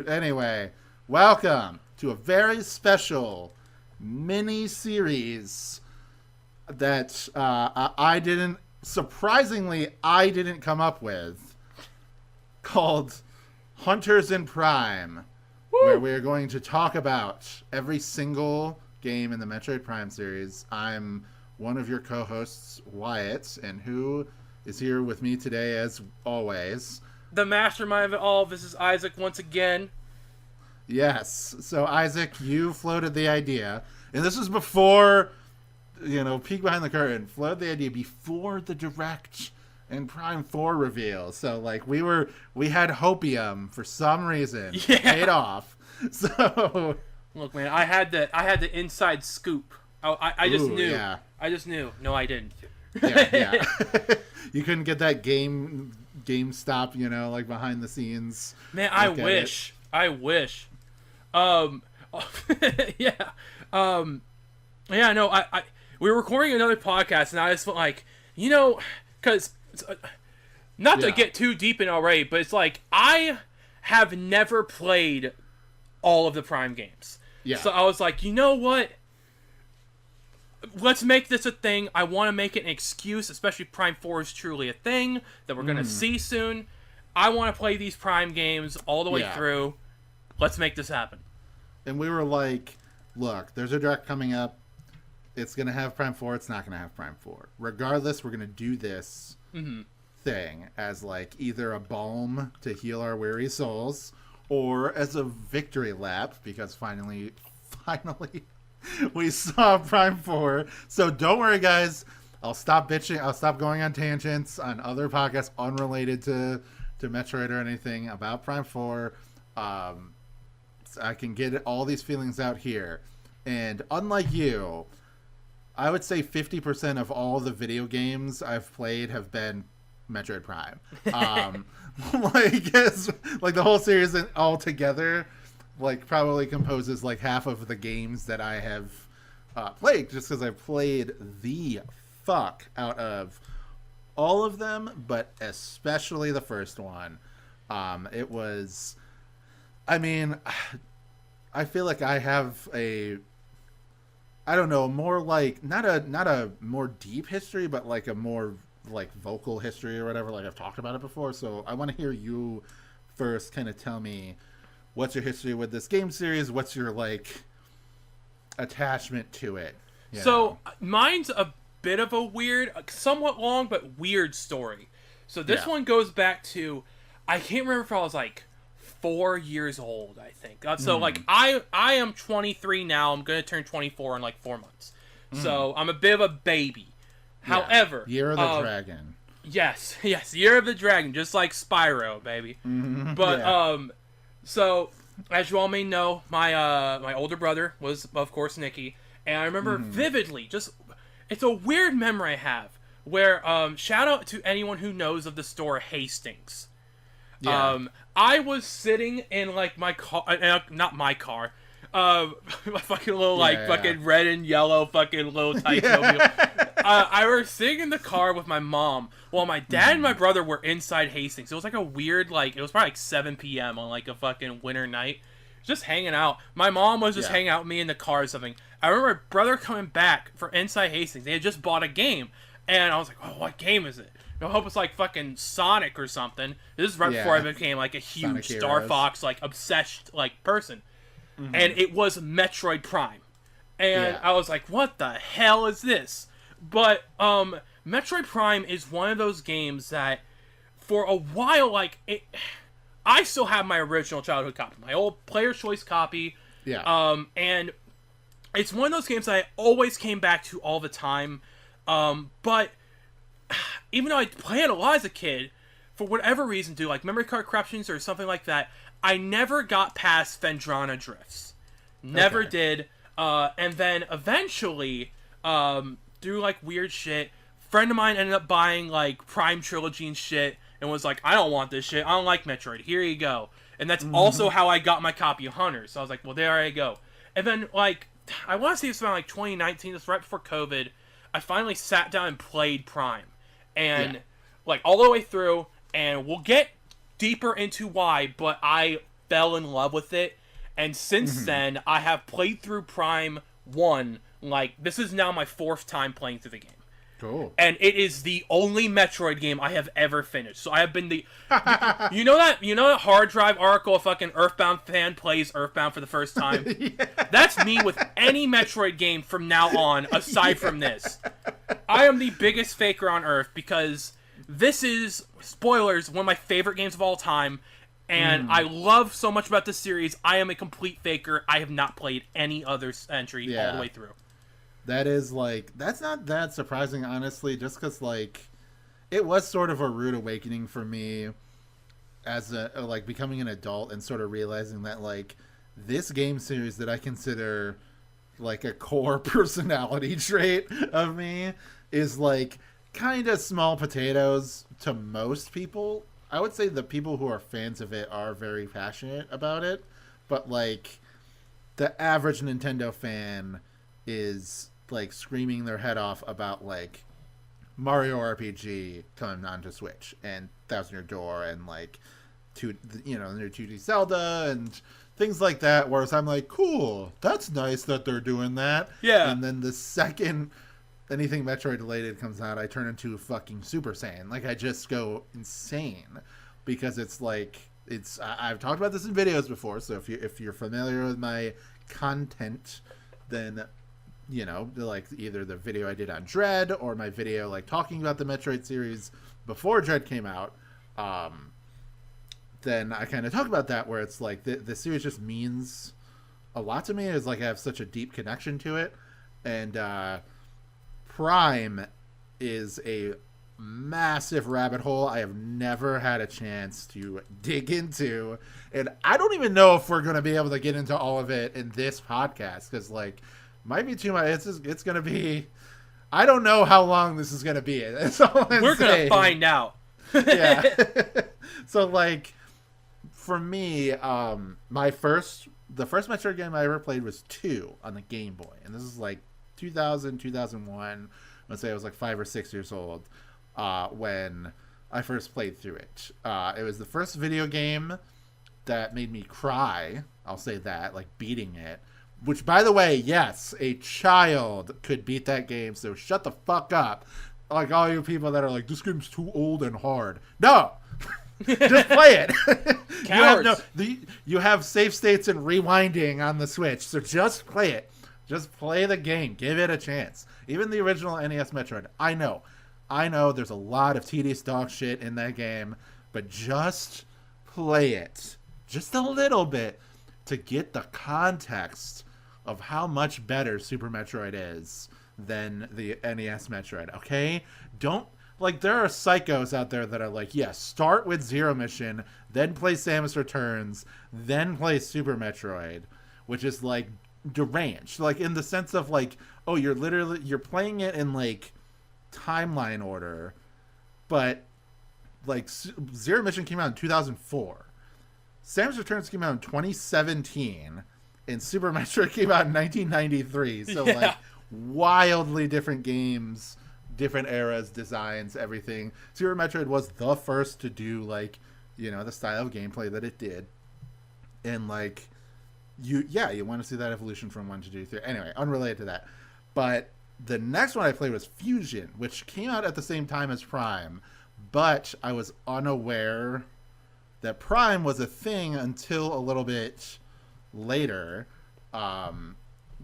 Anyway, welcome to a very special mini-series that I didn't come up with, called Hunters in Prime, where we are going to talk about every single game in the Metroid Prime series. I'm one of your co-hosts, Wyatt, and who is here with me today, as always? The mastermind of it all. This is Isaac once again. Yes. So, Isaac, you floated the idea, and this was before, peek behind the curtain, floated the idea before the Direct and Prime 4 reveal. So, we had hopium for some reason. Yeah. Paid off. So, look, man, I had the inside scoop. I just knew. Yeah. I just knew. No, I didn't. Yeah. You couldn't get that GameStop, behind the scenes. Man, I wish. Yeah. Yeah, no, we were recording another podcast, and I just felt like, because, not to get too deep in already, but it's like, I have never played all of the Prime games. Yeah. So I was like, you know what? Let's make this a thing. I want to make it an excuse, especially Prime 4 is truly a thing that we're going to see soon. I want to play these Prime games all the way through. Let's make this happen. And we were like, look, there's a Direct coming up. It's going to have Prime 4. It's not going to have Prime 4. Regardless, we're going to do this thing as either a balm to heal our weary souls or as a victory lap, because finally we saw Prime 4. So don't worry, guys. I'll stop bitching. I'll stop going on tangents on other podcasts unrelated to Metroid or anything about Prime 4. So I can get all these feelings out here. And unlike you, I would say 50% of all the video games I've played have been Metroid Prime. The whole series all together probably composes half of the games that I have played, just because I've played the fuck out of all of them, but especially the first one. It was, I feel like I have more not a more deep history, but a more vocal history or whatever. I've talked about it before, so I want to hear you first kind of tell me, what's your history with this game series? What's your attachment to it? So mine's a bit of a weird, somewhat long but weird story. So this one goes back to, I can't remember if I was 4 years old, I think. So I am 23 now. I'm gonna turn 24 in 4 months. So I'm a bit of a baby. Yeah. However, Year of the Dragon. Yes, Year of the Dragon, just like Spyro, baby. But so as you all may know, my older brother was, of course, Nicky, and I remember vividly, it's a weird memory I have, where shout out to anyone who knows of the store Hastings. Yeah. I was sitting in my car, not my car, my fucking little fucking red and yellow fucking little Type-Mobile. I was sitting in the car with my mom while my dad and my brother were inside Hastings. It was a weird, it was probably 7 p.m. on a fucking winter night. Just hanging out. My mom was just hanging out with me in the car or something. I remember my brother coming back for inside Hastings. They had just bought a game. And I was like, oh, what game is it? I hope it's fucking Sonic or something. This is right before I became a huge Star Fox obsessed person. And it was Metroid Prime. And I was like, what the hell is this? But Metroid Prime is one of those games that for a while I still have my original childhood copy, my old Player's Choice copy. Yeah. And it's one of those games that I always came back to all the time. But even though I played it a lot as a kid, for whatever reason, due like memory card corruptions or something like that, I never got past Vendrana drifts. Never did. And then eventually, through like weird shit, friend of mine ended up buying like Prime Trilogy and shit, and was like, I don't want this shit. I don't like Metroid. Here you go. And that's also how I got my copy of Hunter. So I was like, well, there I go. And then like, I want to say it's around like 2019. It's right before COVID. I finally sat down and played Prime, and like all the way through. And we'll get deeper into why, but I fell in love with it. And since then, I have played through Prime 1. Like, this is now my 4th time playing through the game. Cool. And it is the only Metroid game I have ever finished. So I have been the... you know that hard drive article a fucking Earthbound fan plays Earthbound for the first time? That's me with any Metroid game from now on, aside from this. I am the biggest faker on Earth because... this is, spoilers, one of my favorite games of all time, and I love so much about this series. I am a complete faker. I have not played any other entry all the way through. That is, like, that's not that surprising, honestly, just because, like, it was sort of a rude awakening for me as, like, becoming an adult and sort of realizing that, like, this game series that I consider, like, a core personality trait of me is, like... kind of small potatoes to most people. I would say the people who are fans of it are very passionate about it, but like the average Nintendo fan is like screaming their head off about like Mario RPG coming onto Switch and Thousand Year Door and like the new 2D Zelda and things like that, whereas I'm like, cool, that's nice that they're doing that. Yeah. And then the second anything Metroid related comes out, I turn into a fucking Super Saiyan. Like, I just go insane because it's like, I've talked about this in videos before, so if you're familiar with my content, then like either the video I did on Dread or my video like talking about the Metroid series before Dread came out, then I kind of talk about that, where it's like the series just means a lot to me. It's like I have such a deep connection to it, and Prime is a massive rabbit hole I have never had a chance to dig into, and I don't even know if we're going to be able to get into all of it in this podcast, because like might be too much. It's going to be, I don't know how long this is going to be. That's all we're going to find out. Yeah. So like for me, the first Metroid game I ever played was 2 on the Game Boy, and this is like 2001. Let's say I was like 5 or 6 years old when I first played through it. It was the first video game that made me cry. I'll say that, like beating it. Which, by the way, yes, a child could beat that game, so shut the fuck up. Like all you people that are like, this game's too old and hard. No! Just play it. You have save states and rewinding on the Switch, so just play it. Just play the game. Give it a chance. Even the original NES Metroid. I know there's a lot of tedious dog shit in that game, but just play it. Just a little bit to get the context of how much better Super Metroid is than the NES Metroid, okay? Don't, like, there are psychos out there that are like, yes, start with Zero Mission, then play Samus Returns, then play Super Metroid, which is, like, deranged. Like, in the sense of, like, oh, you're playing it in, like, timeline order, but, like, Zero Mission came out in 2004. Samus Returns came out in 2017, and Super Metroid came out in 1993. So, like, wildly different games, different eras, designs, everything. Super Metroid was the first to do, like, the style of gameplay that it did. And, like, you want to see that evolution from 1 to 2 to 3. Anyway, unrelated to that. But the next one I played was Fusion, which came out at the same time as Prime. But I was unaware that Prime was a thing until a little bit later,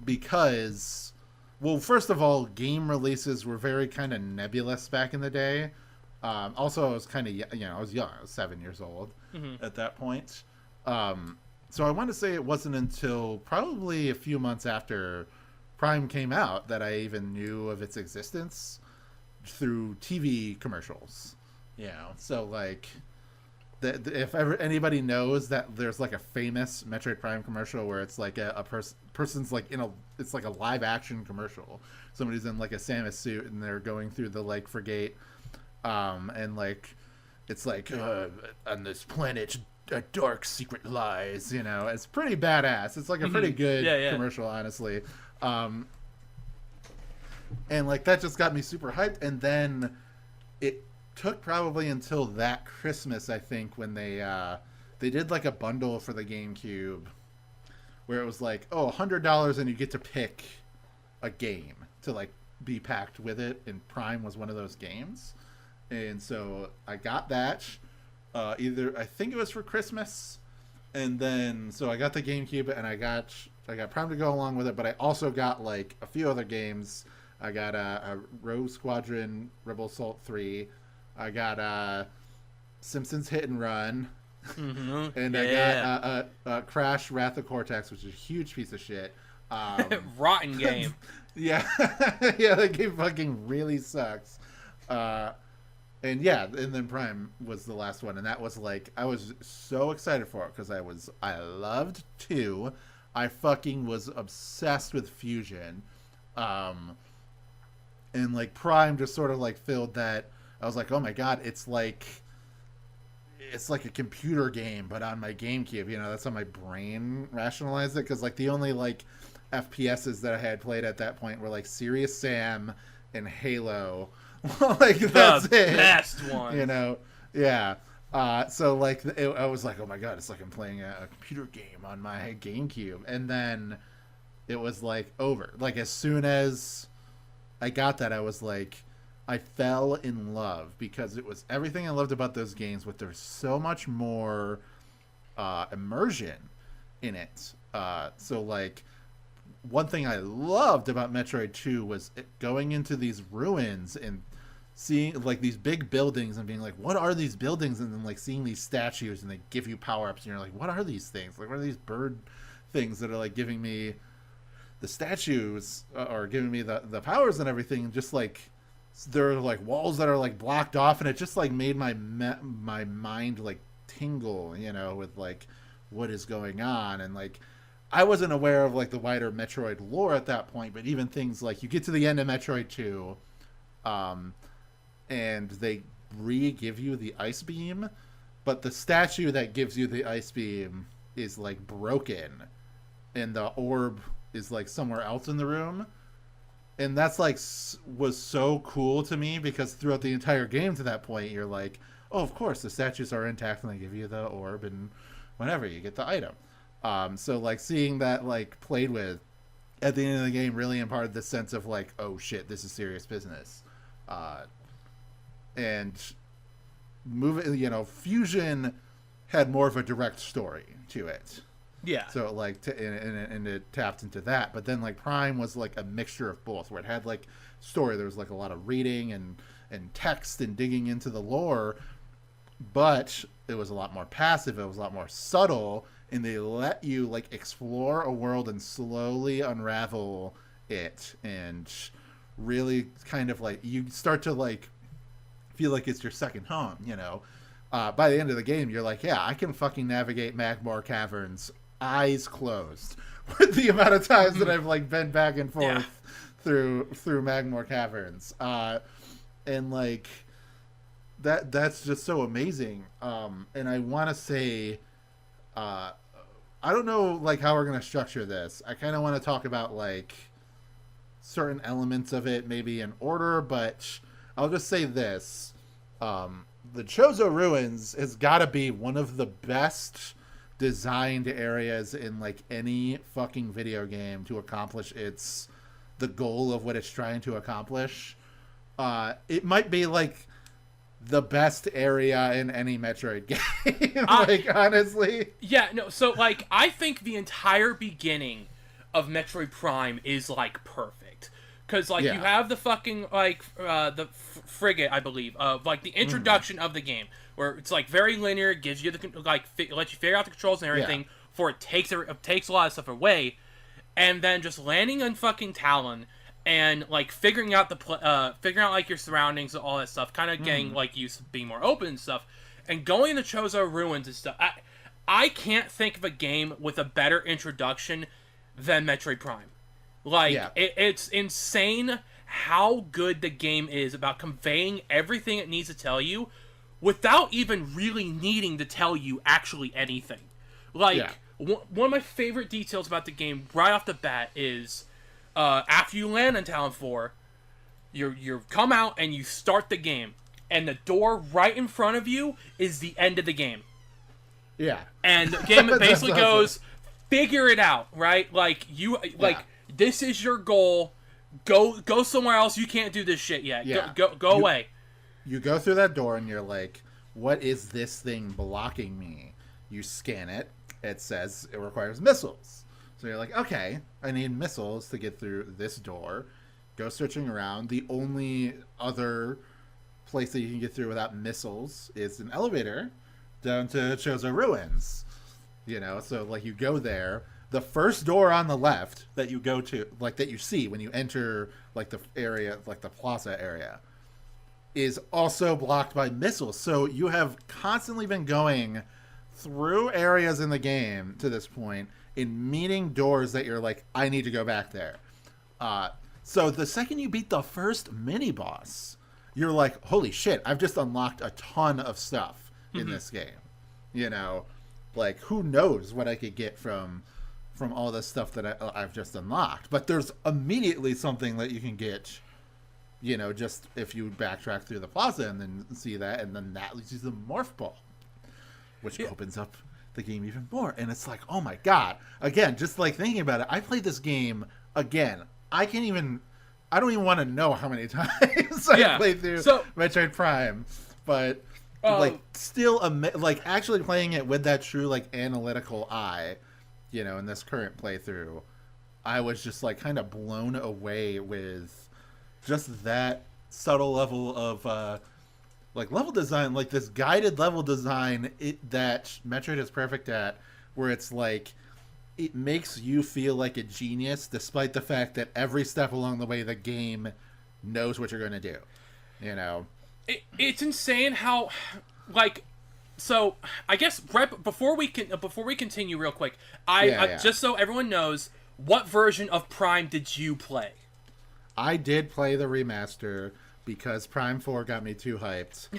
because, well, first of all, game releases were very kind of nebulous back in the day. Also, I was kind of, I was young. I was 7 years old at that point. So I want to say it wasn't until probably a few months after Prime came out that I even knew of its existence through TV commercials. You know, so like, if ever anybody knows that there's like a famous Metroid Prime commercial where it's like a person's like it's like a live action commercial. Somebody's in like a Samus suit and they're going through the like frigate, and like it's like on this planet a dark secret lies. You know, it's pretty badass. It's like a pretty good commercial, honestly. And like that just got me super hyped. And then it took probably until that Christmas, I think, when they did like a bundle for the GameCube where it was like, $100 and you get to pick a game to like be packed with it, and Prime was one of those games. And so I got that either, I think it was for Christmas, and then so I got the GameCube and I got Prime to go along with it, but I also got like a few other games. I got a Rogue Squadron Rebel Assault 3. I got Simpsons Hit and Run, and I got Crash Wrath of Cortex, which is a huge piece of shit. Rotten game. Yeah, yeah, that game fucking really sucks. And then Prime was the last one, and that was like, I was so excited for it because I loved 2. I fucking was obsessed with Fusion, and like Prime just sort of like filled that. I was like, oh my god, it's like a computer game, but on my GameCube. You know, that's how my brain rationalized it, because like the only like FPSs that I had played at that point were like Serious Sam and Halo. Like that's the it. Best one. You know, yeah. So like I was like, oh my god, it's like I'm playing a computer game on my GameCube, and then it was like over. Like as soon as I got that, I was like, I fell in love, because it was everything I loved about those games, but there's so much more immersion in it. So like one thing I loved about Metroid 2 was going into these ruins and seeing like these big buildings and being like, what are these buildings? And then like seeing these statues and they give you power-ups and you're like, what are these things? Like, what are these bird things that are like giving me the statues or giving me the powers and everything? And just like, there are like walls that are like blocked off, and it just like made my mind like tingle, you know, with like what is going on. And like I wasn't aware of like the wider Metroid lore at that point, but even things like you get to the end of Metroid 2, and they re-give you the ice beam, but the statue that gives you the ice beam is like broken, and the orb is like somewhere else in the room. And that's like was so cool to me, because throughout the entire game to that point, you're like, oh, of course the statues are intact and they give you the orb, and whenever you get the item. So like seeing that like played with at the end of the game really imparted the sense of like, oh shit, this is serious business. And Fusion had more of a direct story to it. Yeah. So like, and it tapped into that, but then like Prime was like a mixture of both, where it had like story. There was like a lot of reading and text and digging into the lore, but it was a lot more passive. It was a lot more subtle, and they let you like explore a world and slowly unravel it, and really kind of like you start to like feel like it's your second home. You know, by the end of the game, you're like, yeah, I can fucking navigate Magmor Caverns eyes closed with the amount of times that I've like been back and forth through Magmor Caverns, and like that's just so amazing. And I want to say, I don't know like how we're gonna structure this. I kind of want to talk about like certain elements of it, maybe in order, but I'll just say this: the Chozo Ruins has got to be one of the best designed areas in like any fucking video game to accomplish the goal of what it's trying to accomplish. It might be like the best area in any Metroid game. Like honestly. Yeah, no, so like I think the entire beginning of Metroid Prime is like perfect. Because like you have the fucking like the frigate, I believe, of like the introduction of the game, where it's like very linear, gives you the like lets you figure out the controls and everything. Before it takes a lot of stuff away, and then just landing on fucking Talon and like figuring out like your surroundings and all that stuff, kind of getting like used to being more open and stuff, and going to Chozo Ruins and stuff. I can't think of a game with a better introduction than Metroid Prime. Like, it's insane how good the game is about conveying everything it needs to tell you without even really needing to tell you actually anything. Like, one of my favorite details about the game right off the bat is after you land on Town 4, you come out and you start the game, and the door right in front of you is the end of the game. Yeah. And the game basically goes, figure it out, right? Like, this is your goal. Go somewhere else. You can't do this shit yet. Yeah. Go away. You go through that door and you're like, what is this thing blocking me? You scan it. It says it requires missiles. So you're like, okay, I need missiles to get through this door. Go searching around. The only other place that you can get through without missiles is an elevator down to Chozo Ruins. You know, so like you go there. The first door on the left that you go to, like that you see when you enter like the area, like the plaza area, is also blocked by missiles. So you have constantly been going through areas in the game to this point in meeting doors that you're like, I need to go back there. So the second you beat the first mini boss, you're like, holy shit, I've just unlocked a ton of stuff in this game. You know, like who knows what I could get from all the stuff that I've just unlocked. But there's immediately something that you can get, you know, just if you backtrack through the plaza and then see that, and then that leads you to the Morph Ball, which opens up the game even more. And it's like, oh my god. Again, just like thinking about it, I played this game again. I don't even want to know how many times I played through Metroid Prime. But like still like actually playing it with that true like analytical eye, you know, in this current playthrough, I was just like kind of blown away with just that subtle level of like level design, like this guided level design that Metroid is perfect at, where it's like it makes you feel like a genius despite the fact that every step along the way the game knows what you're going to do. You know, it's insane how like. So, I guess right before we continue real quick, just so everyone knows, what version of Prime did you play? I did play the remaster because Prime 4 got me too hyped.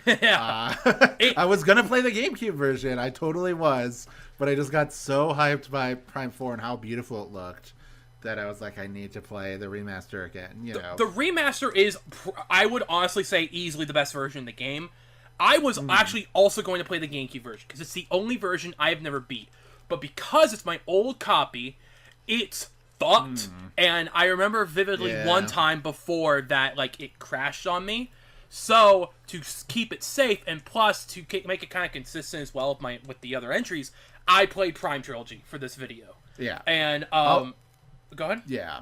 I was going to play the GameCube version. I totally was. But I just got so hyped by Prime 4 and how beautiful it looked that I was like, I need to play the remaster again. You know, the remaster is, I would honestly say, easily the best version of the game. I was actually also going to play the GameCube version, because it's the only version I have never beat. But because it's my old copy, it's fucked. And I remember vividly one time before that, like, it crashed on me. So, to keep it safe, and plus to make it kind of consistent as well with the other entries, I played Prime Trilogy for this video. Yeah. And, go ahead. Yeah.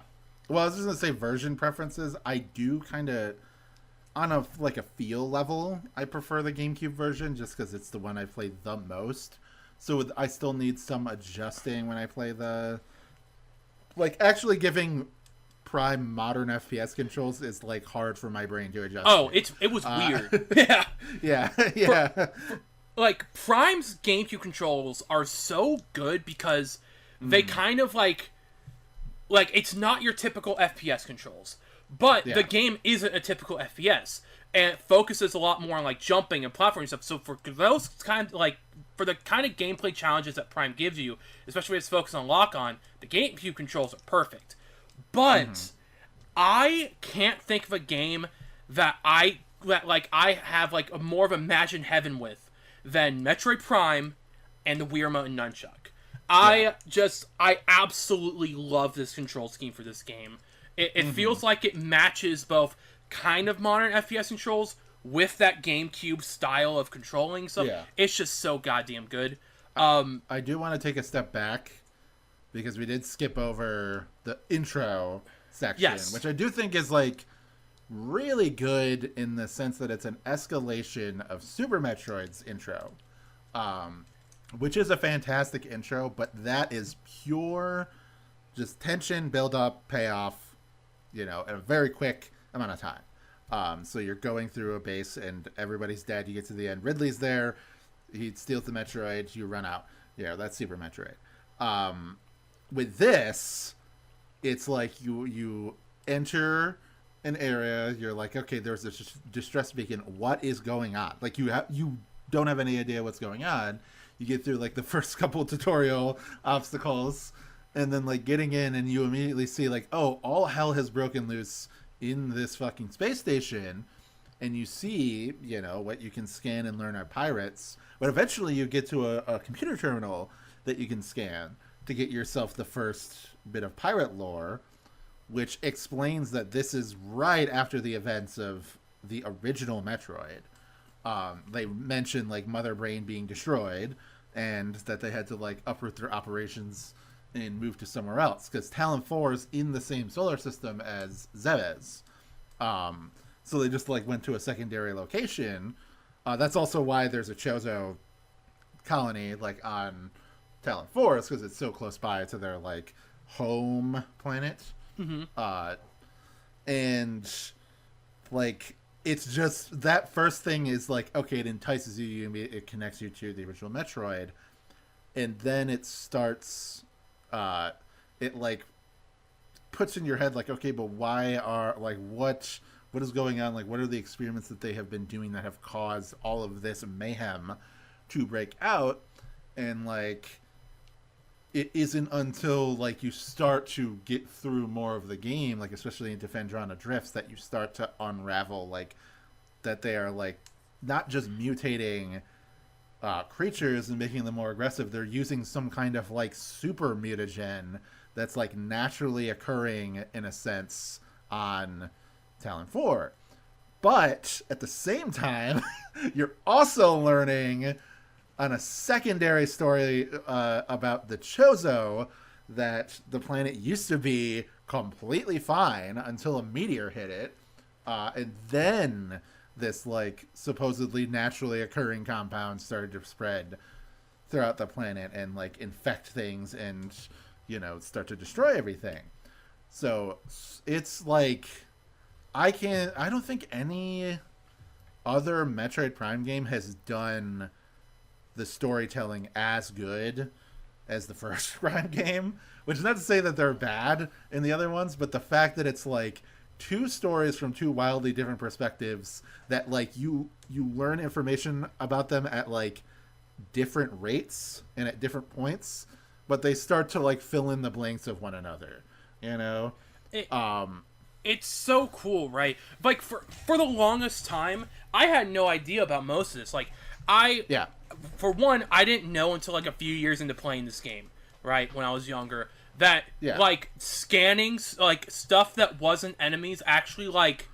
Well, I was just going to say version preferences. I do kind of... on a feel level, I prefer the GameCube version just because it's the one I play the most. So I still need some adjusting when I play the... Like, actually giving Prime modern FPS controls is, like, hard for my brain to adjust. Oh, it was weird. Yeah. Like, Prime's GameCube controls are so good because they kind of, like, it's not your typical FPS controls. But the game isn't a typical FPS, and it focuses a lot more on like jumping and platforming stuff. So for those kind of for the kind of gameplay challenges that Prime gives you, especially when it's focused on lock-on, the GameCube controls are perfect. But I can't think of a game that I have like a more of Imagine Heaven with than Metroid Prime and the Wii Remote and Nunchuck. I absolutely love this control scheme for this game. It feels like it matches both kind of modern FPS controls with that GameCube style of controlling stuff. Yeah. It's just so goddamn good. I do want to take a step back because we did skip over the intro section, which I do think is like really good in the sense that it's an escalation of Super Metroid's intro, which is a fantastic intro, but that is pure just tension, build up, payoff. in a very quick amount of time. So you're going through a base and everybody's dead. You get to the end. Ridley's there. He steals the Metroid. You run out. That's Super Metroid. With this, it's like you enter an area. You're like, okay, there's this distress beacon. What is going on? Like you don't have any idea what's going on. You get through like the first couple of tutorial obstacles, and then like getting in, and you immediately see like, oh, all hell has broken loose in this fucking space station. And you see, what you can scan and learn are pirates. But eventually you get to a computer terminal that you can scan to get yourself the first bit of pirate lore, which explains that this is right after the events of the original Metroid. They mention like Mother Brain being destroyed and that they had to like uproot their operations and move to somewhere else because Talon 4 is in the same solar system as Zebes. So they just like went to a secondary location. That's also why there's a Chozo colony like on Talon 4 is because it's so close by to their like home planet. And like it's just that first thing is like, okay, it entices you, it connects you to the original Metroid, and then it starts it like puts in your head like, okay, but why are like what is going on, like what are the experiments that they have been doing that have caused all of this mayhem to break out. And like it isn't until like you start to get through more of the game, like especially in Defendrana Drifts, that you start to unravel like that they are like not just mutating creatures and making them more aggressive. They're using some kind of like super mutagen that's like naturally occurring in a sense on Talon 4. But at the same time, you're also learning on a secondary story about the Chozo that the planet used to be completely fine until a meteor hit it. And then this like supposedly naturally occurring compound started to spread throughout the planet and like infect things and, start to destroy everything. So it's like, I don't think any other Metroid Prime game has done the storytelling as good as the first Prime game, which is not to say that they're bad in the other ones, but the fact that it's like two stories from two wildly different perspectives that like you learn information about them at like different rates and at different points, but they start to like fill in the blanks of one another, It's so cool, right? Like for the longest time, I had no idea about most of this. Like for one, I didn't know until like a few years into playing this game, right? When I was younger, that like scanning like stuff that wasn't enemies actually like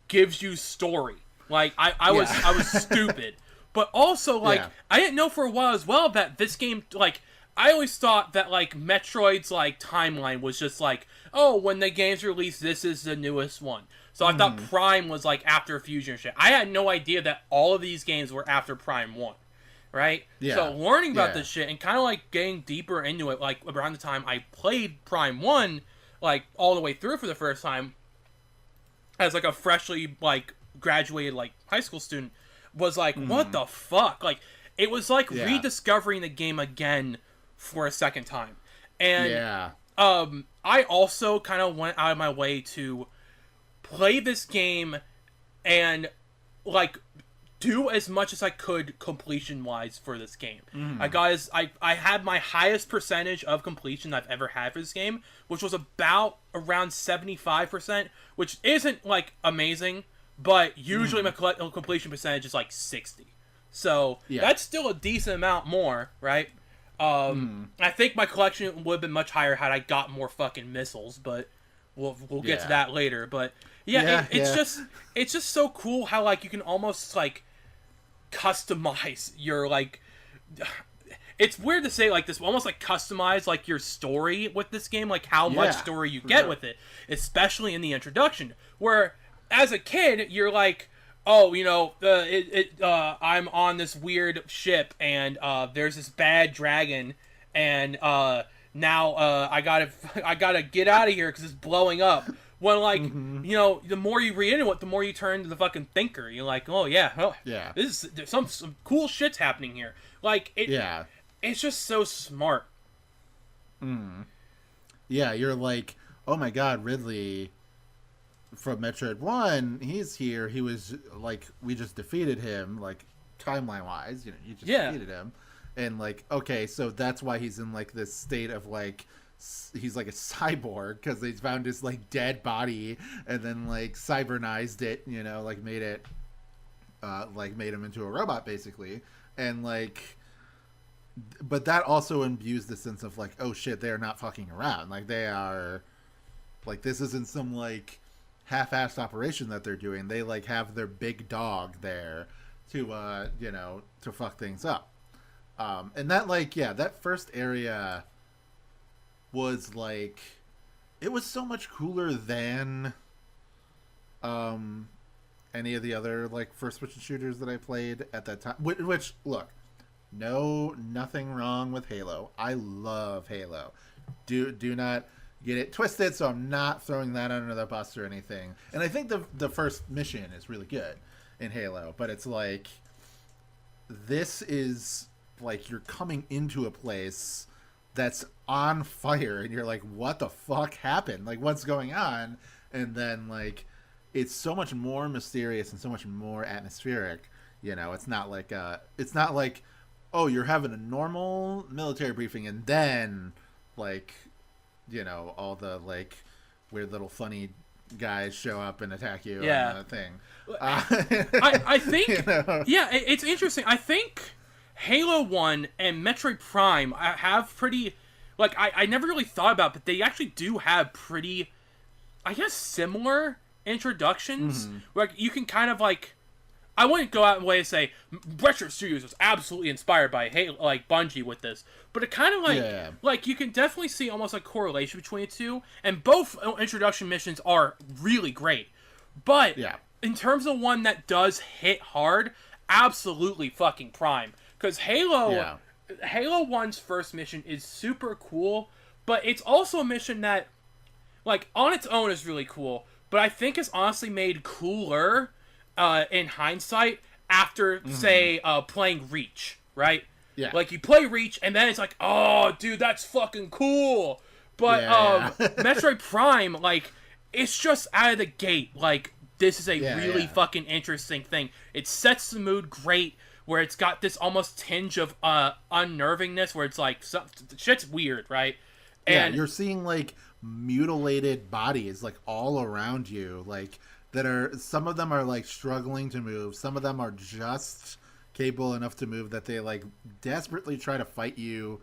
gives you story. Like I was stupid, but also like I didn't know for a while as well that this game like I always thought that like Metroid's like timeline was just like, oh, when the game's released, this is the newest one. So I thought Prime was like after Fusion shit. I had no idea that all of these games were after Prime 1. Right? Yeah. So learning about this shit and kind of like getting deeper into it, like around the time I played Prime 1, like all the way through for the first time, as like a freshly like graduated like high school student, was like, what the fuck? Like it was like rediscovering the game again for a second time. And I also kind of went out of my way to play this game and like do as much as I could completion wise for this game. I had my highest percentage of completion I've ever had for this game, which was about around 75%, which isn't like amazing, but usually my completion percentage is like 60. So that's still a decent amount more, right? I think my collection would have been much higher had I got more fucking missiles, but we'll get to that later. But it's just so cool how like you can almost like customize your like, it's weird to say like this, almost like customize like your story with this game, like how much story you get with it, especially in the introduction, where as a kid you're like, oh, I'm on this weird ship and there's this bad dragon and now I gotta get out of here because it's blowing up. When, like, you know, the more you read into it, the more you turn to the fucking thinker. You're like, oh, yeah. Oh, Yeah. There's some cool shit's happening here. Like, it's just so smart. Yeah, you're like, oh my god, Ridley from Metroid 1, he's here. He was, like, we just defeated him, like, timeline-wise. You know, you just defeated him. And, like, okay, so that's why he's in, like, this state of, like, he's like a cyborg because they found his like dead body and then like cybernized it, you know, like made it like made him into a robot basically. And like, but that also imbues the sense of like, oh shit, they're not fucking around. Like they are, like this isn't some like half-assed operation that they're doing. They like have their big dog there to you know, to fuck things up. And that like, yeah, that first area was like, it was so much cooler than any of the other like first-person shooters that I played at that time. Which look, nothing wrong with Halo. I love Halo. Do not get it twisted. So I'm not throwing that under the bus or anything. And I think the first mission is really good in Halo, but it's like, this is like you're coming into a place that's on fire and you're like, what the fuck happened? Like, what's going on? And then like, it's so much more mysterious and so much more atmospheric. You know, it's not like oh, you're having a normal military briefing and then like, you know, all the like weird little funny guys show up and attack you. Yeah. On the thing. I think, you know? Yeah, it's interesting. I think Halo 1 and Metroid Prime have pretty, like, I never really thought about, but they actually do have pretty, I guess, similar introductions. Like, you can kind of, like, I wouldn't go out and way to say Retro Studios was absolutely inspired by Halo, like, Bungie with this, but it kind of, like, like, you can definitely see almost a correlation between the two, and both introduction missions are really great. But, in terms of one that does hit hard, absolutely fucking Prime. Because Halo 1's first mission is super cool, but it's also a mission that, like, on its own is really cool, but I think is honestly made cooler in hindsight after, say, playing Reach, right? Yeah. Like, you play Reach, and then it's like, oh, dude, that's fucking cool. But Metroid Prime, like, it's just out of the gate, like, this is a really fucking interesting thing. It sets the mood great, where it's got this almost tinge of unnervingness, where it's like, shit's weird, right? And you're seeing like mutilated bodies like all around you, like that are, some of them are like struggling to move, some of them are just capable enough to move that they like desperately try to fight you,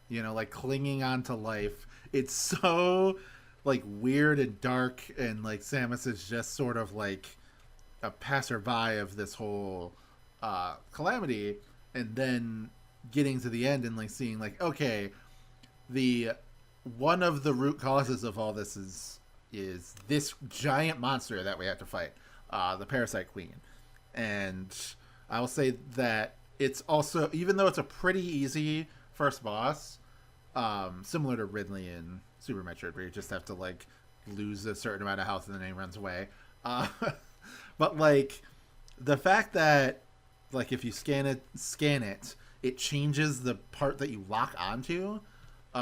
you know, like clinging on to life. It's so like weird and dark, and like Samus is just sort of like a passerby of this whole calamity, and then getting to the end and like seeing like, okay, the one of the root causes of all this is this giant monster that we have to fight, the Parasite Queen. And I will say that it's also, even though it's a pretty easy first boss, similar to Ridley in Super Metroid, where you just have to like lose a certain amount of health and then he runs away, but like the fact that like if you scan it, it changes the part that you lock onto,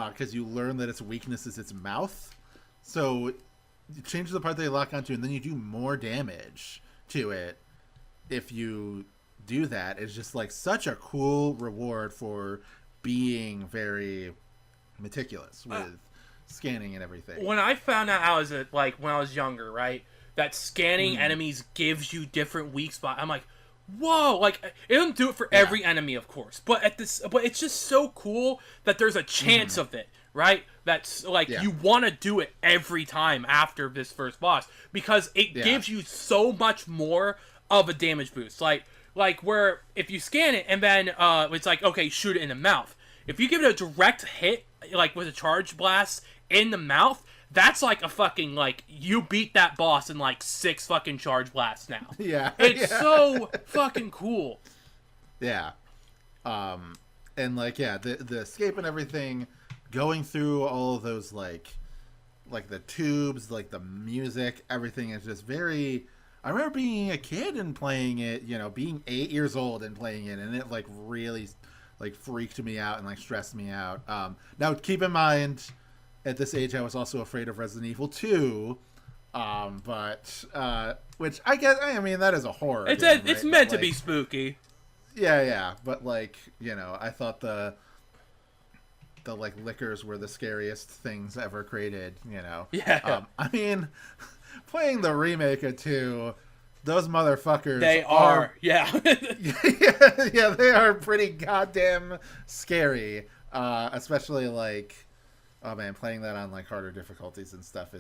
because you learn that its weakness is its mouth. So you change the part that you lock onto, and then you do more damage to it if you do that. It's just like such a cool reward for being very meticulous with scanning and everything. When I found out when I was younger, right, that scanning enemies gives you different weak spots, I'm like, whoa, like, it doesn't do it for every enemy, of course, but it's just so cool that there's a chance of it, right? That's like, you want to do it every time after this first boss, because it gives you so much more of a damage boost. Like where if you scan it and then it's like, okay, shoot it in the mouth. If you give it a direct hit, like with a charge blast in the mouth, that's like a fucking, like, you beat that boss in like 6 fucking charge blasts now. It's so fucking cool. And like, the escape and everything, going through all of those like like the tubes, like the music, everything is just very. I remember being a kid and playing it, you know, being 8 years old and playing it, and it like really like freaked me out and like stressed me out. Now keep in mind, at this age, I was also afraid of Resident Evil 2, which I guess, I mean, that is a horror. It's game, it's right? meant But, to be spooky. Yeah, but like, you know, I thought the like liquors were the scariest things ever created, you know. Yeah. I mean, playing the remake of 2, those motherfuckers They are. Yeah. yeah, they are pretty goddamn scary. Especially like, oh man, playing that on like harder difficulties and stuff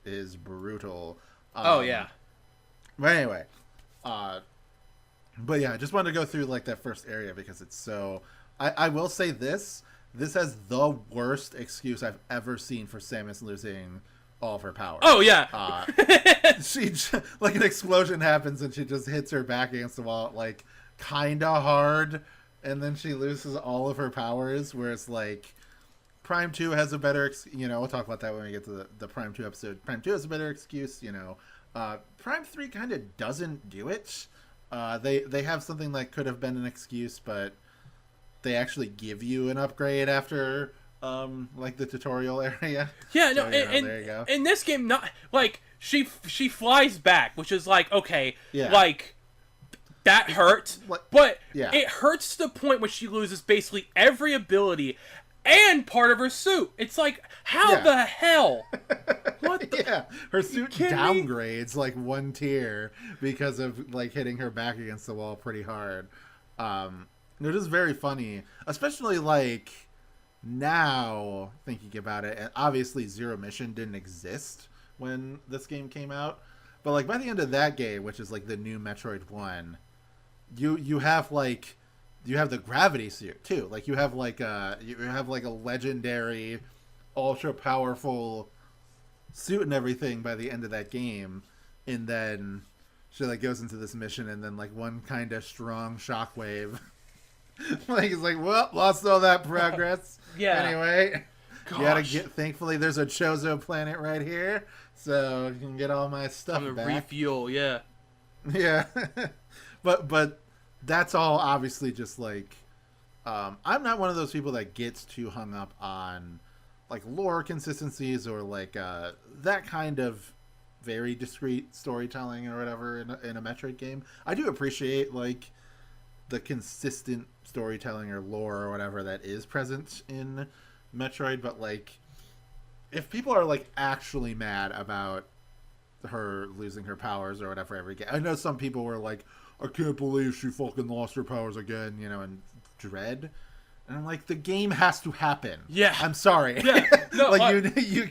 is brutal. Oh yeah. But anyway, but yeah, I just wanted to go through like that first area because it's so. I will say this has the worst excuse I've ever seen for Samus losing all of her power. Oh yeah. She like an explosion happens and she just hits her back against the wall like kind of hard, and then she loses all of her powers. Where it's like Prime 2 has a better, you know, we'll talk about that when we get to the Prime 2 episode. Prime 2 has a better excuse, you know. Prime 3 kind of doesn't do it. They have something that could have been an excuse, but they actually give you an upgrade after like the tutorial area. Yeah, so, no, there you go. In this game, not like she flies back, which is like okay, yeah. like that hurts, but yeah. it hurts to the point where she loses basically every ability and part of her suit. It's like how the hell? What? Yeah, her suit downgrades like 1 tier because of like hitting her back against the wall pretty hard. It is very funny, especially like now thinking about it. And obviously, Zero Mission didn't exist when this game came out, but like by the end of that game, which is like the new Metroid 1, you have like the gravity suit too. Like you have like a legendary, ultra powerful suit and everything by the end of that game, and then she like goes into this mission, and then like one kind of strong shockwave. Like it's like, well, lost all that progress. Yeah. Anyway, Gosh. you gotta get. Thankfully, there's a Chozo planet right here, so you can get all my stuff back. Refuel, yeah. Yeah, but that's all obviously just like. I'm not one of those people that gets too hung up on like lore consistencies or like that kind of very discreet storytelling or whatever in a Metroid game. I do appreciate like the consistent storytelling or lore or whatever that is present in Metroid, but like if people are like actually mad about her losing her powers or whatever every game, I know some people were like, I can't believe she fucking lost her powers again, you know, in Dread, and I'm like, the game has to happen. Yeah, I'm sorry. Yeah, no, like you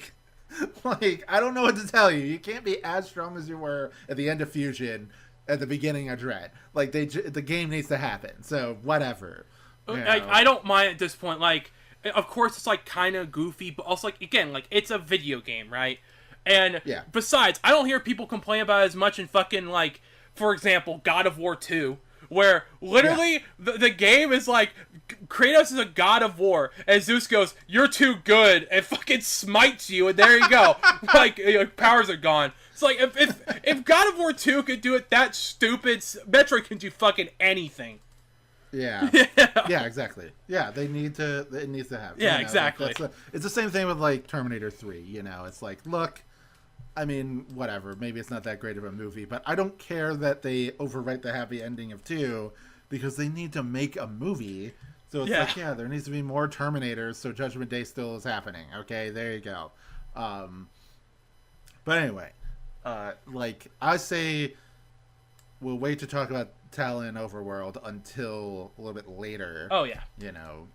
like I don't know what to tell you. You can't be as strong as you were at the end of Fusion at the beginning of Dread. Like the game needs to happen. So whatever. I don't mind at this point. Like, of course, it's like kind of goofy, but also like again, like it's a video game, right? And besides, I don't hear people complain about it as much in fucking like, for example, God of War 2, where literally the game is like Kratos is a god of war, and Zeus goes, "You're too good," and fucking smites you, and there you go. Like your powers are gone. It's like if God of War 2 could do it that stupid, Metroid can do fucking anything. Yeah. Yeah, exactly. Yeah, it needs to happen. Yeah, you know, exactly. It's the same thing with like Terminator 3, you know. It's like, look, I mean, whatever, maybe it's not that great of a movie, but I don't care that they overwrite the happy ending of 2 because they need to make a movie. So it's like, yeah, there needs to be more Terminators so Judgment Day still is happening. Okay, there you go. But anyway, like I say, we'll wait to talk about Talon Overworld until a little bit later. Oh yeah. You know,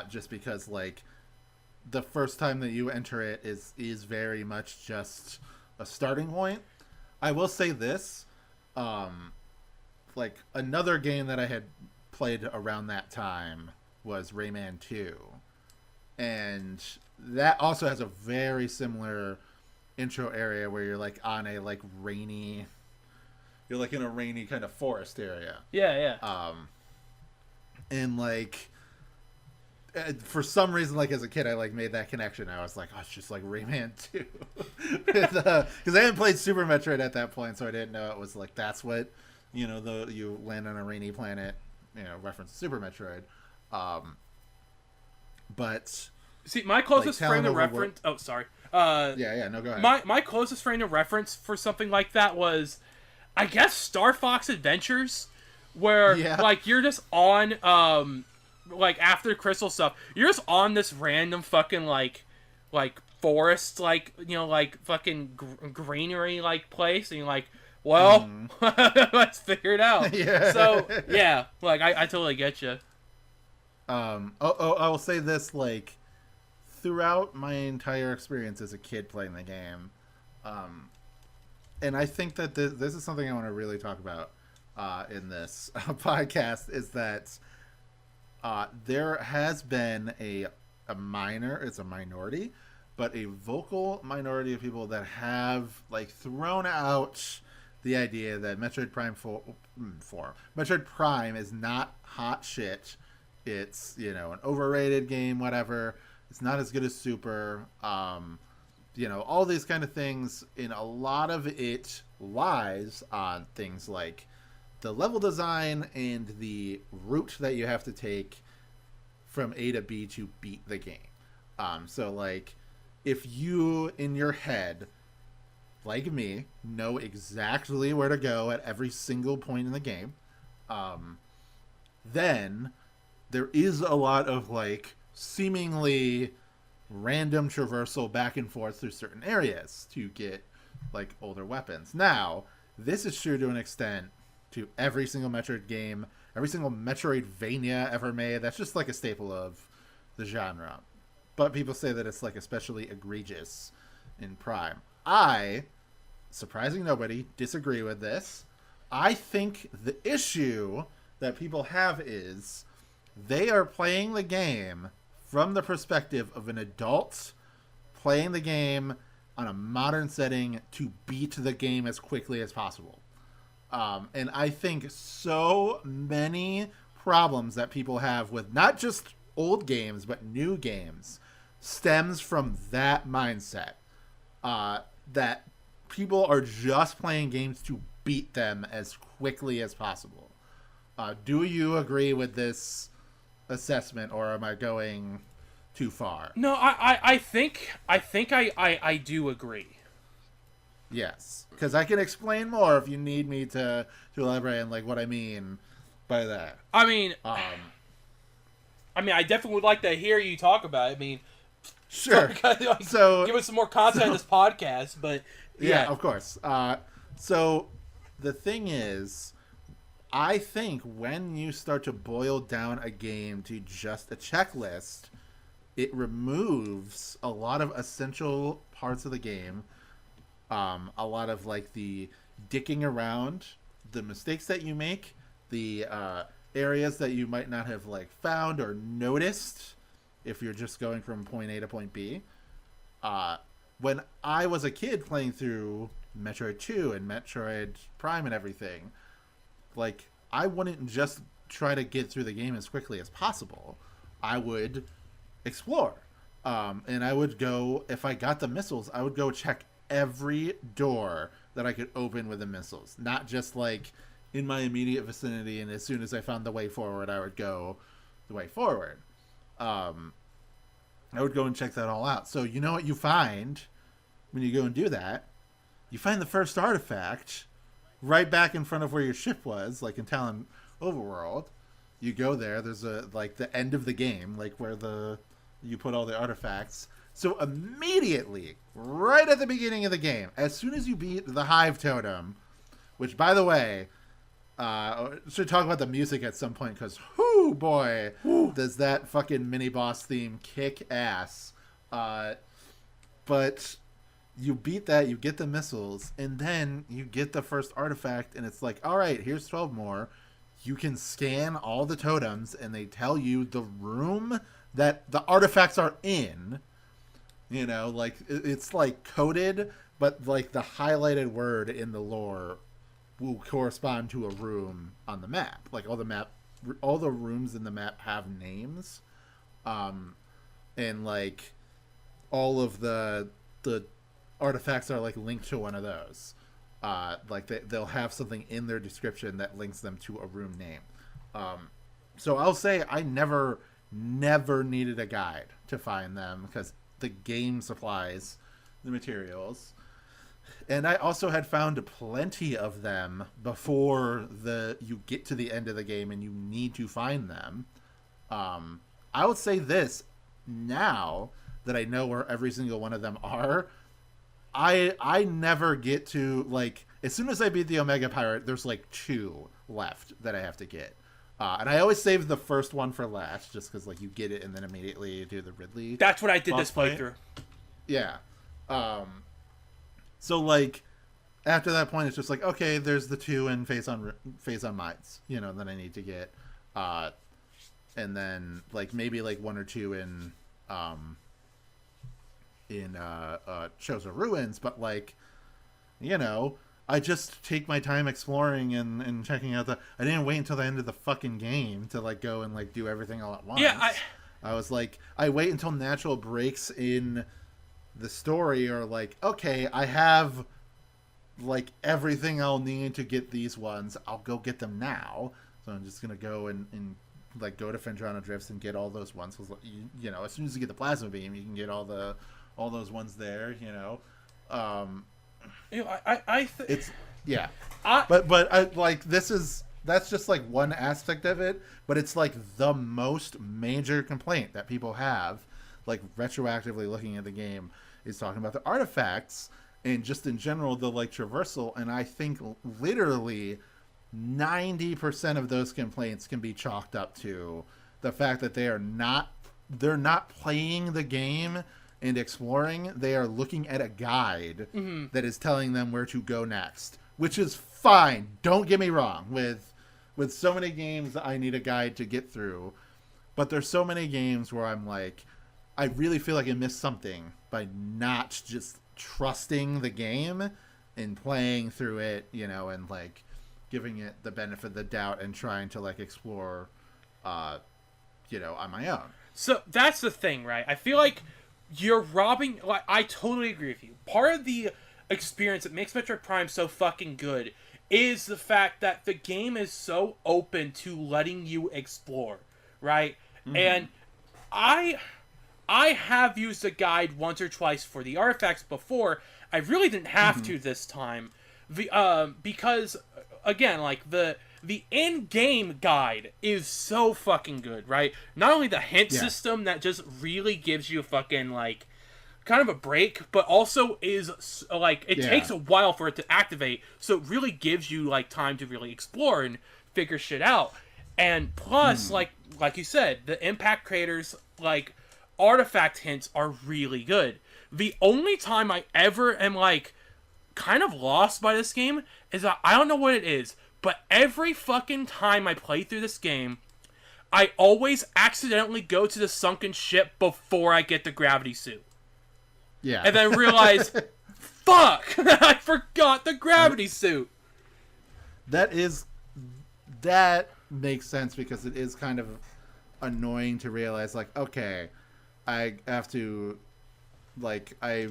just because like the first time that you enter it is very much just a starting point. I will say this, like another game that I had played around that time was Rayman 2, and that also has a very similar intro area where you're like on a like rainy, you're like in a rainy kind of forest area. Yeah. And like for some reason, like as a kid, I like made that connection. I was like, oh, it's just like Rayman 2, because I hadn't played Super Metroid at that point, so I didn't know it was like that's what, you land on a rainy planet, reference to Super Metroid. But see, my closest frame of reference. Oh, sorry. No, go ahead. My closest frame of reference for something like that was, I guess, Star Fox Adventures, where like you're just on like after Crystal stuff, you're just on this random fucking like forest, like like fucking greenery like place, and you're like, well, let's figure it out. So yeah, like I totally get you. I will say this, like throughout my entire experience as a kid playing the game, and I think that this is something I want to really talk about in this podcast, is that there has been a minority, but a vocal minority of people that have like thrown out the idea that Metroid Prime Metroid Prime is not hot shit. It's an overrated game, whatever. It's not as good as Super. All these kind of things, and a lot of it lies on things like the level design and the route that you have to take from A to B to beat the game. So like if you in your head, like me, know exactly where to go at every single point in the game, then there is a lot of like seemingly random traversal back and forth through certain areas to get like older weapons. Now, this is true to an extent to every single Metroid game, every single Metroidvania ever made. That's just like a staple of the genre. But people say that it's like especially egregious in Prime. I, surprising nobody, disagree with this. I think the issue that people have is they are playing the game from the perspective of an adult playing the game on a modern setting to beat the game as quickly as possible. And I think so many problems that people have with not just old games, but new games stems from that mindset. That people are just playing games to beat them as quickly as possible. Do you agree with this assessment, or am I going too far? No, I think I do agree. Yes, because I can explain more if you need me to elaborate on like what I mean by that. I mean, I definitely would like to hear you talk about it. I mean, sure. So give us some more content in this podcast, but yeah, of course. So the thing is, I think when you start to boil down a game to just a checklist, it removes a lot of essential parts of the game. A lot of like the dicking around, the mistakes that you make, the areas that you might not have like found or noticed if you're just going from point A to point B. When I was a kid playing through Metroid 2 and Metroid Prime and everything, like I wouldn't just try to get through the game as quickly as possible. I would explore. And I would go, if I got the missiles, I would go check every door that I could open with the missiles. Not just like in my immediate vicinity, and as soon as I found the way forward, I would go the way forward. I would go and check that all out. So you know what you find when you go and do that? You find the first artifact right back in front of where your ship was, like in Talon Overworld. You go there, there's a like the end of the game, like where you put all the artifacts. So immediately, right at the beginning of the game, as soon as you beat the Hive Totem, which by the way, should talk about the music at some point, because whoo boy, does that fucking mini boss theme kick ass. But you beat that, you get the missiles, and then you get the first artifact, and it's like, all right, here's 12 more. You can scan all the totems, and they tell you the room that the artifacts are in. You know, like it's like coded, but like the highlighted word in the lore will correspond to a room on the map. Like all the rooms in the map have names. And like all of the artifacts are like linked to one of those. Like they'll have something in their description that links them to a room name. So I'll say I never needed a guide to find them because the game supplies the materials. And I also had found plenty of them before you get to the end of the game and you need to find them. I would say this, now that I know where every single one of them are, I never get to, like, as soon as I beat the Omega Pirate, there's like 2 left that I have to get. And I always save the first one for last, just because like you get it and then immediately do the Ridley. That's what I did this fight. playthrough. Yeah. So like after that point, it's just like, okay, there's the 2 in Phase on Mines, that I need to get, and then like maybe like 1 or 2 in Shows of Ruins, but like, I just take my time exploring and checking out I didn't wait until the end of the fucking game to like go and like do everything all at once. Yeah, I was like, I wait until natural breaks in the story are like, okay, I have like everything I'll need to get these ones. I'll go get them now. So I'm just gonna go and like go to Fendrano Drifts and get all those ones. As soon as you get the plasma beam, you can get all those ones there. It's yeah. But I like that's just like one aspect of it. But it's like the most major complaint that people have, like retroactively looking at the game, is talking about the artifacts and just in general the like traversal. And I think literally 90% of those complaints can be chalked up to the fact that they're not playing the game and exploring. They are looking at a guide that is telling them where to go next, which is fine. Don't get me wrong. With so many games I need a guide to get through, but there's so many games where I'm like, I really feel like I missed something by not just trusting the game and playing through it, and like giving it the benefit of the doubt and trying to like explore, on my own. So that's the thing, right? I feel like you're robbing. Like, I totally agree with you. Part of the experience that makes Metroid Prime so fucking good is the fact that the game is so open to letting you explore, right? Mm-hmm. And I have used a guide once or twice for the artifacts before. I really didn't have to this time, because again, like the in-game guide is so fucking good, right? Not only the hint system that just really gives you a fucking like kind of a break, but also is like it takes a while for it to activate, so it really gives you like time to really explore and figure shit out. And plus, like you said, the impact craters, like artifact hints are really good. The only time I ever am like kind of lost by this game is that I don't know what it is, but every fucking time I play through this game, I always accidentally go to the sunken ship before I get the gravity suit. Yeah. And then realize, fuck, I forgot the gravity suit. That makes sense because it is kind of annoying to realize, like, okay, I have to, like, I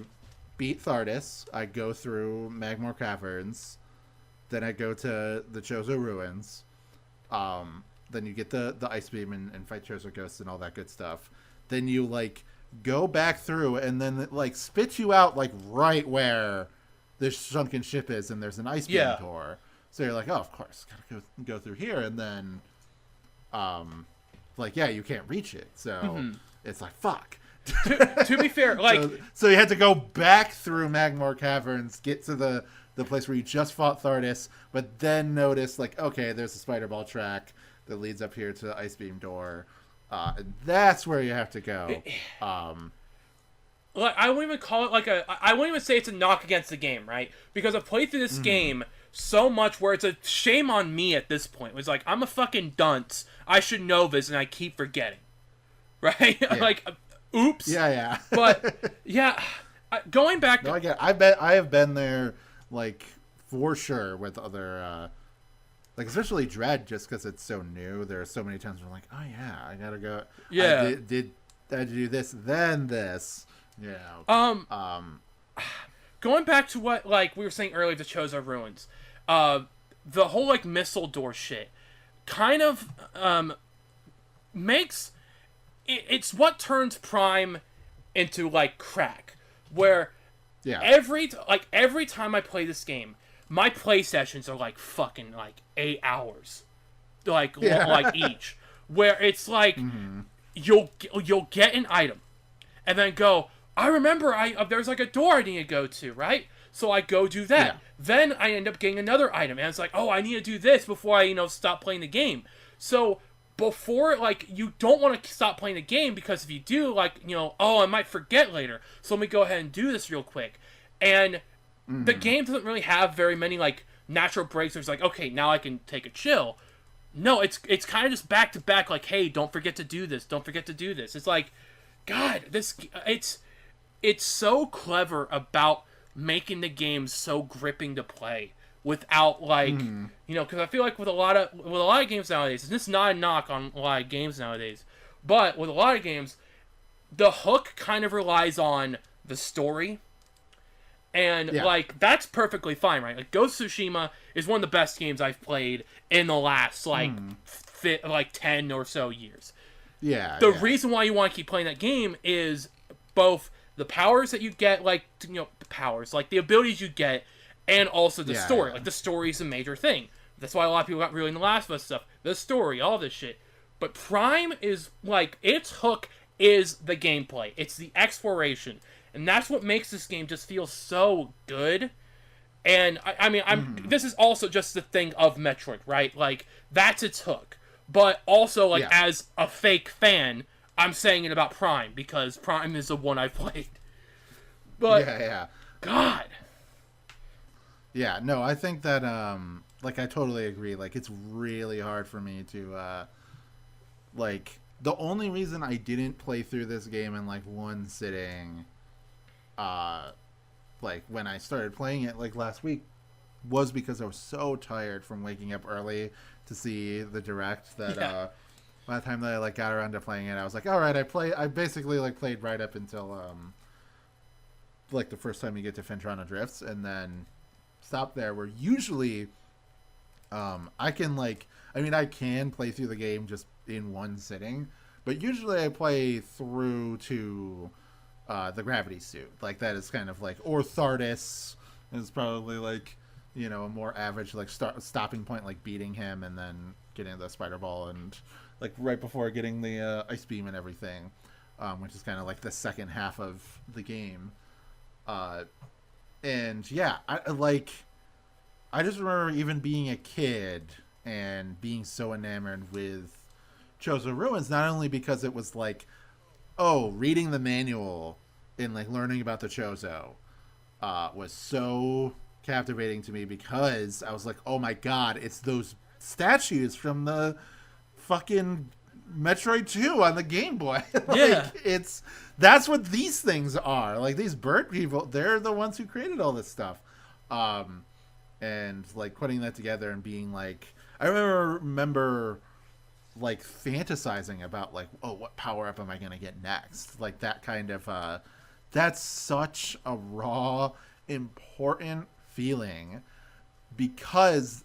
beat Thardis, I go through Magmor Caverns, then I go to the Chozo Ruins, then you get the Ice Beam and fight Chozo Ghosts and all that good stuff. Then you, like, go back through and then it, like, spits you out, like, right where the sunken ship is and there's an Ice Beam door. So you're like, oh, of course, gotta go through here. And then, like, yeah, you can't reach it. So it's like, fuck. To be fair, like... So you had to go back through Magmor Caverns, get to the place where you just fought Thardis, but then notice, like, okay, there's a spider ball track that leads up here to the Ice Beam door. And that's where you have to go. Like, I won't even call it like I won't even say it's a knock against the game, right? Because I've played through this game so much where it's a shame on me at this point. It was like, I'm a fucking dunce. I should know this, and I keep forgetting. Right? Yeah. Like, oops. Yeah. But, yeah, going back... No, I bet I have been there, like, for sure with other... like, especially Dread, just because it's so new. There are so many times where I'm like, oh, yeah, I gotta go. Yeah. I did had to do this, then this. Going back to what like we were saying earlier, the Chozo Ruins, the whole like missile door shit, kind of makes it's what turns Prime into like crack, where every time I play this game, my play sessions are like fucking like 8 hours, like each, where it's like you'll get an item, and then go, I remember there's like a door I need to go to, right? So I go do that. Yeah. Then I end up getting another item, and it's like, oh, I need to do this before I stop playing the game. So before, like, you don't want to stop playing the game, because if you do, like, oh, I might forget later, so let me go ahead and do this real quick. And the game doesn't really have very many, like, natural breaks where it's like, okay, now I can take a chill. No, it's kind of just back to back, like, hey, don't forget to do this, don't forget to do this. It's like, God, it's so clever about making the game so gripping to play. Without, like, because I feel like with a lot of games nowadays, and this is not a knock on a lot of games nowadays, but with a lot of games, the hook kind of relies on the story, and like that's perfectly fine, right? Like Ghost of Tsushima is one of the best games I've played in the last like 10 or so years. Yeah. The reason why you want to keep playing that game is both the powers that you get, like the powers, like the abilities you get. And also the story. Yeah. Like, the story is a major thing. That's why a lot of people got really into the Last of Us stuff. The story, all this shit. But Prime is, like, its hook is the gameplay. It's the exploration. And that's what makes this game just feel so good. And, I mean, this is also just the thing of Metroid, right? Like, that's its hook. But also, like, as a fake fan, I'm saying it about Prime, because Prime is the one I've played. But, God... Yeah, no, I think that, like, I totally agree. Like, it's really hard for me to, like, the only reason I didn't play through this game in, like, one sitting, like, when I started playing it, like, last week, was because I was so tired from waking up early to see the direct that, by the time that I, like, got around to playing it, I was like, all right, I basically, like, played right up until, like, the first time you get to Fintrana Drifts, and then... stop there, where usually I can play through the game just in one sitting, but usually I play through to the gravity suit. Like, that is kind of like, or Thardis is probably like, a more average like stopping point, like beating him and then getting the spider ball and like right before getting the ice beam and everything, which is kind of like the second half of the game. And I just remember even being a kid and being so enamored with Chozo Ruins, not only because it was like, oh, reading the manual and like learning about the Chozo was so captivating to me, because I was like, oh my God, it's those statues from the fucking Metroid 2 on the Game Boy. That's what these things are. Like, these bird people, they're the ones who created all this stuff. And like putting that together and being like, I remember like fantasizing about like, oh, what power up am I going to get next? Like that kind of, that's such a raw, important feeling, because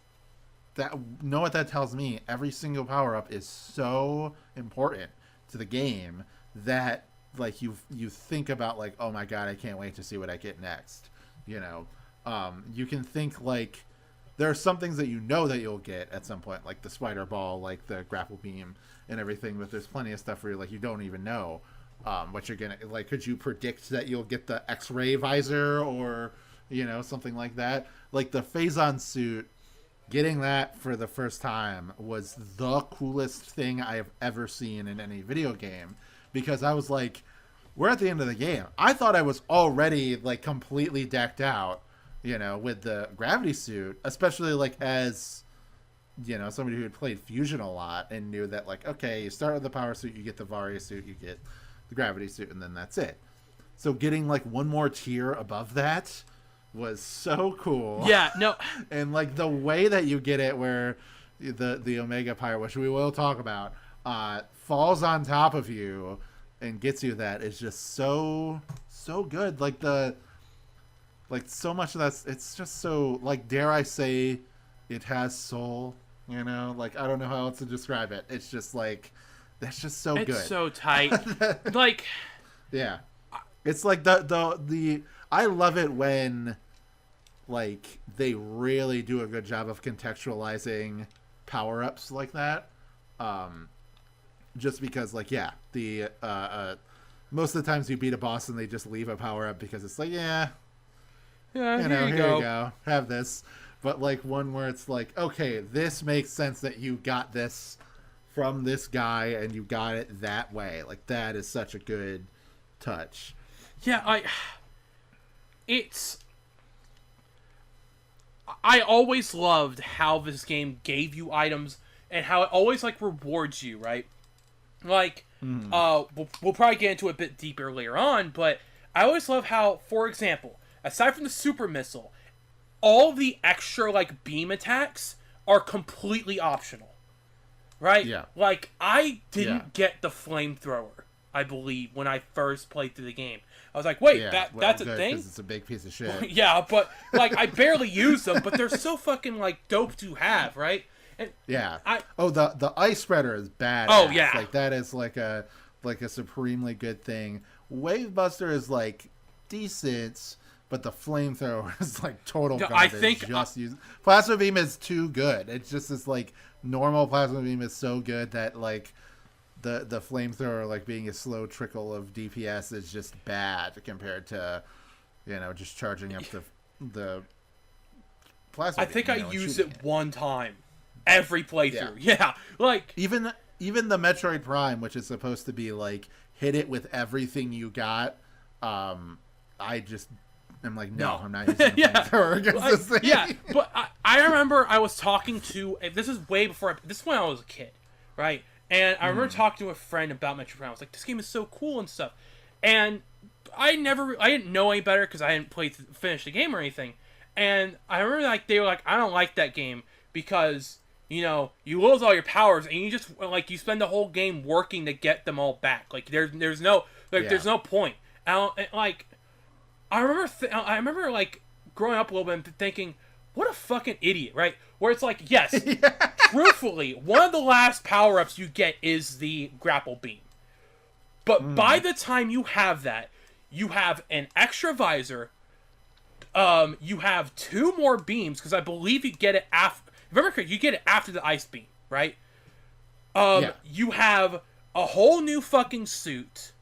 know what that tells me? Every single power up is so important to the game that like you think about like, oh my God, I can't wait to see what I get next. You can think like there are some things that that you'll get at some point, like the spider ball, like the grapple beam and everything, but there's plenty of stuff where like you don't even know what you're gonna like. Could you predict that you'll get the X-ray visor or something like that? Like the Phazon suit, getting that for the first time was the coolest thing I have ever seen in any video game, because I was like, we're at the end of the game. I thought I was already like completely decked out, with the gravity suit, especially like as, somebody who had played Fusion a lot and knew that like, okay, you start with the power suit, you get the Varia suit, you get the gravity suit, and then that's it. So getting like one more tier above that was so cool. Yeah, no. And like the way that you get it, where the Omega Pyre, which we will talk about, falls on top of you and gets you that is just so good. Like so much of that's, it's just so, like, dare I say, it has soul. You know, like, I don't know how else to describe it. It's just like, that's just so good. It's so tight. Like, yeah, it's like the I love it when, like, they really do a good job of contextualizing power-ups like that. Just because, like, yeah, the most of the times you beat a boss and they just leave a power-up because it's like, yeah, you know, here you go, have this. But, like, one where it's like, okay, this makes sense that you got this from this guy and you got it that way. Like, that is such a good touch. Yeah, I always loved how this game gave you items and how it always, like, rewards you, right? Like, we'll probably get into it a bit deeper later on, but I always love how, for example, aside from the super missile, all the extra, like, beam attacks are completely optional, right? Yeah. Like, I didn't get the flamethrower, I believe, when I first played through the game. I was like, wait, that's a thing? Because it's a big piece of shit. Yeah, but, like, I barely use them, but they're so fucking, like, dope to have, right? And yeah. The ice spreader is bad. Oh, yeah. Like, that is, like a supremely good thing. Wave Buster is, like, decent, but the flamethrower is, like, total garbage. I think Plasma Beam is too good. It's just this, like, normal Plasma Beam is so good that, like, the flamethrower, like, being a slow trickle of DPS is just bad compared to, you know, just charging up the plasma. I think I used it one time every playthrough. Yeah, like even the Metroid Prime, which is supposed to be like hit it with everything you got. I just am like, no. I'm not using a flamethrower against this thing. Yeah, but I remember I was talking to, this is way before this is when I was a kid, right? And I remember talking to a friend about Metroid Prime. I was like, this game is so cool and stuff. And I didn't know any better because I hadn't finished the game or anything. And I remember, like, they were like, I don't like that game because, you know, you lose all your powers and you just, like, you spend the whole game working to get them all back. Like, there's no point. I remember, like, growing up a little bit and thinking, what a fucking idiot, right? Where it's like, yes, truthfully, one of the last power-ups you get is the grapple beam. But by the time you have that, you have an extra visor, you have 2 more beams, because I believe you get it after, remember correctly, you get it after the ice beam, right? You have a whole new fucking suit,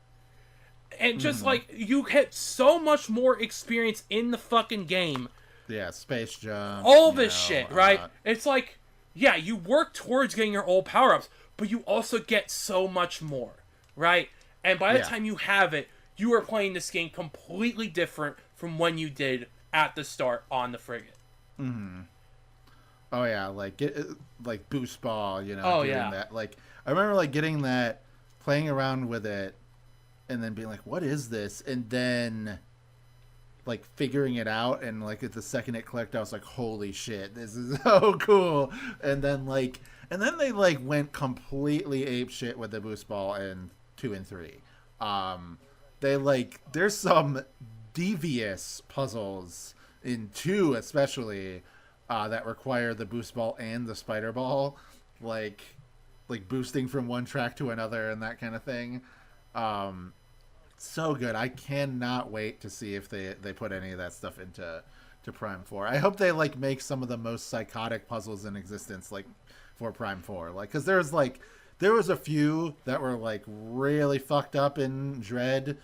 and just, like, you get so much more experience in the fucking game. Yeah, space jump. All this shit, right? It's like, yeah, you work towards getting your old power-ups, but you also get so much more, right? And by the time you have it, you are playing this game completely different from when you did at the start on the frigate. Oh yeah, like like boost ball, you know. Oh yeah. That. Like, I remember, like, getting that, playing around with it, and then being like, what is this? And then, like, figuring it out, and, like, at the second it clicked, I was like, holy shit, this is so cool. And then they, like, went completely apeshit with the boost ball in 2 and 3. They, like, there's some devious puzzles in 2 especially that require the boost ball and the spider ball, like boosting from one track to another and that kind of thing. So good. I cannot wait to see if they put any of that stuff into Prime 4. I hope they, like, make some of the most psychotic puzzles in existence, like, for Prime 4. Like, because there was a few that were, like, really fucked up in Dread,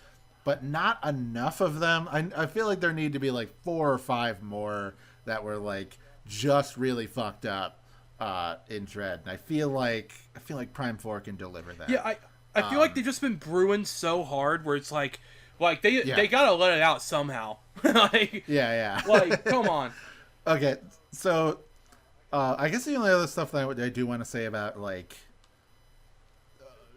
but not enough of them. I feel like there need to be, like, 4 or 5 more that were, like, just really fucked up in Dread. And I feel like Prime 4 can deliver that. Yeah, I feel like they've just been brewing so hard where it's like they gotta let it out somehow. Like, like, come on. Okay, so I guess the only other stuff that I do want to say about, like,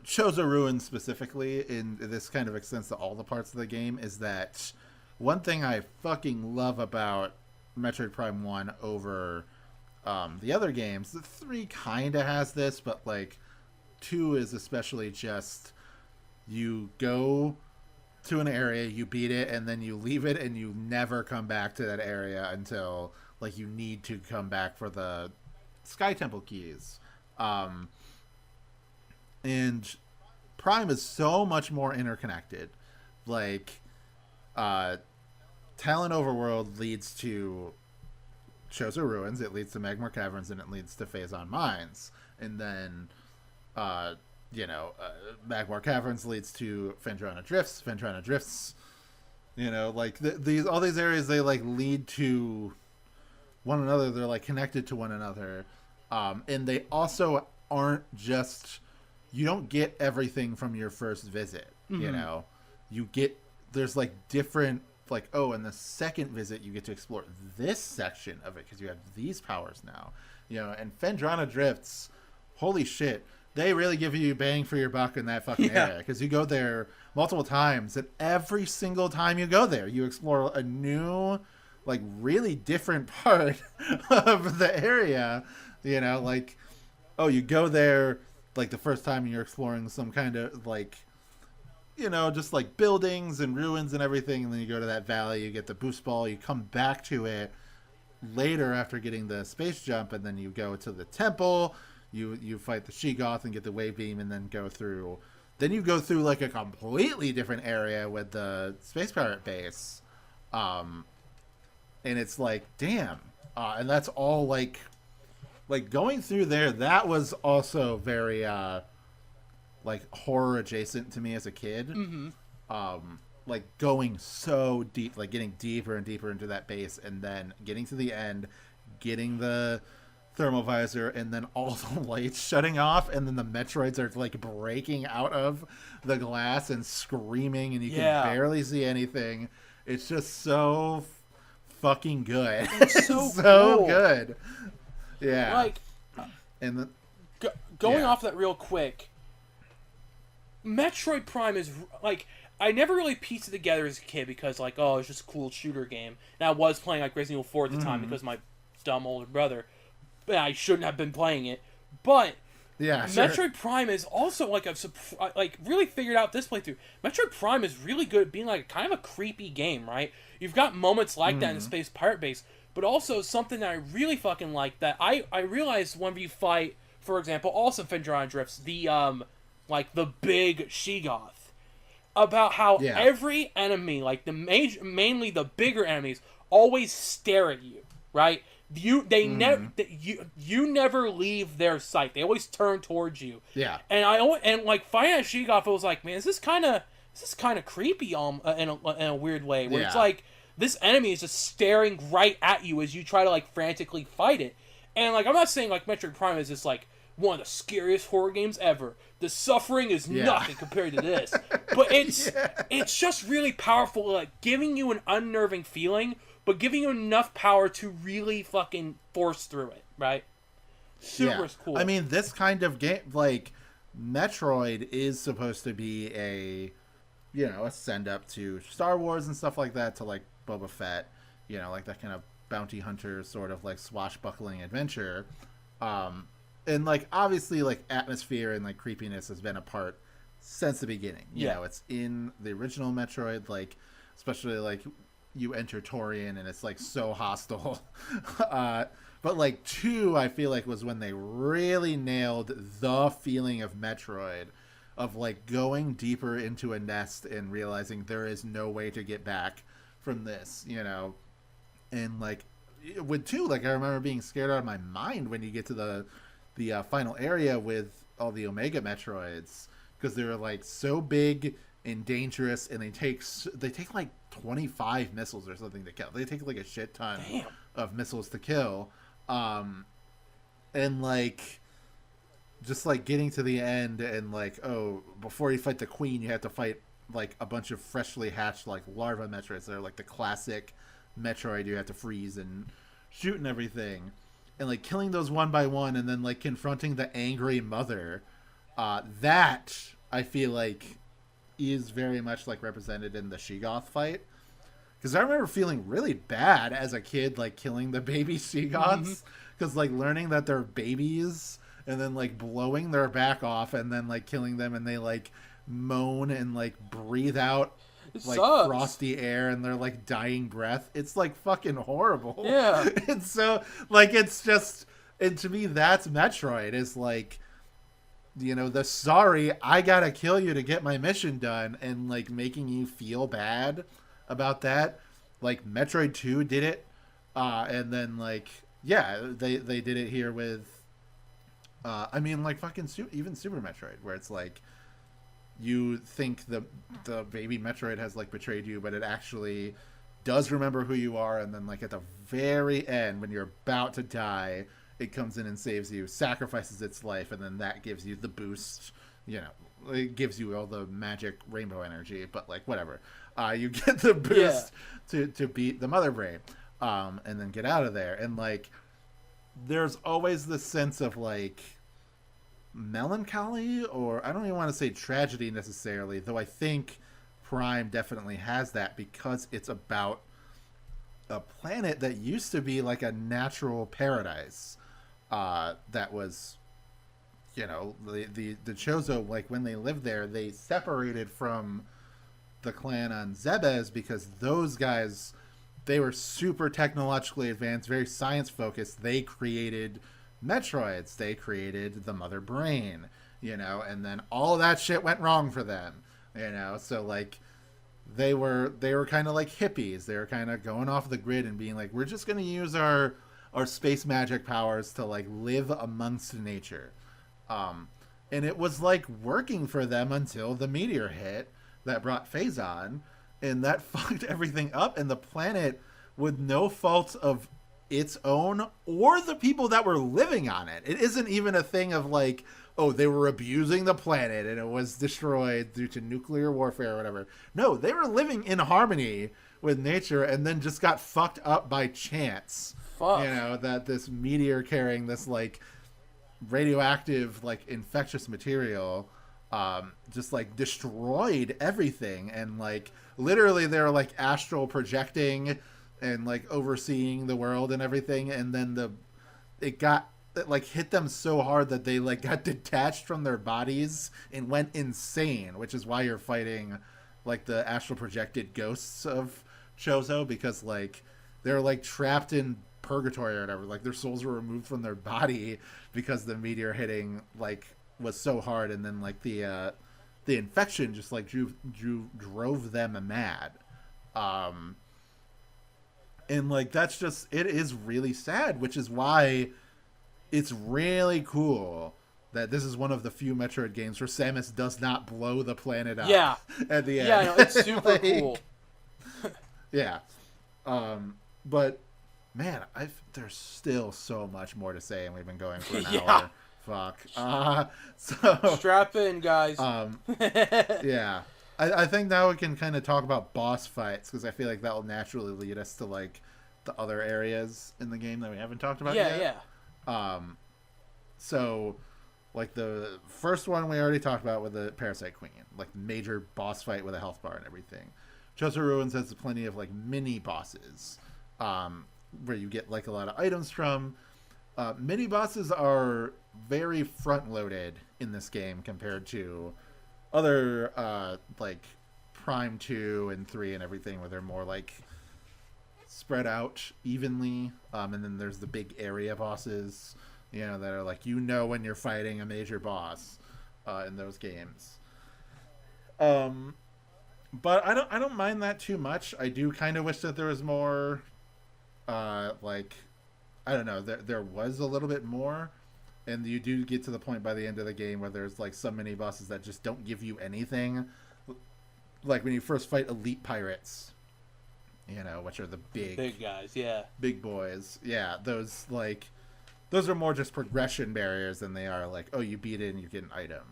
Chozo Ruin specifically, in this kind of extends to all the parts of the game, is that one thing I fucking love about Metroid Prime 1 over the other games, the 3 kind of has this, but, like, 2 is especially just you go to an area, you beat it, and then you leave it, and you never come back to that area until like you need to come back for the Sky Temple keys. And Prime is so much more interconnected. Like, Talon Overworld leads to Chozo Ruins, it leads to Magmor Caverns, and it leads to Phazon Mines. And then, Magmor Caverns leads to Phendrana Drifts. Phendrana Drifts, like all these areas, they like lead to one another. They're like connected to one another. And they also aren't just, you don't get everything from your first visit, you get, there's like different, like, oh, in the second visit you get to explore this section of it because you have these powers now, and Phendrana Drifts, holy shit, they really give you bang for your buck in that fucking area, because you go there multiple times, and every single time you go there you explore a new, like, really different part of the area, like, oh, you go there like the first time you're exploring some kind of like, just like buildings and ruins and everything, and then you go to that valley, you get the boost ball, you come back to it later after getting the space jump, and then you go to the temple, you fight the Sheegoth and get the wave beam, and then you go through like a completely different area with the space pirate base, and it's like, damn, and that's all like going through there, that was also very like horror adjacent to me as a kid. Like going so deep, like getting deeper and deeper into that base, and then getting to the end, getting the thermal visor, and then all the lights shutting off, and then the Metroids are like breaking out of the glass and screaming, and you can barely see anything. It's just so fucking good. It's so cool. Good. Yeah. Like, and going off that real quick, Metroid Prime is like, I never really pieced it together as a kid because, like, oh, it's just a cool shooter game. And I was playing like Resident Evil 4 at the time because my dumb older brother, but I shouldn't have been playing it. But Metroid Prime is also like really figured out this playthrough. Metroid Prime is really good at being like kind of a creepy game, right? You've got moments like that in the Space Pirate Base, but also something that I really fucking like that I realized whenever you fight, for example, also Phendrana Drifts, the like the big Sheegoth, about how every enemy, like mainly the bigger enemies, always stare at you, right? You never leave their sight. They always turn towards you. Yeah. And like fighting at Sheegoth, it was like, man, this is kind of creepy in a weird way, where it's like this enemy is just staring right at you as you try to like frantically fight it. And like, I'm not saying like Metroid Prime is just like one of the scariest horror games ever. The suffering is nothing compared to this. But it's just really powerful, like giving you an unnerving feeling, but giving you enough power to really fucking force through it, right? Super cool. I mean, this kind of game, like, Metroid is supposed to be a send up to Star Wars and stuff like that, to like Boba Fett, like that kind of bounty hunter sort of like swashbuckling adventure. And like obviously like atmosphere and like creepiness has been a part since the beginning. You know, it's in the original Metroid, like especially like you enter Torian and it's like so hostile. But like 2, I feel like was when they really nailed the feeling of Metroid, of like going deeper into a nest and realizing there is no way to get back from this, and like with 2, like I remember being scared out of my mind when you get to the final area with all the Omega Metroids, because they're like so big and dangerous, and they take like 25 missiles or something to kill. They take like a shit ton of missiles to kill, and like just like getting to the end and like, oh, before you fight the queen, you have to fight like a bunch of freshly hatched like larva Metroids. They're like the classic Metroid you have to freeze and shoot and everything. And like killing those one by one, and then like confronting the angry mother, that I feel like is very much like represented in the Sheegoth fight. Because I remember feeling really bad as a kid, like killing the baby Sheegoths, because like learning that they're babies, and then like blowing their back off, and then like killing them, and they like moan and like breathe out like sucks. frosty air and their like dying breath. It's like fucking horrible. Yeah. It's so like it's just, and to me that's Metroid, is like, you know, the sorry, I gotta kill you to get my mission done, and like making you feel bad about that. Like Metroid 2 did it, and then like yeah, they did it here with I mean like fucking even Super Metroid, where it's like you think the baby Metroid has like betrayed you, but it actually does remember who you are, and then like at the very end when you're about to die, it comes in and saves you, sacrifices its life, and then that gives you the boost. You know, it gives you all the magic rainbow energy, but like whatever, you get the boost to beat the Mother Brain, and then get out of there. And like, there's always this sense of like melancholy, or I don't even want to say tragedy necessarily, though I think Prime definitely has that, because it's about a planet that used to be like a natural paradise, that was, you know, the Chozo, like when they lived there, they separated from the clan on Zebes because those guys, they were super technologically advanced, very science focused. They created Metroids, they created the Mother Brain, you know, and then all that shit went wrong for them, you know. So like they were kind of like hippies. They were kind of going off the grid and being like, we're just going to use our space magic powers to like live amongst nature. And it was like working for them until the meteor hit that brought Phazon, and that fucked everything up, and the planet, with no fault of its own or the people that were living on it. It isn't even a thing of like, oh, they were abusing the planet and it was destroyed due to nuclear warfare or whatever. No, they were living in harmony with nature, and then just got fucked up by chance. Fuck. You know, that this meteor carrying this like radioactive, like infectious material, just like destroyed everything. And like literally they're like astral projecting and like overseeing the world and everything, and then it like hit them so hard that they like got detached from their bodies and went insane, which is why you're fighting like the astral projected ghosts of Chozo, because like they're like trapped in purgatory or whatever. Like their souls were removed from their body because the meteor hitting like was so hard, and then like the infection just like drove them mad. And like that's just, it is really sad, which is why it's really cool that this is one of the few Metroid games where Samus does not blow the planet up. Yeah. At the end. Yeah, no, it's super like, cool. Yeah. But man, there's still so much more to say, and we've been going for an hour. Fuck. So strap in, guys. Yeah. I think now we can kind of talk about boss fights, because I feel like that will naturally lead us to like the other areas in the game that we haven't talked about yet. Yeah. So like the first one we already talked about with the Parasite Queen, like major boss fight with a health bar and everything. Chozo Ruins has plenty of like mini bosses, where you get like a lot of items from. Mini bosses are very front loaded in this game compared to other like Prime 2 and 3 and everything, where they're more like spread out evenly, and then there's the big area bosses, you know, that are like, you know, when you're fighting a major boss in those games. But I don't mind that too much. I do kind of wish that there was more like, I don't know, there was a little bit more. And you do get to the point by the end of the game where there's like some mini bosses that just don't give you anything. Like when you first fight elite pirates, you know, which are the big guys, yeah, big boys. Yeah, those are more just progression barriers than they are like, oh, you beat it and you get an item,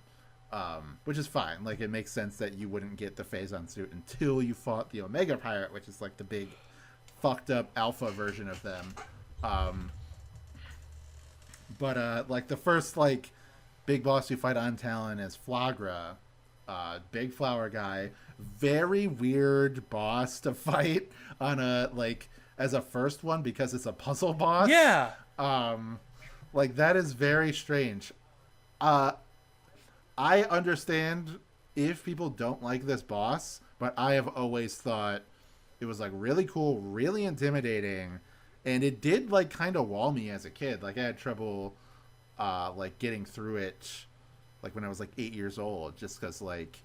which is fine. Like it makes sense that you wouldn't get the Phazon suit until you fought the Omega Pirate, which is like the big fucked up alpha version of them. But like the first like big boss you fight on Talon is Flagra, big flower guy, very weird boss to fight on a like as a first one, because it's a puzzle boss. Yeah. Like that is very strange. I understand if people don't like this boss, but I have always thought it was like really cool, really intimidating, and it did like kind of wall me as a kid. Like I had trouble like getting through it like when I was like 8 years old, just because like,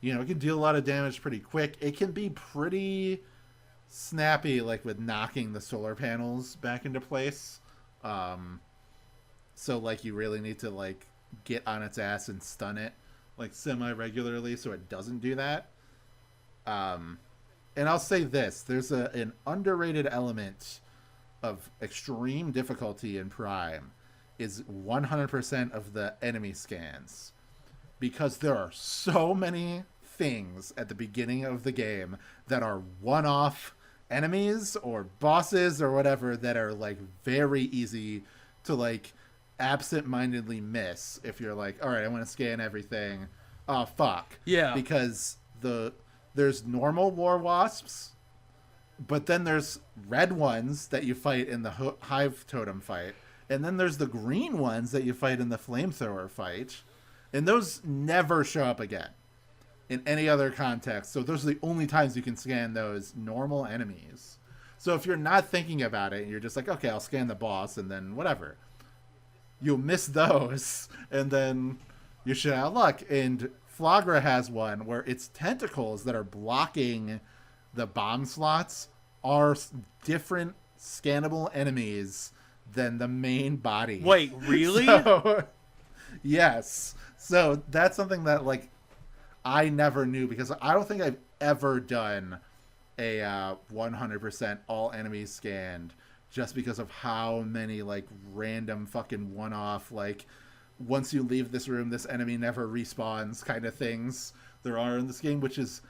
you know, it can deal a lot of damage pretty quick. It can be pretty snappy, like with knocking the solar panels back into place. So like you really need to like get on its ass and stun it like semi regularly so it doesn't do that. And I'll say this: there's an underrated element of extreme difficulty in Prime is 100% of the enemy scans, because there are so many things at the beginning of the game that are one-off enemies or bosses or whatever that are like very easy to like absent-mindedly miss if you're like, all right, I want to scan everything. Oh fuck. Yeah. Because there's normal war wasps, but then there's red ones that you fight in the hive totem fight, and then there's the green ones that you fight in the flamethrower fight, and those never show up again in any other context. So those are the only times you can scan those normal enemies. So if you're not thinking about it and you're just like, okay, I'll scan the boss and then whatever, you'll miss those, and then you should have luck. And Flagra has one where its tentacles that are blocking the bomb slots are different scannable enemies than the main body. Wait, really? So, yes. So that's something that like I never knew, because I don't think I've ever done a 100% all enemies scanned, just because of how many like random fucking one-off like once you leave this room this enemy never respawns kind of things there are in this game, which is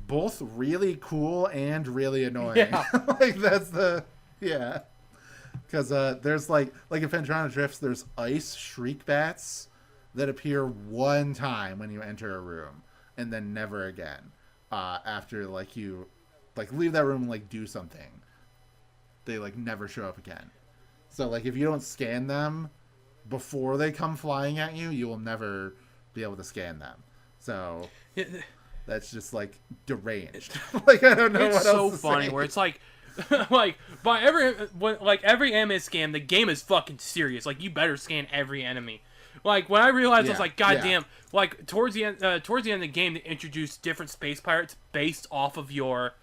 both really cool and really annoying. Yeah. Like that's the because there's like in Phantrona Drifts there's ice shriek bats that appear one time when you enter a room and then never again after like you like leave that room and like do something. They like never show up again. So like if you don't scan them before they come flying at you, you will never be able to scan them. So that's just like deranged. Like I don't know it's what so else to funny say. where it's like like by every enemy scan, the game is fucking serious. Like you better scan every enemy. Like when I realized, I was like, God damn! Like towards the end of the game, they introduced different space pirates based off of your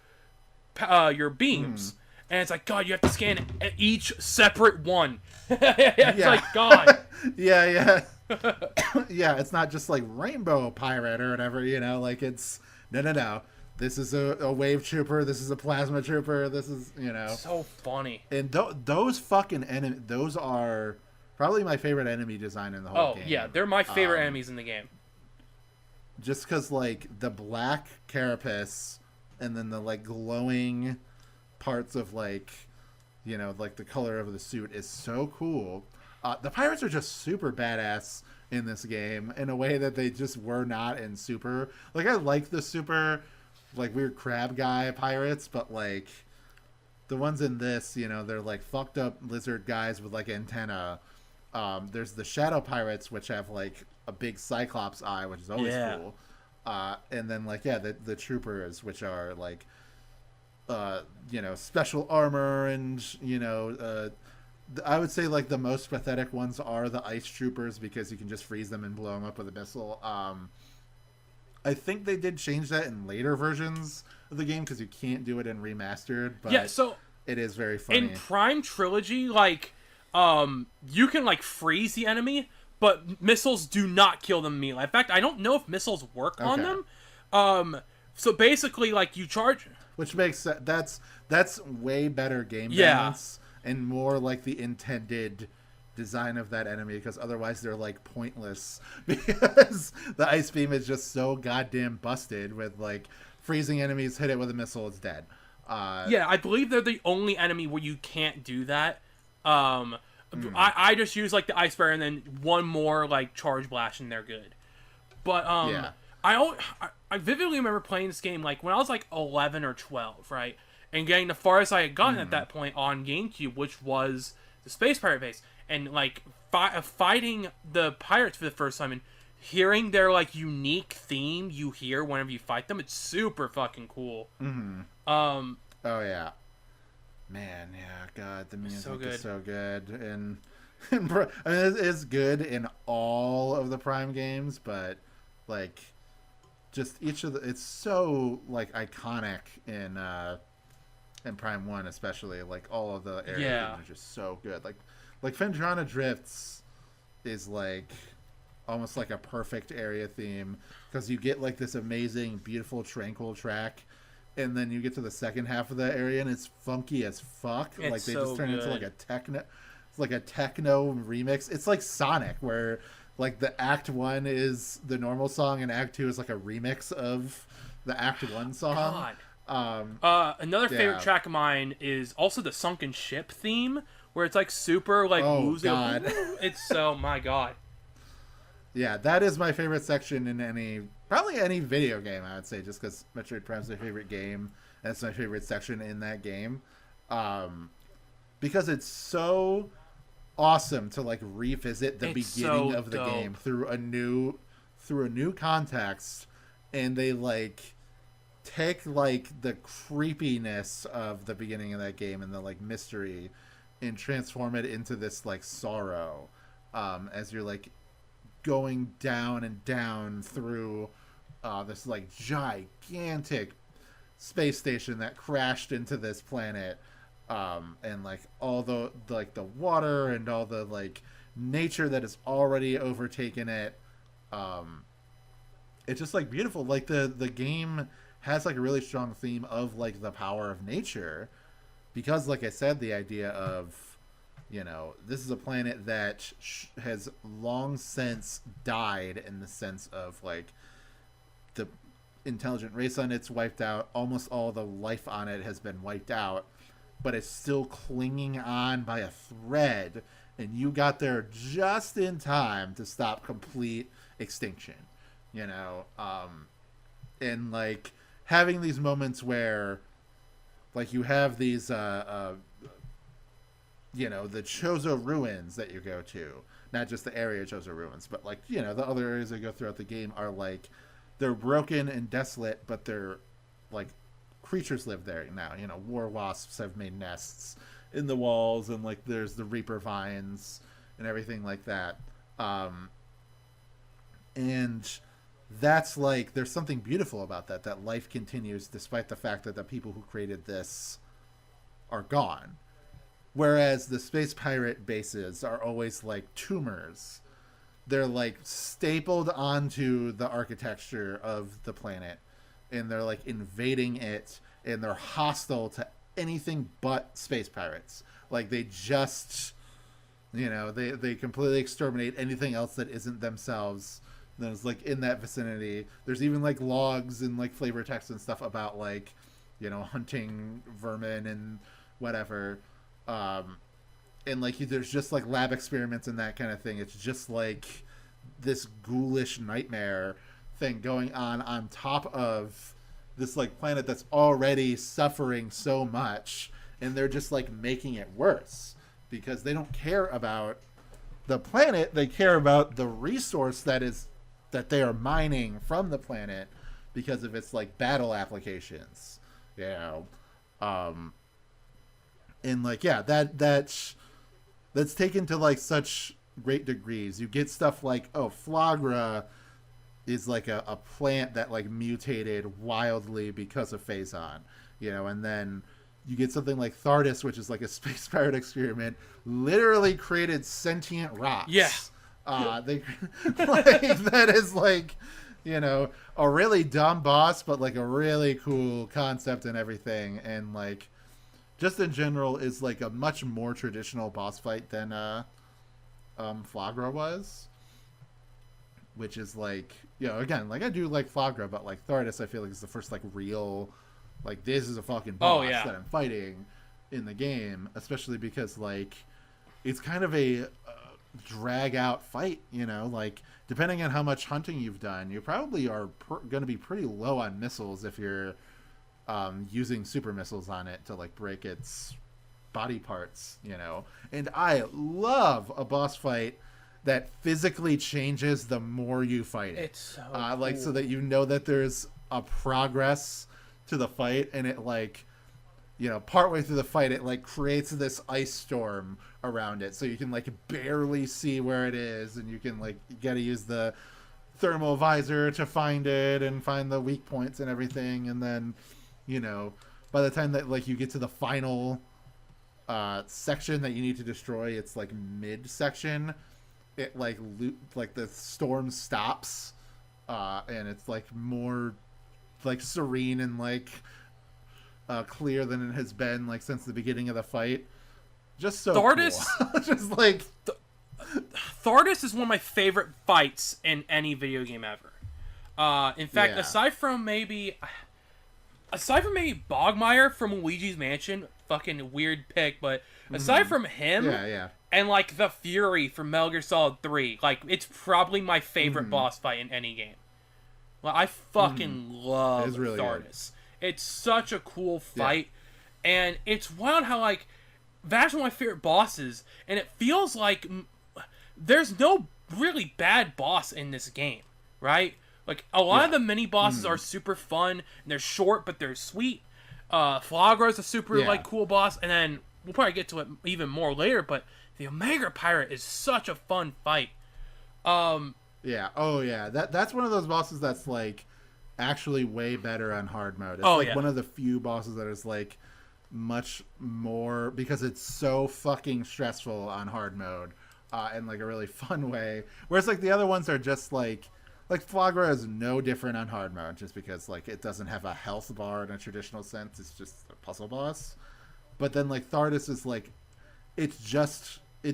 beams. And it's like, God, you have to scan each separate one. It's like, God. Yeah. It's not just like Rainbow Pirate or whatever, you know? Like, it's, no. This is a wave trooper. This is a plasma trooper. This is, you know. So funny. And those fucking enemies, those are probably my favorite enemy design in the whole game. Oh, yeah. They're my favorite enemies in the game. Just because, like, the black carapace and then the, like, glowing parts of like, you know, like the color of the suit is so cool. The pirates are just super badass in this game in a way that they just were not in Super. Like I like the super like weird crab guy pirates, but like the ones in this, you know, they're like fucked up lizard guys with like antenna. There's the shadow pirates, which have like a big cyclops eye, which is always cool. And then like the troopers, which are like you know, special armor, and you know, I would say like the most pathetic ones are the ice troopers, because you can just freeze them and blow them up with a missile. I think they did change that in later versions of the game because you can't do it in remastered. But yeah, so it is very funny in Prime Trilogy. Like, you can like freeze the enemy, but missiles do not kill them immediately. In fact, I don't know if missiles work on them. So basically, like you charge. Which makes that's way better game balance and more like the intended design of that enemy, because otherwise they're like pointless because the ice beam is just so goddamn busted with like freezing enemies, hit it with a missile, it's dead. I believe they're the only enemy where you can't do that. I just use like the ice barrier and then one more like charge blast and they're good. But I vividly remember playing this game like when I was like 11 or 12, right? And getting the farthest I had gotten at that point on GameCube, which was the Space Pirate base. And like fighting the pirates for the first time and hearing their like unique theme you hear whenever you fight them, it's super fucking cool. Oh yeah, man, yeah, God, the music is so good, and I mean, it's good in all of the Prime games, but like, just each of it's so like iconic in Prime 1, especially. Like, all of the areas are just so good. Like Fendrana Drifts is like almost like a perfect area theme, because you get like this amazing, beautiful, tranquil track, and then you get to the second half of the area and it's funky as fuck. It's like they so just turn good. into like a techno remix. It's like Sonic, where like the Act 1 is the normal song and Act 2 is like a remix of the Act 1 song. God. Another favorite track of mine is also the Sunken Ship theme, where it's like super like woozy. God. It's so, my God. Yeah, that is my favorite section in probably any video game, I would say, just because Metroid Prime is my favorite game, and it's my favorite section in that game. Because it's so awesome to like revisit the beginning of the game through a new context, and they like take like the creepiness of the beginning of that game and the like mystery and transform it into this like sorrow, as you're like going down and down through this like gigantic space station that crashed into this planet, and like all the like the water and all the like nature that has already overtaken it. It's just like beautiful. Like the game has like a really strong theme of like the power of nature, because like I said, the idea of, you know, this is a planet that has long since died, in the sense of like the intelligent race on it's wiped out. Almost all the life on it has been wiped out, but it's still clinging on by a thread, and you got there just in time to stop complete extinction, you know? And like having these moments where like you have these you know, the Chozo ruins that you go to, not just the area Chozo ruins, but like, you know, the other areas that go throughout the game are like, they're broken and desolate, but they're like, creatures live there now. You know, war wasps have made nests in the walls, and like there's the Reaper vines and everything like that. And that's like, there's something beautiful about that life continues despite the fact that the people who created this are gone. Whereas the space pirate bases are always like tumors. They're like stapled onto the architecture of the planet, and they're like invading it, and they're hostile to anything but space pirates. Like they just, you know, they completely exterminate anything else that isn't themselves. There's like in that vicinity. There's even like logs and like flavor text and stuff about like, you know, hunting vermin and whatever. And like there's just like lab experiments and that kind of thing. It's just like this ghoulish nightmare thing going on top of this like planet that's already suffering so much, and they're just like making it worse because they don't care about the planet. They care about the resource that they are mining from the planet because of its like battle applications, you know. And like, yeah, that's taken to like such great degrees. You get stuff like, oh, Flagra is like a plant that like mutated wildly because of Phazon, you know. And then you get something like Thardus, which is like a space pirate experiment, literally created sentient rocks. Yeah. They like, that is like, you know, a really dumb boss, but like a really cool concept and everything. And like, just in general is like a much more traditional boss fight than Flagra was, which is like, you know, again, like I do like Flagra, but like Thardus I feel like is the first like real, like this is a fucking boss that I'm fighting in the game, especially because like it's kind of a drag out fight, you know, like depending on how much hunting you've done, you probably are going to be pretty low on missiles if you're using super missiles on it to like break its body parts, you know. And I love a boss fight that physically changes the more you fight it. It's so cool. Like, so that you know that there's a progress to the fight, and it, like, you know, partway through the fight, it, like, creates this ice storm around it, so you can, like, barely see where it is, and you can, like, you gotta use the thermal visor to find it and find the weak points and everything, and then, you know, by the time that, like, you get to the final section that you need to destroy, it's, like, mid-section, it, like, the storm stops, and it's, like, more, like, serene and, like, clear than it has been, like, since the beginning of the fight. Just so Thordis, cool. Just, like... Thordis is one of my favorite fights in any video game ever. In fact, aside from maybe Bogmire from Luigi's Mansion, fucking weird pick, but aside from him, and, like, the Fury from Metal Gear Solid 3, like, it's probably my favorite boss fight in any game. Well, I fucking love really Thordis. Good. It's such a cool fight, and it's wild how, like, that's one of my favorite bosses, and it feels like there's no really bad boss in this game, right? Like, a lot of the mini bosses are super fun, and they're short, but they're sweet. Flagra's a super, like, cool boss, and then we'll probably get to it even more later, but the Omega Pirate is such a fun fight. That's one of those bosses that's, like, actually way better on hard mode. It's one of the few bosses that is, like, much more, because it's so fucking stressful on hard mode, in, like, a really fun way. Whereas, like, the other ones are just, like Flagra is no different on hard mode, just because, like, it doesn't have a health bar in a traditional sense. It's just a puzzle boss. But then, like, Thordis is, like, it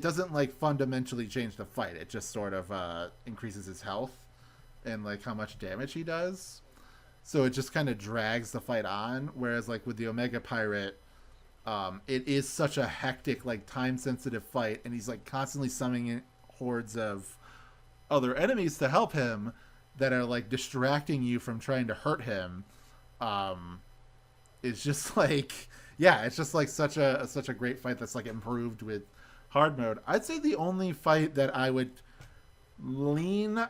doesn't, like, fundamentally change the fight. It just sort of increases his health and, like, how much damage he does. So it just kind of drags the fight on. Whereas, like, with the Omega Pirate, it is such a hectic, like, time-sensitive fight, and he's, like, constantly summoning hordes of other enemies to help him that are, like, distracting you from trying to hurt him. It's just, like, it's just, like, such a great fight that's, like, improved with hard mode. I'd say the only fight that I would lean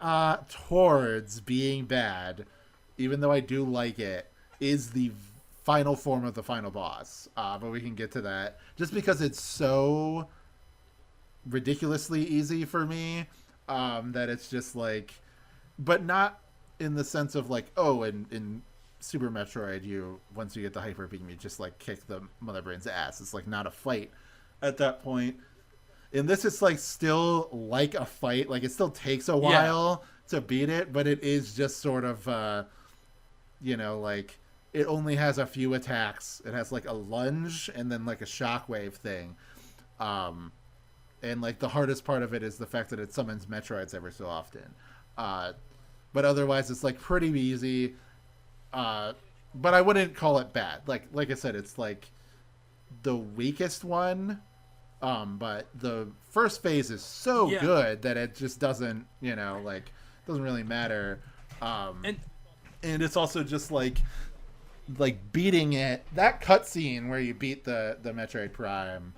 towards being bad, even though I do like it, is the final form of the final boss. But we can get to that. Just because it's so ridiculously easy for me, that it's just, like... But not in the sense of, like, in Super Metroid, once you get the Hyper Beam, you just, like, kick the Mother Brain's ass. It's, like, not a fight at that point. In this, it's, like, still like a fight. Like, it still takes a while to beat it, but it is just sort of, like, it only has a few attacks. It has, like, a lunge and then, like, a shockwave thing. And, like, the hardest part of it is the fact that it summons Metroids every so often. But otherwise, it's, like, pretty easy. But I wouldn't call it bad. Like I said, it's, like, the weakest one. But the first phase is so good that it just doesn't, doesn't really matter. And it's also just, like beating it. That cutscene where you beat the Metroid Prime,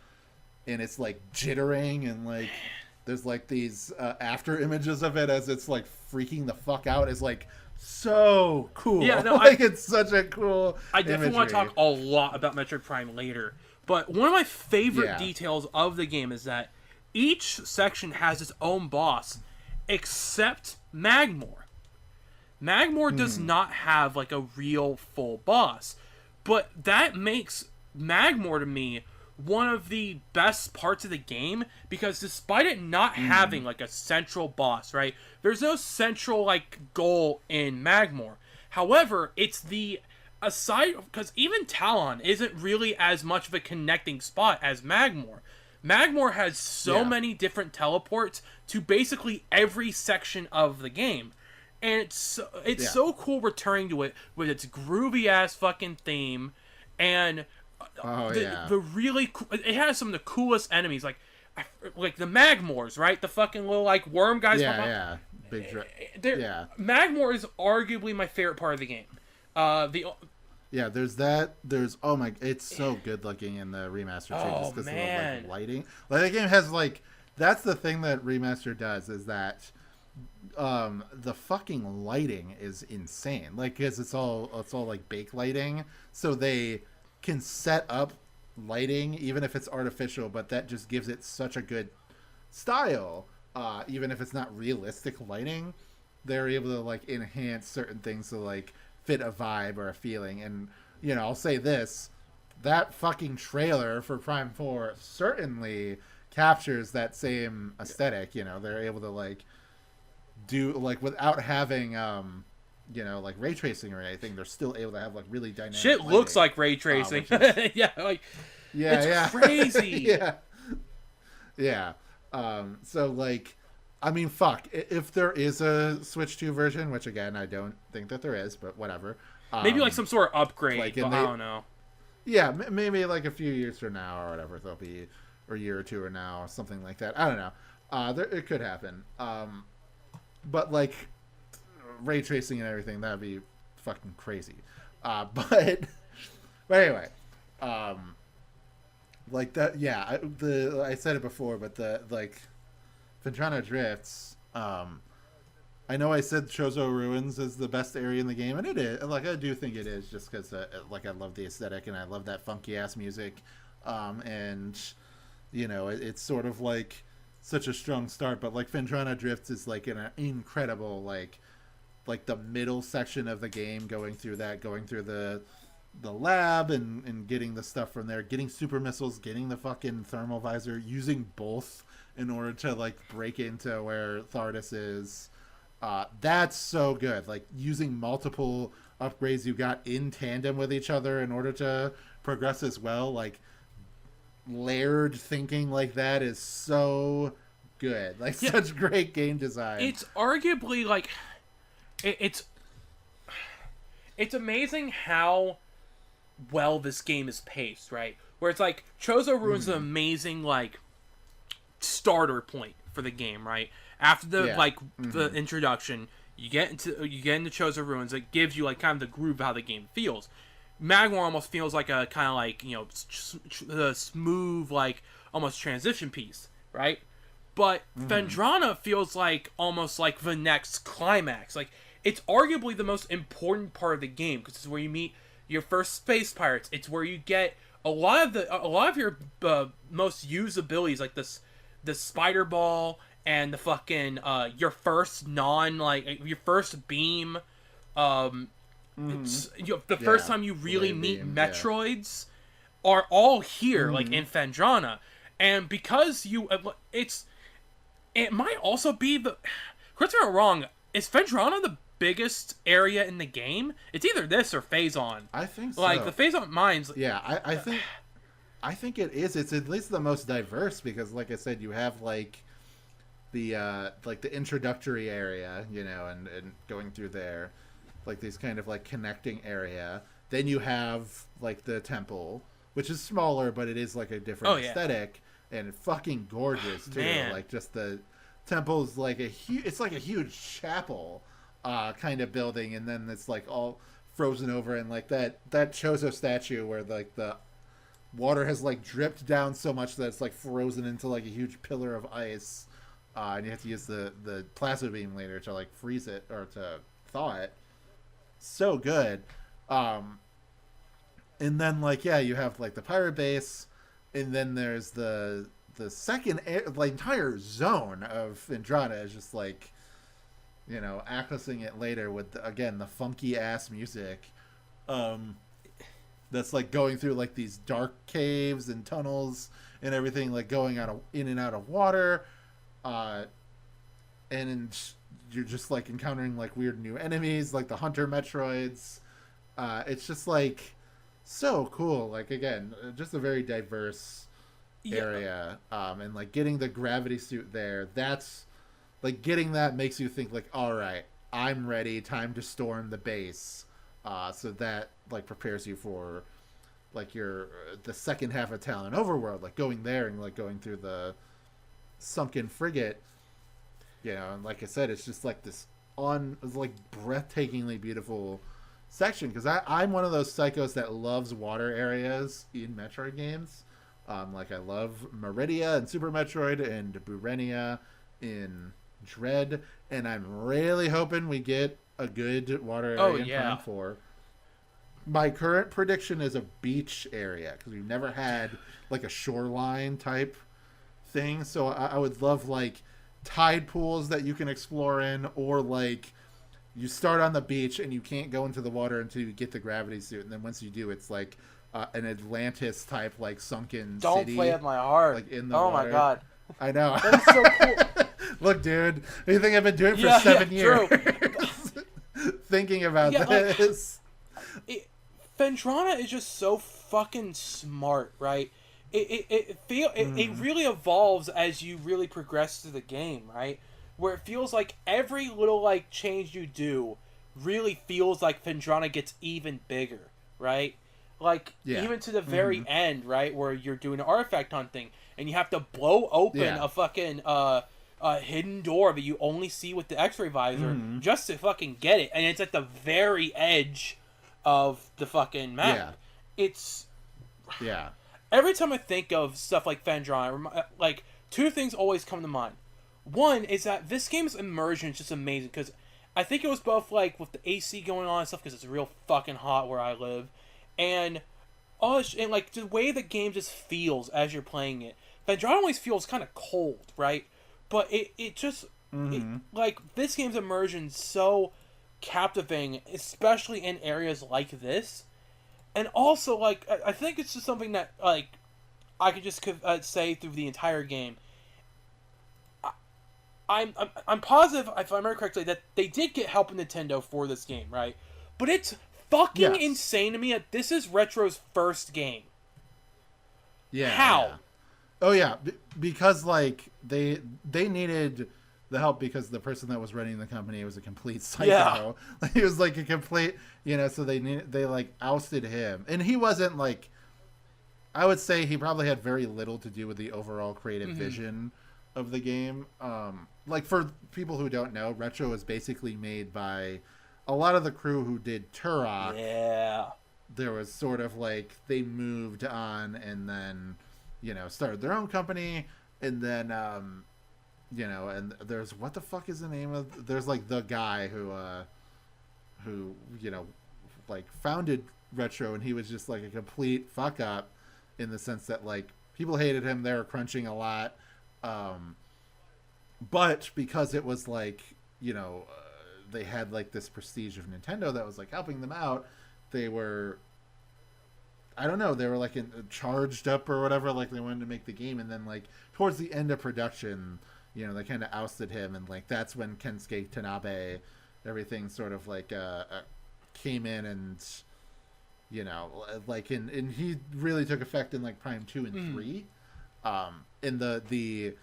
and it's, like, jittering, and, like, there's, like, these after images of it as it's, like, freaking the fuck out, is, like, so cool. Yeah, no, it's such a cool I definitely want to talk a lot about Metroid Prime later. But one of my favorite details of the game is that each section has its own boss, except Magmor. Magmor does not have, like, a real full boss. But that makes Magmor, to me, one of the best parts of the game, because despite it not having, like, a central boss, right? There's no central, like, goal in Magmor. However, it's the... aside, because even Talon isn't really as much of a connecting spot as Magmor. Magmor has so many different teleports to basically every section of the game. And it's so cool returning to it with its groovy ass fucking theme, and the really it has some of the coolest enemies, like the Magmors, right? The fucking little, like, worm guys. Big Magmor is arguably my favorite part of the game. There's that. There's it's so good looking in the remaster too, just because of the, like, lighting. Like, the game has, like, that's the thing that remaster does, is that the fucking lighting is insane. Like, because it's all like bake lighting, so they can set up lighting even if it's artificial, but that just gives it such a good style. Even if it's not realistic lighting, they're able to like enhance certain things to like fit a vibe or a feeling. And I'll say this: that fucking trailer for Prime 4 certainly captures that same aesthetic. They're able to like do like without having like ray tracing or anything. They're still able to have like really dynamic shit lighting, looks like ray tracing. Yeah, like it's crazy. Yeah. So like, I mean, fuck, if there is a Switch 2 version, which again I don't think that there is, but whatever, maybe like some sort of upgrade, like, but I don't know. Yeah, maybe like a few years from now or whatever, there'll be, or a year or two or now, something like that. I don't know. It could happen. But like ray tracing and everything, that'd be fucking crazy. But anyway, like that, yeah. I said it before, but the like Ventrana Drifts. I know I said Chozo Ruins is the best area in the game, and it is. Like, I do think it is, just because like I love the aesthetic and I love that funky ass music, and it's sort of like such a strong start. But like Ventrana Drifts is like an incredible like the middle section of the game, going through the lab and getting the stuff from there, getting super missiles, getting the fucking thermal visor, using both in order to like break into where Thardus is. That's so good. Like using multiple upgrades you got in tandem with each other in order to progress as well. Like layered thinking like that is so good. Like such great game design. It's arguably like it's amazing how well this game is paced, right? Where it's like Chozo Ruins is an amazing like starter point for the game, right? After the the introduction, you get into Chozo Ruins. It gives you like kind of the groove of how the game feels. Magmor almost feels like a kind of like the smooth like almost transition piece, right? But Vendrana feels like almost like the next climax. Like it's arguably the most important part of the game because it's where you meet your first space pirates. It's where you get a lot of your most used abilities, like the spider ball and the fucking your first your first beam. The first time you really meet Metroids are all here, like in Vendrana, and because it might also be the. Correct me if I'm wrong. Is Vendrana the biggest area in the game? It's either this or Phazon. I think so. Like the Phazon mines. Yeah, I think it is. It's at least the most diverse because, like I said, you have like the introductory area, and going through there, like these kind of like connecting area. Then you have like the temple, which is smaller, but it is like a different aesthetic and fucking gorgeous too. Man. Like just the temple's like it's like a huge chapel kind of building, and then it's like all frozen over, and like that Chozo statue where like the water has like dripped down so much that it's like frozen into like a huge pillar of ice, and you have to use the plasma beam later to like freeze it or to thaw it. So good. And then like you have like the pirate base, and then there's the second entire zone of Vendrana is just like accessing it later with again the funky ass music that's like going through like these dark caves and tunnels and everything, like going in and out of water, and you're just like encountering like weird new enemies like the hunter Metroids. It's just like so cool. Like again, just a very diverse area, and like getting the gravity suit there, that's like getting that makes you think like, all right, I'm ready, time to storm the base. So that like prepares you for like the second half of Talon Overworld, like going there and like going through the sunken frigate, and like I said, it's just like this it's like breathtakingly beautiful section because I'm one of those psychos that loves water areas in Metroid games. Like I love Meridia in Super Metroid and Burenia in Dread, and I'm really hoping we get a good water area in Prime 4. My current prediction is a beach area because we've never had like a shoreline type thing. So I would love like tide pools that you can explore in, or like you start on the beach and you can't go into the water until you get the gravity suit, and then once you do, it's like an Atlantis type like sunken Don't city. Play with my heart. Like in the oh water. My god. I know. That is so cool. Look, dude, what do you think I've been doing for 7 years? Thinking about this. Phendrana is just so fucking smart, right? It really evolves as you really progress through the game, right? Where it feels like every little like change you do really feels like Phendrana gets even bigger, right? Like even to the very end, right, where you're doing artifact hunting and you have to blow open a fucking hidden door that you only see with the X-ray visor just to fucking get it, and it's at the very edge of the fucking map. It's every time I think of stuff like Phendrana, like two things always come to mind. One is that this game's immersion is just amazing because I think it was both like with the AC going on and stuff because it's real fucking hot where I live, and like the way the game just feels as you're playing it. Phendrana always feels kind of cold, right? But it just like this game's immersion so captivating, especially in areas like this, and also like I think it's just something that like I could just say through the entire game. I'm positive, if I remember correctly, that they did get help in Nintendo for this game, right? But it's fucking insane to me that this is Retro's first game. Yeah. How? Yeah. Oh yeah, because like they needed the help because the person that was running the company was a complete psycho. Yeah. Like, he was like a complete, so they like ousted him, and he wasn't like. I would say he probably had very little to do with the overall creative vision of the game. Like for people who don't know, Retro was basically made by a lot of the crew who did Turok. Yeah. There was sort of like they moved on and then, started their own company, and then and there's what the fuck is the name of? There's like the guy who like founded Retro, and he was just like a complete fuck up in the sense that like people hated him. They were crunching a lot. But because it was like, they had like this prestige of Nintendo that was like helping them out, they were, I don't know, they were like charged up or whatever, like they wanted to make the game. And then like towards the end of production, they kind of ousted him. And like that's when Kensuke Tanabe, everything sort of like came in and, like and he really took effect in like Prime 2 and 3. In the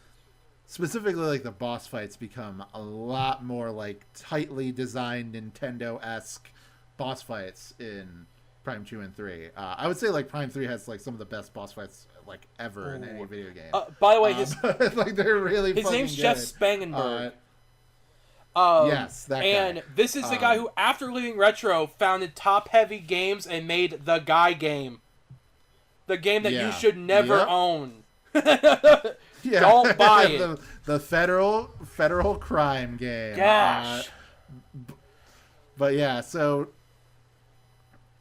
specifically like the boss fights become a lot more like tightly designed Nintendo-esque boss fights in Prime 2 and 3. I would say like Prime 3 has like some of the best boss fights like ever in any video game. By the way, like they're really his name's good. Jeff Spangenberg. Yes, that and guy. This is the guy who, after leaving Retro, founded Top Heavy Games and made the Guy game. The game that you should never own. Don't buy it. The federal crime game. Gosh. But yeah, so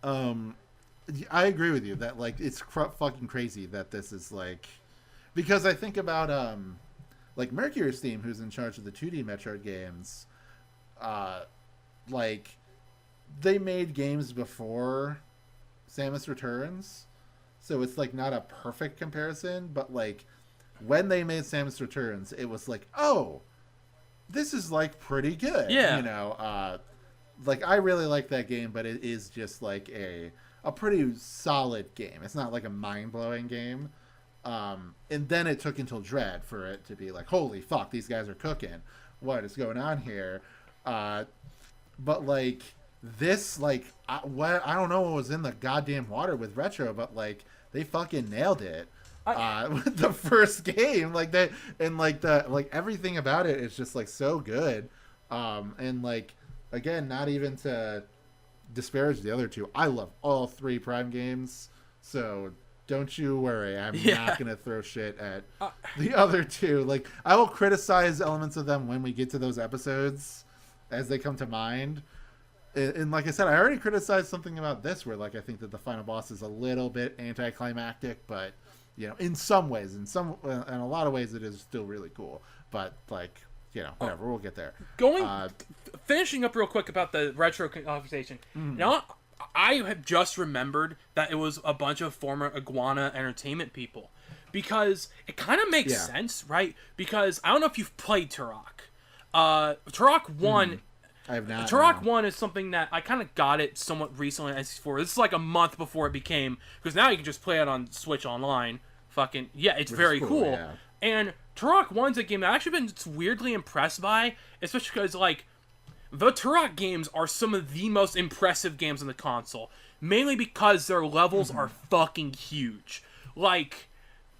I agree with you that like it's fucking crazy that this is like, because I think about like Mercury Steam, who's in charge of the 2D Metroid games, like they made games before Samus Returns, so it's like not a perfect comparison, but like when they made Samus Returns, it was like, oh, this is like pretty good. Yeah. Like I really like that game, but it is just like a pretty solid game. It's not like a mind-blowing game. And then it took until Dread for it to be like, holy fuck, these guys are cooking. What is going on here? But like this, like I don't know what was in the goddamn water with Retro, but like they fucking nailed it. With the first game, like that, and like everything about it is just like so good. And like again, not even to disparage the other two, I love all three Prime games. So Don't you worry. I'm not going to throw shit at the other two. Like, I will criticize elements of them when we get to those episodes as they come to mind. And like I said, I already criticized something about this where, like, I think that the final boss is a little bit anticlimactic, but, you know, in some ways, in a lot of ways, it is still really cool. But, like, you know, whatever, we'll get there. Finishing up real quick about the retro conversation. Now, I have just remembered that it was a bunch of former Iguana Entertainment people. Because it kind of makes sense, right? Because I don't know if you've played Turok. Turok 1... I have not. Turok 1 is something that I kind of got it somewhat recently on S4. This is like a month before it became... Because now you can just play it on Switch Online. Fucking... Yeah, it's very cool. Yeah. And Turok 1's a game that I've actually been weirdly impressed by. Especially because, like... The Turok games are some of the most impressive games on the console. Mainly because their levels are fucking huge. Like,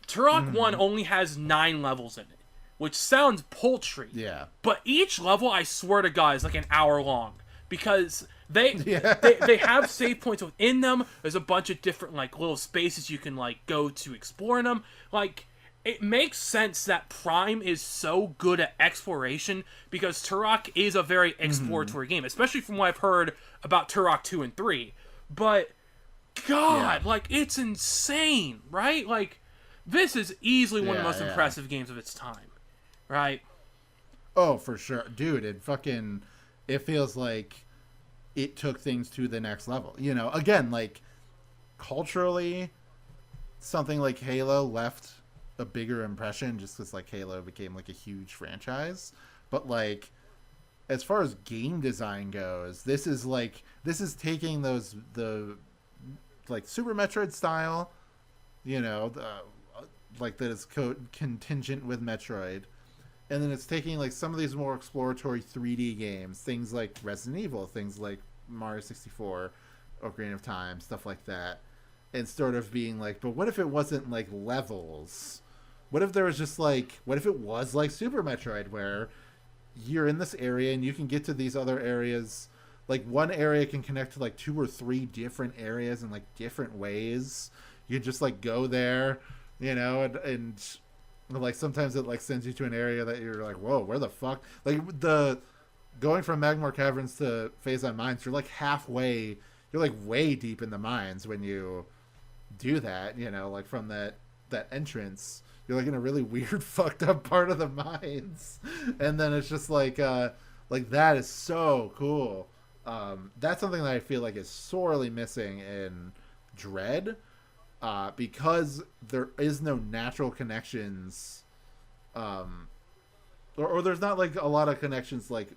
Turok 1 only has 9 levels in it. Which sounds paltry. Yeah. But each level, I swear to God, is like an hour long. Because they have save points within them. There's a bunch of different, like, little spaces you can, like, go to explore in them. Like, it makes sense that Prime is so good at exploration because Turok is a very exploratory game. Especially from what I've heard about Turok 2 and 3. But, God, like, it's insane, right? Like, this is easily one of the most impressive games of its time. Right. Oh, for sure. Dude, it feels like it took things to the next level. You know, again, like, culturally, something like Halo left a bigger impression just because, like, Halo became, like, a huge franchise. But, like, as far as game design goes, this is taking the like, Super Metroid style, you know, like, that is contingent with Metroid. And then it's taking, like, some of these more exploratory 3D games, things like Resident Evil, things like Mario 64, Ocarina of Time, stuff like that, and sort of being like, but what if it wasn't, like, levels? What if there was just, like, what if it was like Super Metroid, where you're in this area and you can get to these other areas, like, one area can connect to, like, 2 or 3 different areas in, like, different ways. You just, like, go there, you know, and like, sometimes it, like, sends you to an area that you're like, whoa, where the fuck? Like, going from Magmore Caverns to Phazon Mines, you're, like, you're, like, way deep in the mines when you do that, you know, like, from that entrance. You're, like, in a really weird, fucked up part of the mines. And then it's just, like, that is so cool. That's something that I feel like is sorely missing in Dread. Because there is no natural connections, or there's not, like, a lot of connections, like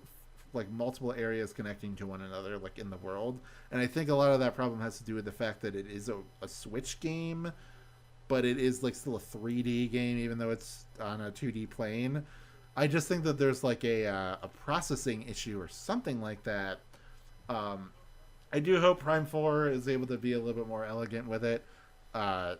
multiple areas connecting to one another, like, in the world. And I think a lot of that problem has to do with the fact that it is a Switch game, but it is, like, still a 3D game, even though it's on a 2D plane. I just think that there's, like, a processing issue or something like that. I do hope Prime 4 is able to be a little bit more elegant with it. Though,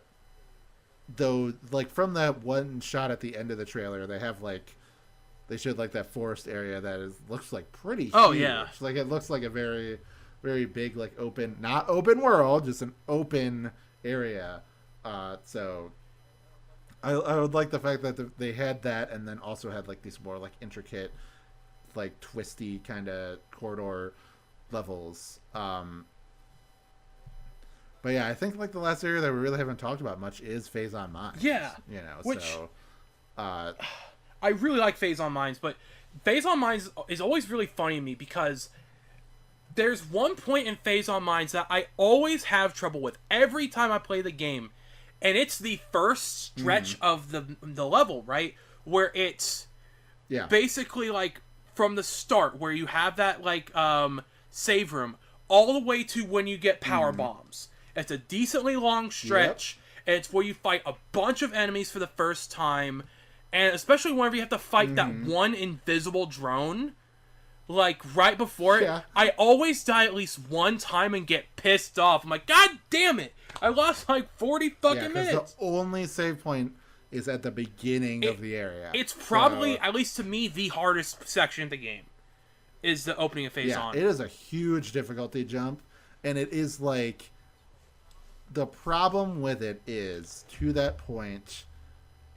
like, from that one shot at the end of the trailer, they showed, like, that forest area that looks like pretty huge. Oh, yeah. Like, it looks like a very, very big, like, not open world, just an open area. So I would like the fact that they had that, and then also had, like, these more, like, intricate, like, twisty kind of corridor levels. But yeah, I think, like, the last area that we really haven't talked about much is Phazon Mines. Yeah. You know, which, so I really like Phazon Mines, but Phazon Mines is always really funny to me because there's one point in Phazon Mines that I always have trouble with every time I play the game, and it's the first stretch of the level, right? Where it's basically, like, from the start, where you have that, like, save room, all the way to when you get power bombs. It's a decently long stretch, and it's where you fight a bunch of enemies for the first time, and especially whenever you have to fight that one invisible drone, like, right before it, I always die at least one time and get pissed off. I'm like, God damn it! I lost, like, 40 fucking minutes! The only save point is at the beginning of the area. It's probably, at least to me, the hardest section of the game, is the opening of Phazon. Yeah, it is a huge difficulty jump, and it is, like, the problem with it is, to that point,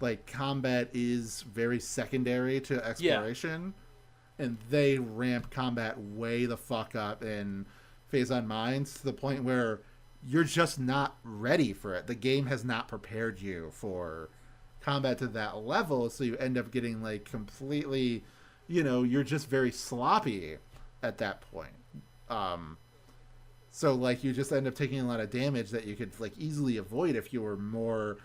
like, combat is very secondary to exploration, and they ramp combat way the fuck up in Phase on Mines to the point where you're just not ready for it. The game has not prepared you for combat to that level, so you end up getting, like, completely, you're just very sloppy at that point. So, like, you just end up taking a lot of damage that you could, like, easily avoid if you were more...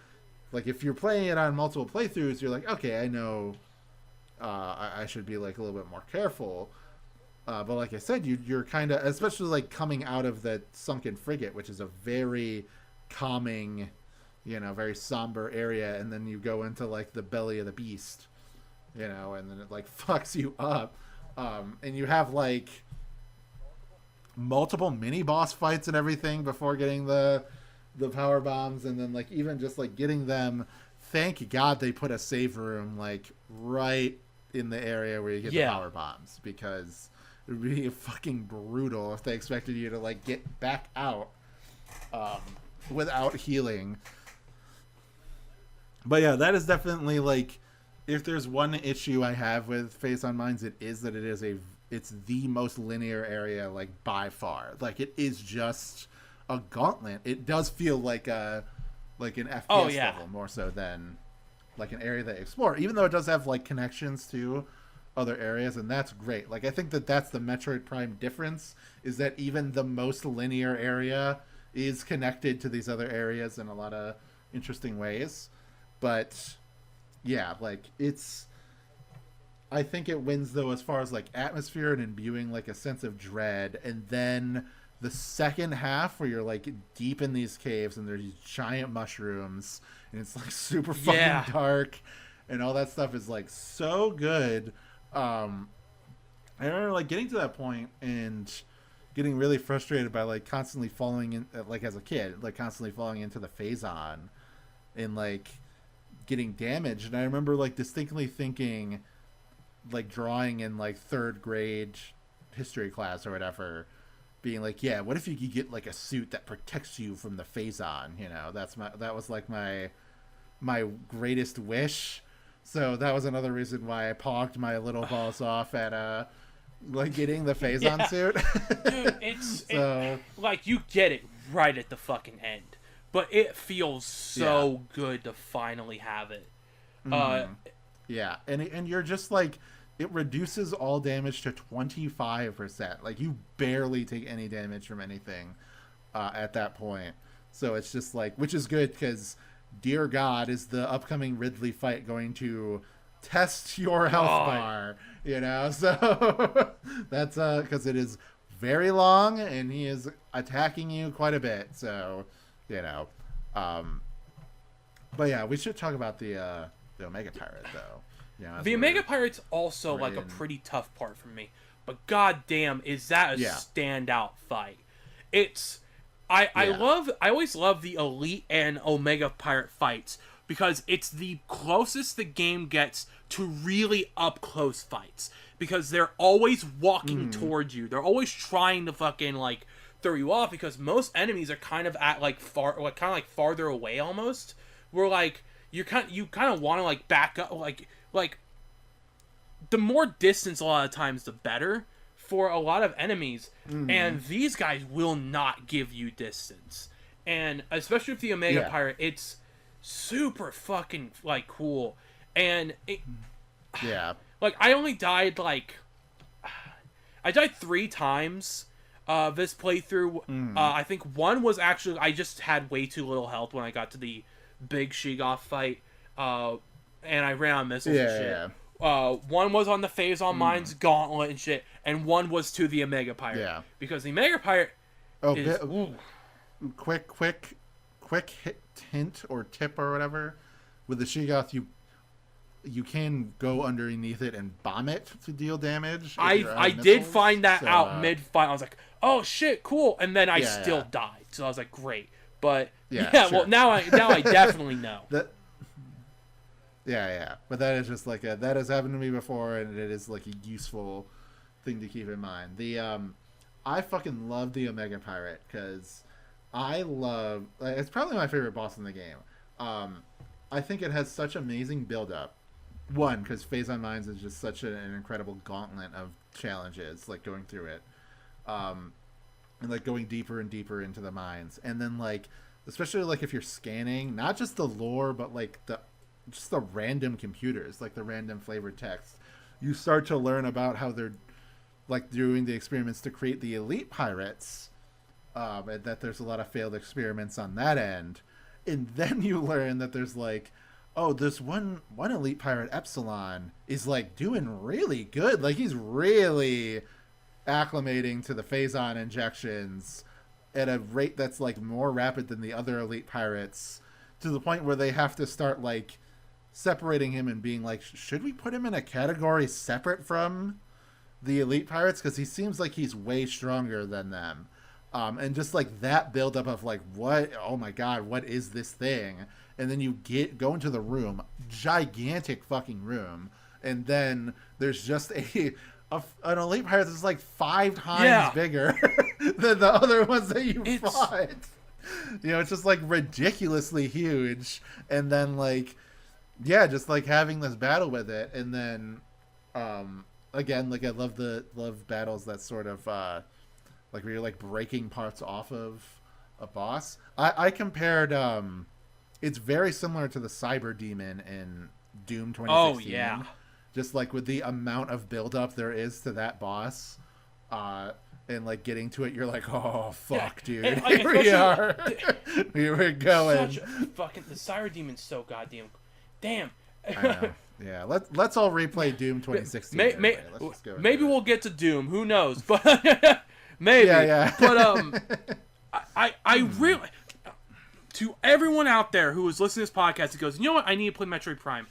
Like, if you're playing it on multiple playthroughs, you're like, okay, I know I should be, like, a little bit more careful. But like I said, you're kind of... Especially, like, coming out of the Sunken Frigate, which is a very calming, very somber area, and then you go into, like, the belly of the beast, and then it, like, fucks you up. And you have, like... multiple mini boss fights and everything before getting the power bombs, and then, like, even just, like, getting them. Thank God they put a save room, like, right in the area where you get the power bombs, because it would be fucking brutal if they expected you to, like, get back out without healing. But yeah, that is definitely, like, if there's one issue I have with Phase on Mines, it is that it's the most linear area, like, by far. Like, it is just a gauntlet. It does feel like an FPS level more so than, like, an area that you explore. Even though it does have, like, connections to other areas, and that's great. Like, I think that's the Metroid Prime difference, is that even the most linear area is connected to these other areas in a lot of interesting ways. But, yeah, like, it's... I think it wins, though, as far as, like, atmosphere and imbuing, like, a sense of dread. And then the second half where you're, like, deep in these caves and there's these giant mushrooms and it's, like, super fucking dark and all that stuff is, like, so good. I remember, like, getting to that point and getting really frustrated by, like, constantly falling in, like, as a kid, like, constantly falling into the Phazon and, like, getting damaged. And I remember, like, distinctly thinking... like, drawing in, like, third grade history class or whatever, being like, yeah, what if you could get, like, a suit that protects you from the Phazon? That was like my greatest wish. So that was another reason why I pogged my little balls off at like, getting the Phazon suit. Dude, like, you get it right at the fucking end, but it feels so good to finally have it. Yeah, and you're just, like, it reduces all damage to 25%. Like, you barely take any damage from anything at that point. So it's just, like, which is good, because, dear God, is the upcoming Ridley fight going to test your health bar, So that's, because it is very long, and he is attacking you quite a bit, so, but yeah, we should talk about the Omega Pirate, though. The Omega Pirate's also, like, a pretty tough part for me. But goddamn, is that a standout fight? I always love the Elite and Omega Pirate fights, because it's the closest the game gets to really up-close fights. Because they're always walking towards you. They're always trying to fucking, like, throw you off, because most enemies are kind of at, like, farther away almost. Where, like, you kind of want to, like, back up, like the more distance a lot of times the better for a lot of enemies, and these guys will not give you distance. And especially with the Omega Pirate, it's super fucking, like, cool. And like, I only died, like, I died 3 times this playthrough. I think one was actually, I just had way too little health when I got to the big Sheegoth fight, and I ran on missiles and shit. One was on the Phazon Mines Gauntlet and shit, and one was to the Omega Pirate. Yeah. Because the Omega Pirate is... Quick hint or tip or whatever. With the Sheegoth, you can go underneath it and bomb it to deal damage. I did find that out mid-fight. I was like, oh shit, cool. And then I still died. So I was like, great. But sure. Well, now I definitely know. But that is just like that has happened to me before, and it is like a useful thing to keep in mind. I fucking love the Omega Pirate, because I love. It's probably my favorite boss in the game. Um, I think it has such amazing build up. One, because Phase on Mines is just such an incredible gauntlet of challenges, like going through it, um, and like going deeper and deeper into the mines, and then like, especially like if you're scanning, not just the lore, but like the just the random computers, like the random flavored text, you start to learn about how they're like doing the experiments to create the elite pirates, and that there's a lot of failed experiments on that end, and then you learn that there's like, oh, this one elite pirate Epsilon is like doing really good, like he's really acclimating to the phazon injections at a rate that's like more rapid than the other elite pirates, to the point where they have to start like separating him and being like, should we put him in a category separate from the elite pirates, because he seems like he's way stronger than them. And just like that buildup of like, what, oh my god, what is this thing? And then you go into the room, gigantic fucking room, and then there's just an elite pirate that's like 5 times bigger than the other ones that you fought. You know, it's just like ridiculously huge. And then like, yeah, just like having this battle with it, and then again, like I love battles that sort of like where you're like breaking parts off of a boss. I compared it's very similar to the Cyber Demon in Doom 2016. Oh yeah. Just like with the amount of buildup there is to that boss, and like getting to it, you're like, oh fuck, dude, and, like, here we are, here we're going. Fucking the Cyber Demon's so goddamn, damn. I know. Yeah, let's all replay Doom 2016. Let's just go maybe we'll get to Doom. Who knows? But maybe. Yeah. But I really, to everyone out there who is listening to this podcast, it goes, you know what? I need to play Metroid Prime.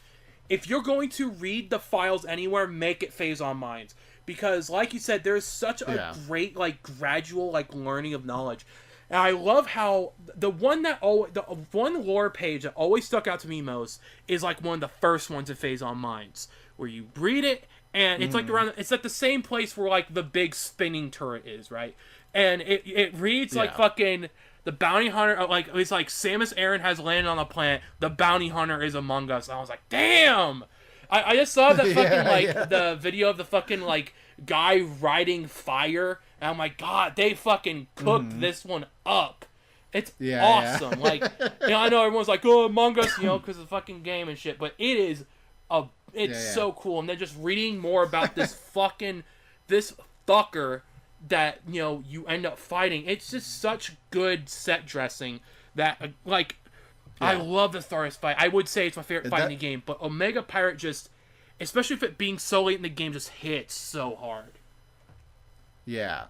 If you're going to read the files anywhere, make it Phase on Mines, because, like you said, there's such a great like gradual like learning of knowledge. And I love how the one lore page that always stuck out to me most is like one of the first ones in Phase on Mines, where you read it and it's like it's at the same place where like the big spinning turret is, right? And it reads like fucking the bounty hunter, like it's like Samus Aran has landed on the planet. The bounty hunter is among us. And I was like, damn! I just saw that fucking the video of the fucking like guy riding fire. And I'm like, God, they fucking cooked this one up. It's awesome. Like, you know, I know everyone's like, oh, Among Us, you know, because of the fucking game and shit. But it is so cool. And then just reading more about this this fucker that, you know, you end up fighting. It's just such good set dressing that, like, I love the Tharis fight. I would say it's my favorite fight in the game. But Omega Pirate just, especially if it being so late in the game, just hits so hard. Yeah,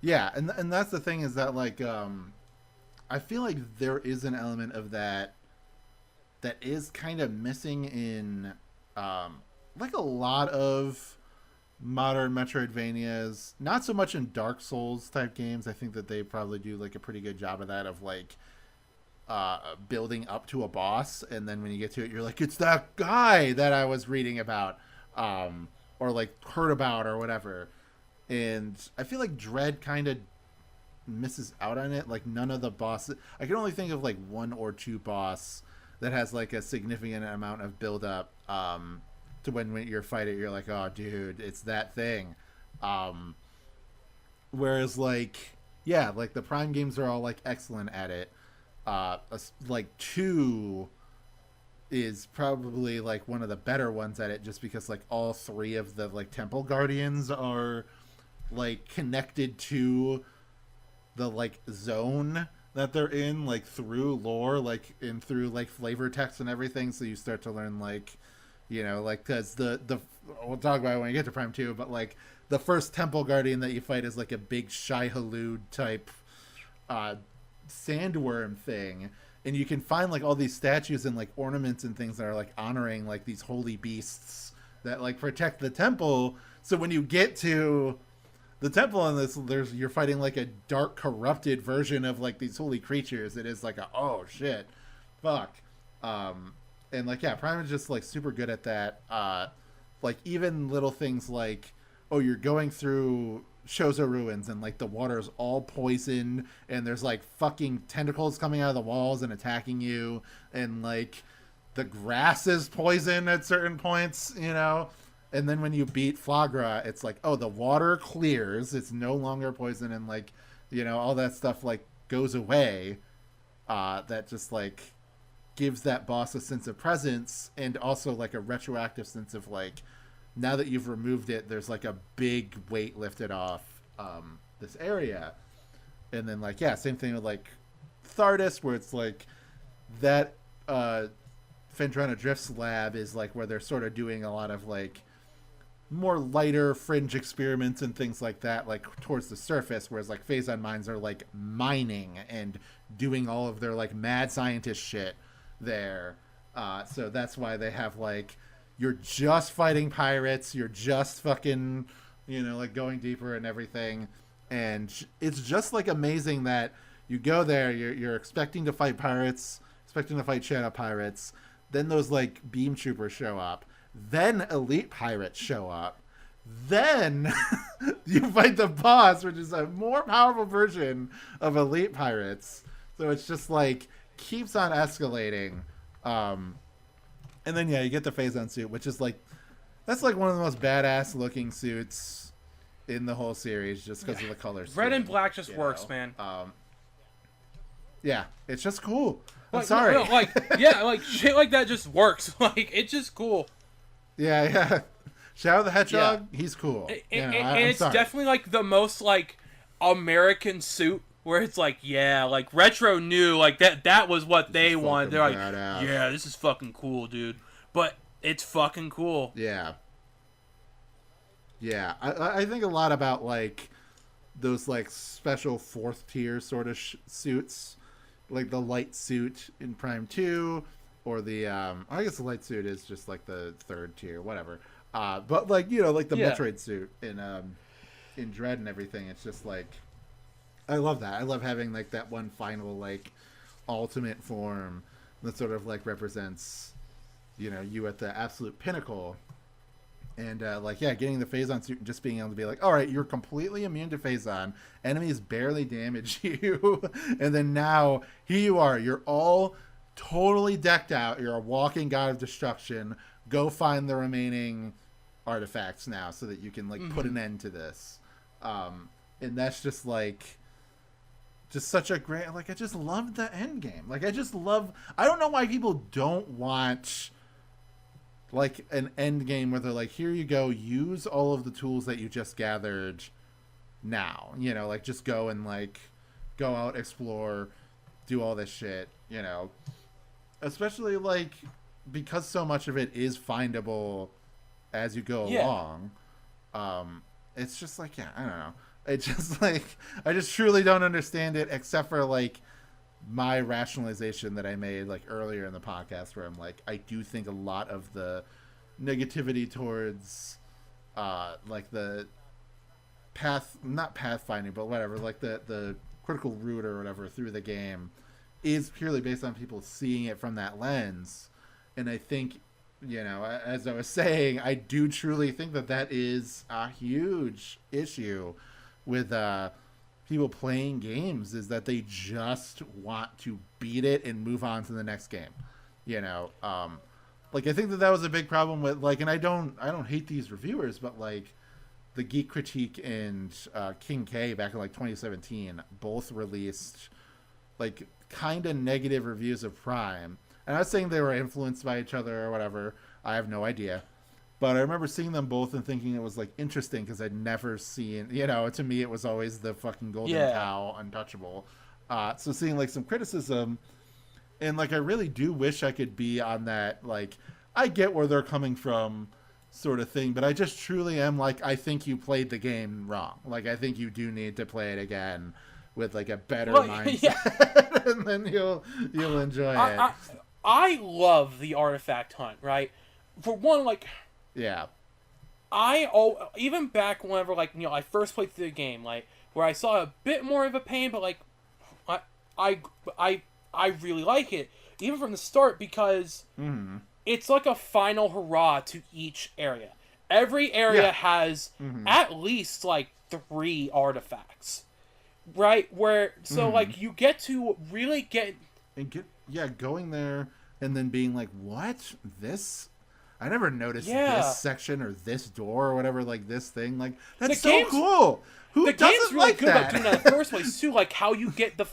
and that's the thing, is that like I feel like there is an element of that is kind of missing in like a lot of modern Metroidvanias. Not so much in Dark Souls type games. I think that they probably do like a pretty good job of that, of like building up to a boss, and then when you get to it, you're like, it's that guy that I was reading about, or like heard about or whatever. And I feel like Dread kind of misses out on it. Like none of the bosses, I can only think of like 1 or 2 boss that has like a significant amount of build up to when you're fighting, you're like, oh dude, it's that thing. Whereas like, yeah, like the Prime games are all like excellent at it. Like 2 is probably like one of the better ones at it, just because like all 3 of the like Temple Guardians are like connected to the like zone that they're in, like through lore, like and through like flavor text and everything. So you start to learn, like, you know, like, because the we'll talk about it when we get to Prime 2, but like the first Temple Guardian that you fight is like a big Shai-Hulud type sandworm thing, and you can find like all these statues and like ornaments and things that are like honoring like these holy beasts that like protect the temple. So when you get to the temple in this, you're fighting like a dark, corrupted version of like these holy creatures. It is like oh shit, fuck. And like, yeah, Prime is just like super good at that. Like even little things like oh, you're going through Shozo ruins and like the water's all poisoned and there's like fucking tentacles coming out of the walls and attacking you, and like the grass is poison at certain points, you know. And then when you beat Flagra, it's like, oh, the water clears, it's no longer poison, and like, you know, all that stuff like goes away. That just like gives that boss a sense of presence, and also like a retroactive sense of like, now that you've removed it, there's like a big weight lifted off this area. And then like, yeah, same thing with like Thardus, where it's like that Fendrana Drift's lab is like where they're sort of doing a lot of like more lighter fringe experiments and things like that, like towards the surface, whereas like Phazon mines are like mining and doing all of their like mad scientist shit there. So that's why they have like, you're just fighting pirates, you're just fucking, you know, like going deeper and everything. And it's just like amazing that you go there, you're expecting to fight pirates, expecting to fight shadow pirates, then those like beam troopers show up, then elite pirates show up, then you fight the boss, which is a more powerful version of elite pirates. So it's just like keeps on escalating. And then yeah, you get the Phazon suit, which is like, that's like one of the most badass looking suits in the whole series, just because of the colors. Red and black just works, man. Yeah, it's just cool. I'm like, sorry. No, like, yeah, like shit like that just works. Like, it's just cool. Yeah. Shadow the Hedgehog, he's cool. And it's definitely like the most like American suit, where it's like, yeah, like Retro knew like that was what they wanted. They're like, badass. Yeah, this is fucking cool, dude. But it's fucking cool. Yeah. I think a lot about like those like special fourth tier sort of suits, like the light suit in Prime 2, or the I guess the light suit is just like the third tier, whatever. But like, you know, like the Metroid suit in Dread and everything, it's just like, I love that. I love having like that one final like ultimate form that sort of like represents, you know, you at the absolute pinnacle. And like, yeah, getting the Phazon suit and just being able to be like, all right, you're completely immune to Phazon, enemies barely damage you, and then now here you are, you're all totally decked out, you're a walking god of destruction. Go find the remaining artifacts now so that you can like put an end to this. And that's just like, just such a great, like, I just love the end game. Like, I don't know why people don't want like an end game where they're like, here you go, use all of the tools that you just gathered now, you know, like just go and like go out, explore, do all this shit, you know, especially like because so much of it is findable as you go along. It's just like, yeah, I don't know, it's just like, I just truly don't understand it, except for like my rationalization that I made like earlier in the podcast, where I'm like, I do think a lot of the negativity towards like the not pathfinding, but whatever, like the critical route or whatever through the game is purely based on people seeing it from that lens. And I think, you know, as I was saying, I do truly think that is a huge issue with people playing games, is that they just want to beat it and move on to the next game, you know. Like, I think that was a big problem with like, and I don't hate these reviewers, but like the Geek Critique and King K back in like 2017 both released like kind of negative reviews of Prime. And I'm not saying they were influenced by each other or whatever, I have no idea. But I remember seeing them both and thinking it was like interesting, because I'd never seen, you know, to me it was always the fucking golden cow, untouchable. So seeing like some criticism, and like I really do wish I could be on that, like, I get where they're coming from sort of thing, but I just truly am like, I think you played the game wrong. Like, I think you do need to play it again with like a better mindset, and then you'll enjoy it. I love the artifact hunt, right? For one, like, yeah, even back whenever, like, you know, I first played through the game, like, where I saw a bit more of a pain, but like, I really like it even from the start, because it's like a final hurrah to each area. every area has at least like 3 artifacts, right? Where so like you get to really get going there and then being like, what? This? I never noticed this section or this door or whatever, like this thing. Like, that's so cool. Who doesn't like that? The game's really good about doing that in the first place, too. Like, how you get the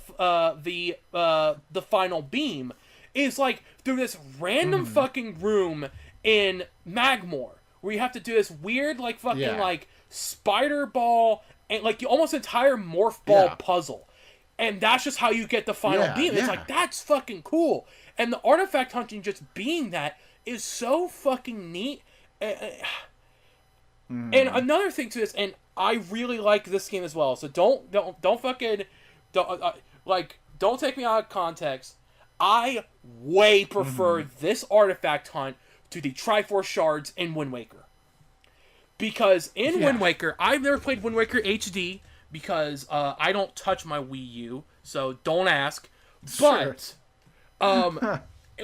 final beam is, like, through this random fucking room in Magmore, where you have to do this weird, like, fucking, like, spider ball and, like, almost entire morph ball puzzle. And that's just how you get the final beam. It's like, that's fucking cool. And the artifact hunting just being that is so fucking neat. And another thing to this, and I really like this game as well. So don't take me out of context. I way prefer this artifact hunt to the Triforce shards in Wind Waker. Because in Wind Waker, I've never played Wind Waker HD because I don't touch my Wii U, so don't ask. But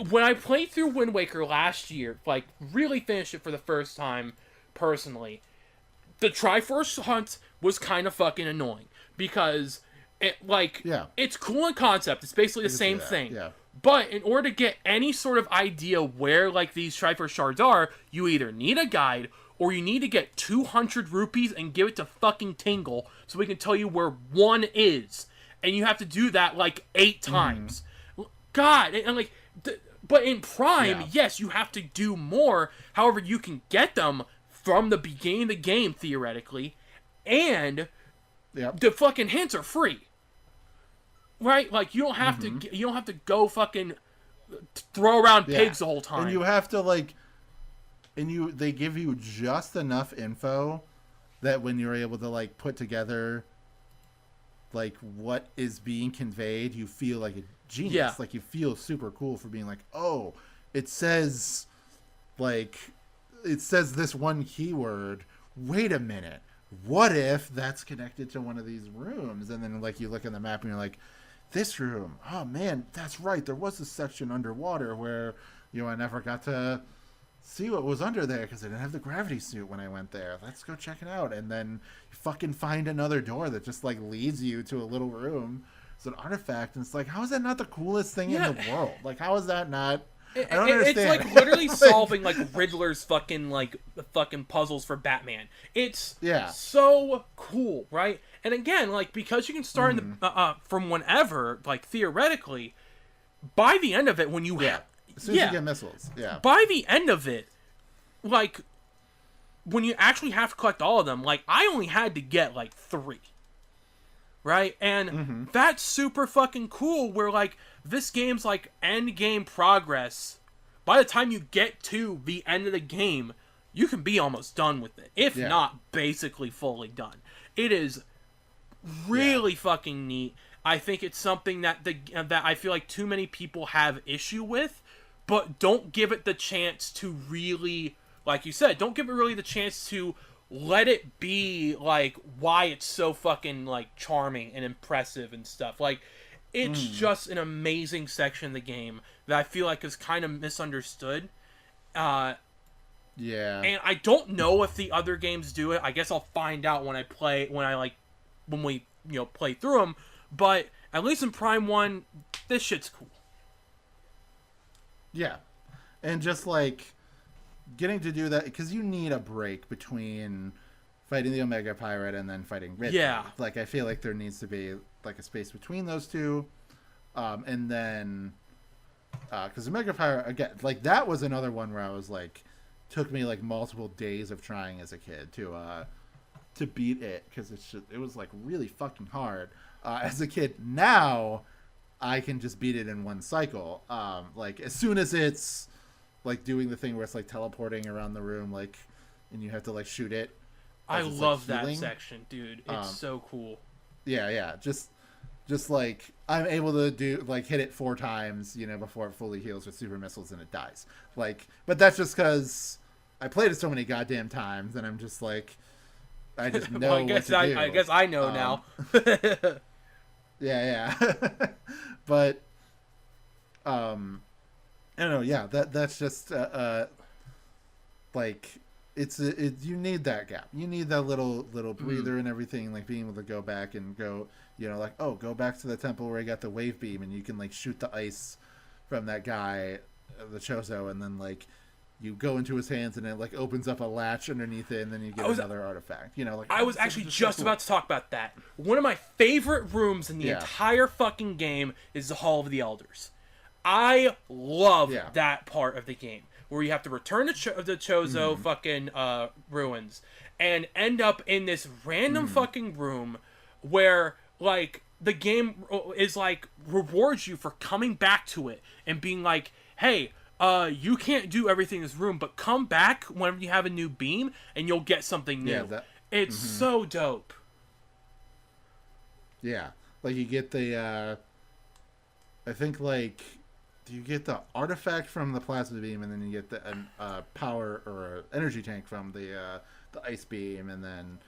when I played through Wind Waker last year, like really finished it for the first time personally, the Triforce hunt was kind of fucking annoying because it's cool in concept. It's basically the same thing. Yeah. But in order to get any sort of idea where like these Triforce shards are, you either need a guide or you need to get 200 rupees and give it to fucking Tingle so we can tell you where one is. And you have to do that like 8 times. God, and like, but in Prime, yes, you have to do more. However, you can get them from the beginning of the game, theoretically, and the fucking hints are free. Right? Like, you don't have to go fucking throw around pigs the whole time. And you have to, like, they give you just enough info that when you're able to, like, put together, like, what is being conveyed, you feel like a genius. Yeah. Like, you feel super cool for being like, oh, it says this one keyword. Wait a minute. What if that's connected to one of these rooms? And then, like, you look in the map and you're like, this room. Oh, man, that's right. There was a section underwater where, I never got to see what was under there because I didn't have the gravity suit when I went there. Let's go check it out. And then you fucking find another door that just, like, leads you to a little room. It's an artifact. And it's like, how is that not the coolest thing in the world? Like, how is that not... I don't understand. It's like literally solving like Riddler's fucking puzzles for Batman. It's so cool, right? And again, like because you can start in the, from whenever, like theoretically, by the end of it, when you as soon as you get missiles, by the end of it, like when you actually have to collect all of them, like I only had to get like 3. Right? And that's super fucking cool where, like, this game's, like, end game progress. By the time you get to the end of the game, you can be almost done with it. If not, basically fully done. It is really fucking neat. I think it's something that that I feel like too many people have issue with, but don't give it the chance to really, like you said, don't give it really the chance to let it be, like, why it's so fucking, like, charming and impressive and stuff. Like, it's just an amazing section of the game that I feel like is kind of misunderstood. And I don't know if the other games do it. I guess I'll find out when we, play through them. But, at least in Prime 1, this shit's cool. Yeah. And just, like... getting to do that because you need a break between fighting the Omega Pirate and then fighting Ridley. Yeah, like I feel like there needs to be like a space between those two, and then because Omega Pirate again, like that was another one where I was like, took me like multiple days of trying as a kid to beat it because it was like really fucking hard as a kid. Now I can just beat it in one cycle. Like as soon as it's like doing the thing where it's like teleporting around the room, like, and you have to like shoot it. I love like, that section, dude. It's so cool. Yeah. Just like I'm able to do like hit it 4 times, before it fully heals with super missiles and it dies. Like, but that's just because I played it so many goddamn times, and I'm just like, I just know well, what to do. I guess I know now. Yeah. But, I don't know. Yeah, that's just like you need that gap. You need that little breather and everything, like being able to go back and go, like, oh, go back to the temple where I got the wave beam, and you can like shoot the ice from that guy, the Chozo, and then like you go into his hands and it like opens up a latch underneath it, and then you get another artifact. Like I was actually just about to talk about that. One of my favorite rooms in the entire fucking game is the Hall of the Elders. I love that part of the game where you have to return to the Chozo fucking ruins and end up in this random fucking room where like the game is like rewards you for coming back to it and being like, hey, you can't do everything in this room, but come back whenever you have a new beam and you'll get something new. It's so dope. Yeah, like you get the I think like you get the artifact from the plasma beam, and then you get the power or energy tank from the ice beam, and then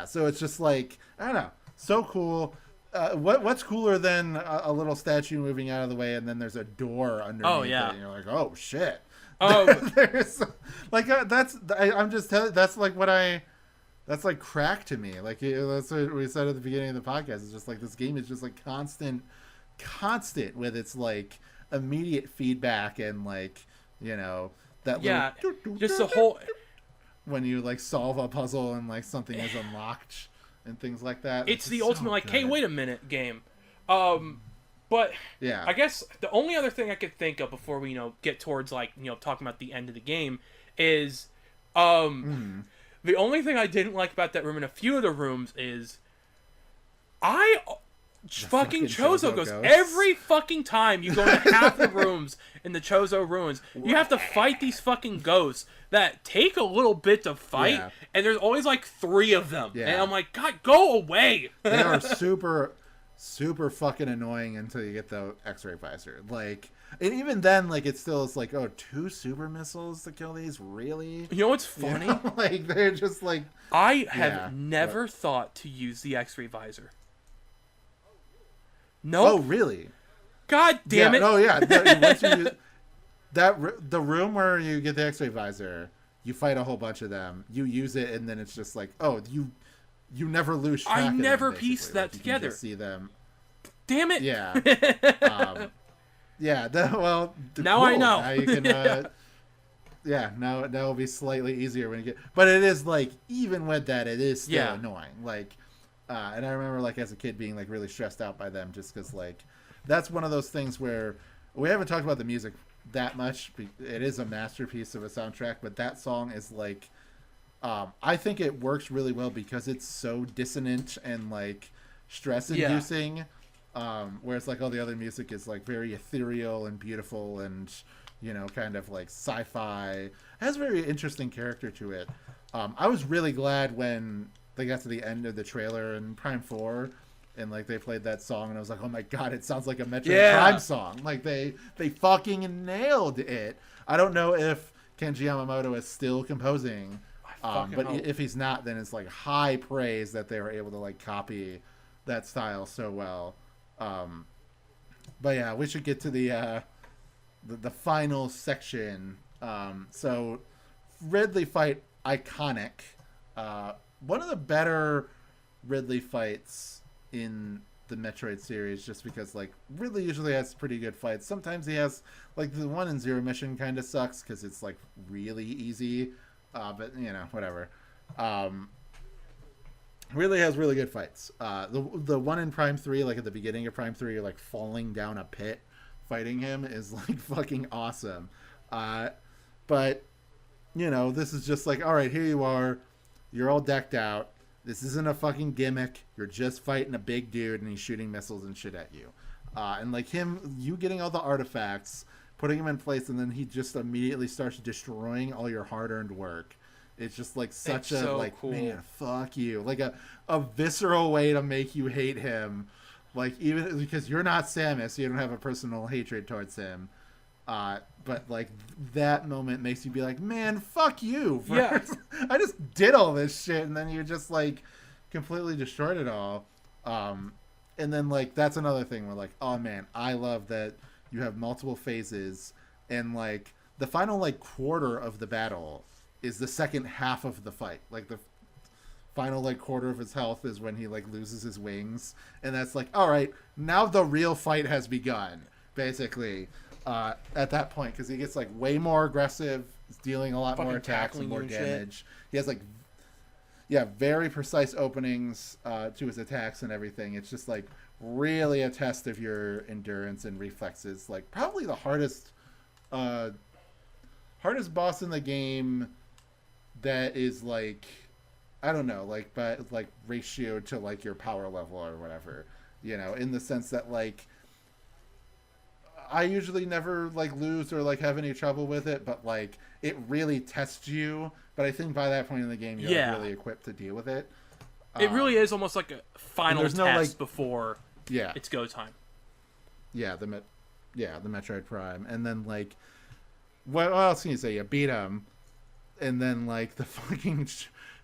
so it's just like, I don't know, so cool. What's cooler than a little statue moving out of the way, and then there's a door underneath it, and you're like, oh shit. There's like I'm just telling, that's like that's like crack to me. Like that's what we said at the beginning of the podcast. It's just like this game is just like constant with its like immediate feedback, and like that just the whole when you like solve a puzzle and like something is unlocked and things like that. It's the ultimate like, hey, wait a minute game. But I guess the only other thing I could think of before we get towards like talking about the end of the game is the only thing I didn't like about that room and a few of the rooms is fucking Chozo goes every fucking time you go into half the rooms in the Chozo ruins. You have to fight these fucking ghosts that take a little bit to fight, and there's always like 3 of them, and I'm like, God, go away. They are super fucking annoying until you get the X-ray visor. Like, and even then, like, it still is like, oh, 2 super missiles to kill these, really? You know what's funny? Like, they're just like, I have never thought to use the X-ray visor. No. Oh, really? God damn it! Oh, yeah. Once you the room where you get the X-ray visor, you fight a whole bunch of them. You use it, and then it's just like, oh, you never lose track. I of never them, pieced that like, together. You can just see them. Damn it! Yeah. Well. Now cool. I know. Now you can. Now that will be slightly easier when you get. But it is like, even with that, it is still annoying. Like. And I remember, like, as a kid being, like, really stressed out by them just because, like, that's one of those things where we haven't talked about the music that much. It is a masterpiece of a soundtrack, but that song is, like, I think it works really well because it's so dissonant and, like, stress-inducing, whereas, like, all the other music is, like, very ethereal and beautiful and, kind of, like, sci-fi. It has a very interesting character to it. I was really glad when they got to the end of the trailer in Prime 4 and like they played that song and I was like, oh my god, it sounds like a Metroid Prime song. Like they fucking nailed it. I don't know if Kenji Yamamoto is still composing, but if he's not, then it's like high praise that they were able to like copy that style so well. But yeah, we should get to the final section. So Ridley fight, iconic. One of the better Ridley fights in the Metroid series, just because like Ridley usually has pretty good fights. Sometimes he has like the one in Zero Mission kind of sucks because it's like really easy, but whatever. Ridley has really good fights. The one in Prime 3, like at the beginning of Prime 3, you're like falling down a pit fighting him is like fucking awesome. But this is just like, all right, here you are. You're all decked out. This isn't a fucking gimmick. You're just fighting a big dude and he's shooting missiles and shit at you. And like you getting all the artifacts, putting him in place, and then he just immediately starts destroying all your hard-earned work. It's just like such a so like, cool. Man, fuck you. Like a visceral way to make you hate him. Like even because you're not Samus, you don't have a personal hatred towards him. But like that moment makes you be like, man, fuck you. I just did all this shit, and then you just like completely destroyed it all. And then like that's another thing where like, oh man, I love that you have multiple phases, and like the final like quarter of the battle is the second half of the fight. Like the final like quarter of his health is when he like loses his wings, and that's like, all right, now the real fight has begun, basically. At that point, because he gets like way more aggressive, he's dealing a lot more attacks and more damage. Shit. He has like, very precise openings to his attacks and everything. It's just like really a test of your endurance and reflexes. Like probably the hardest boss in the game. That is like, I don't know, like, but like ratio to like your power level or whatever, in the sense that like I usually never like lose or like have any trouble with it, but like it really tests you. But I think by that point in the game, you're like, really equipped to deal with it. It really is almost like a final test before it's go time. Yeah, the Metroid Prime, and then like, what else can you say? You beat him. And then like the fucking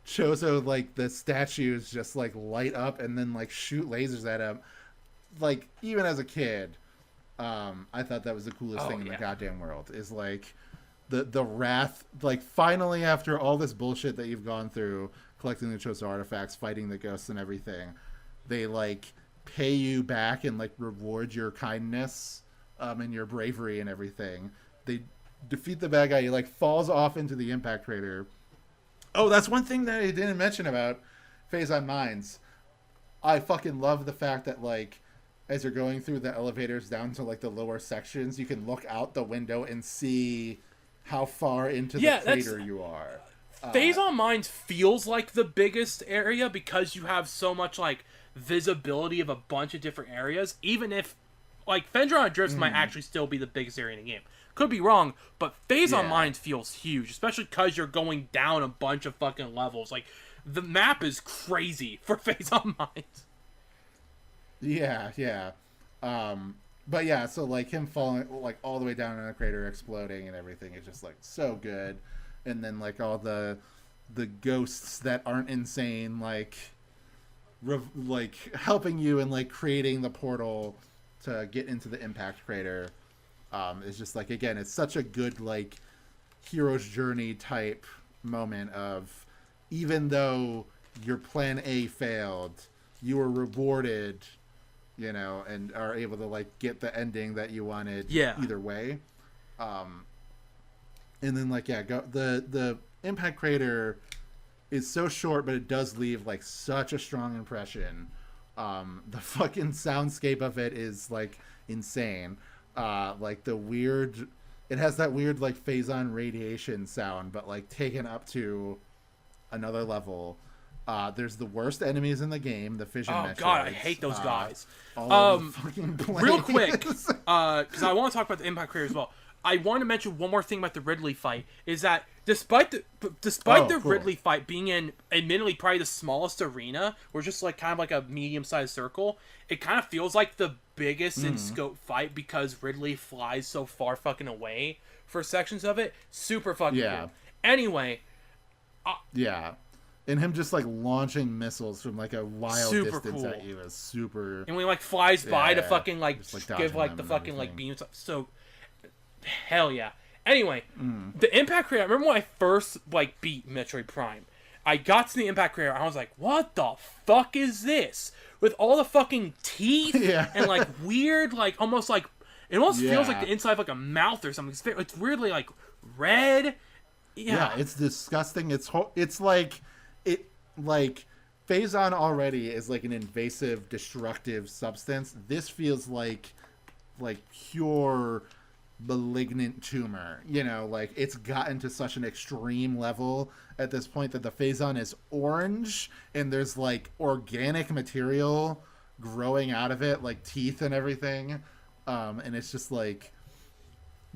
Chozo, like the statues just like light up and then like shoot lasers at him. Like even as a kid, I thought that was the coolest thing in the goddamn world. Is like the wrath. Like finally, after all this bullshit that you've gone through, collecting the Chozo artifacts, fighting the ghosts and everything, they like pay you back and like reward your kindness, and your bravery and everything. They defeat the bad guy. He like falls off into the impact crater. Oh, that's one thing that I didn't mention about Phazon Mines. I fucking love the fact that like as you're going through the elevators down to like the lower sections, you can look out the window and see how far into the crater you are. Phazon Mines feels like the biggest area because you have so much like visibility of a bunch of different areas. Even if like Fendron Drifts might actually still be the biggest area in the game. Could be wrong, but Phazon Mines feels huge, especially because you're going down a bunch of fucking levels. Like, the map is crazy for Phazon Mines. Yeah. But yeah, so like him falling like all the way down in a crater, exploding and everything is just like so good. And then like all the ghosts that aren't insane, like helping you and like creating the portal to get into the impact crater. It's just like, again, it's such a good like hero's journey type moment of, even though your plan A failed, you were rewarded, and are able to like get the ending that you wanted either way. And then like the impact crater is so short, but it does leave like such a strong impression. The fucking soundscape of it is like insane. Like it has that weird like Phazon radiation sound, but like taken up to another level. There's the worst enemies in the game, the fission Metroids. Oh god, I hate those guys. Real quick, because I want to talk about the impact crater as well. I want to mention one more thing about the Ridley fight, is that despite the Ridley fight being in admittedly probably the smallest arena, or just like kind of like a medium-sized circle, it kind of feels like the biggest in scope fight because Ridley flies so far fucking away for sections of it. Super fucking cool. Anyway. And him just like launching missiles from like a wild distance at you is super. And when he like flies by to fucking like give like the fucking like beams up. So hell yeah. Anyway, the impact crater. I remember when I first like beat Metroid Prime. I got to the impact crater. And I was like, "What the fuck is this?" With all the fucking teeth and like weird, like almost like it almost feels like the inside of like a mouth or something. It's weirdly like red. Yeah, it's disgusting. It's like Phazon already is like an invasive, destructive substance. This feels like pure malignant tumor. Like it's gotten to such an extreme level at this point that the Phazon is orange and there's like organic material growing out of it, like teeth and everything. And it's just like,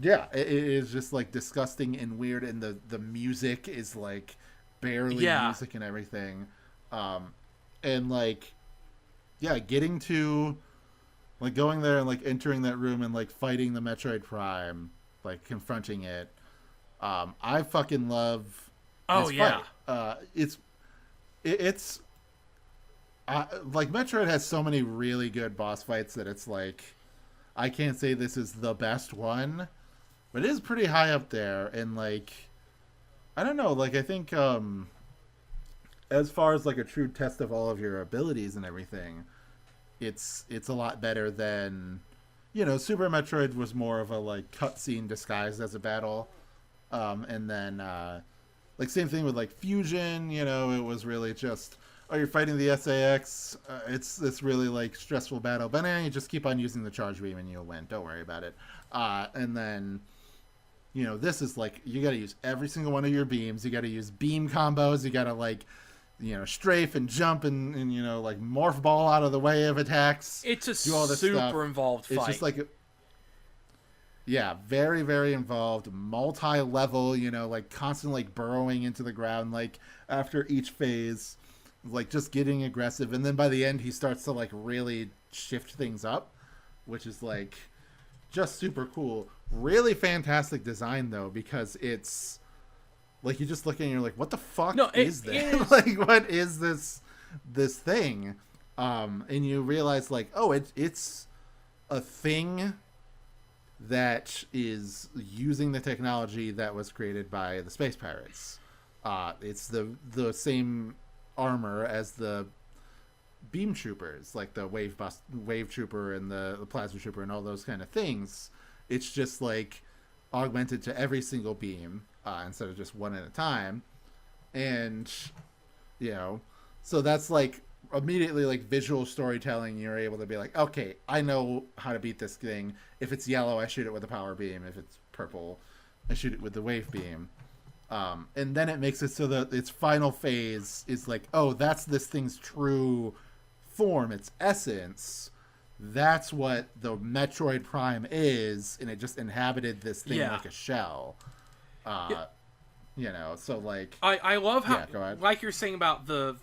it is just like disgusting and weird. And the music is like barely music and everything. And like, getting to like going there and like entering that room and like fighting the Metroid Prime, like confronting it. I fucking love this fight. It's like Metroid has so many really good boss fights that it's like, I can't say this is the best one, but it is pretty high up there. And like, I don't know. Like I think as far as like a true test of all of your abilities and everything, it's a lot better than Super Metroid was more of a like cutscene disguised as a battle, and then like same thing with like Fusion. It was really just you're fighting the SAX. It's this really like stressful battle, but you just keep on using the charge beam and you'll win. Don't worry about it. And then this is like you got to use every single one of your beams. You got to use beam combos. You got to like strafe and jump and like morph ball out of the way of attacks. It's a do all this super stuff. Involved fight. It's just like, yeah, very, very involved, multi-level, like constant like burrowing into the ground, like after each phase, like just getting aggressive. And then by the end, he starts to like really shift things up, which is like just super cool. Really fantastic design though, because it's like you just look and you're like, what the fuck is this? Like, what is this thing? And you realize like, oh, it's a thing that is using the technology that was created by the space pirates. It's the same armor as the beam troopers, like the wave trooper and the plasma trooper and all those kind of things. It's just like augmented to every single beam. Instead of just one at a time. And, so that's like immediately like visual storytelling. You're able to be like, okay, I know how to beat this thing. If it's yellow, I shoot it with a power beam. If it's purple, I shoot it with the wave beam. And then it makes it so that its final phase is like, oh, that's this thing's true form, its essence. That's what the Metroid Prime is. And it just inhabited this thing like a shell. So like I love how like you're saying about the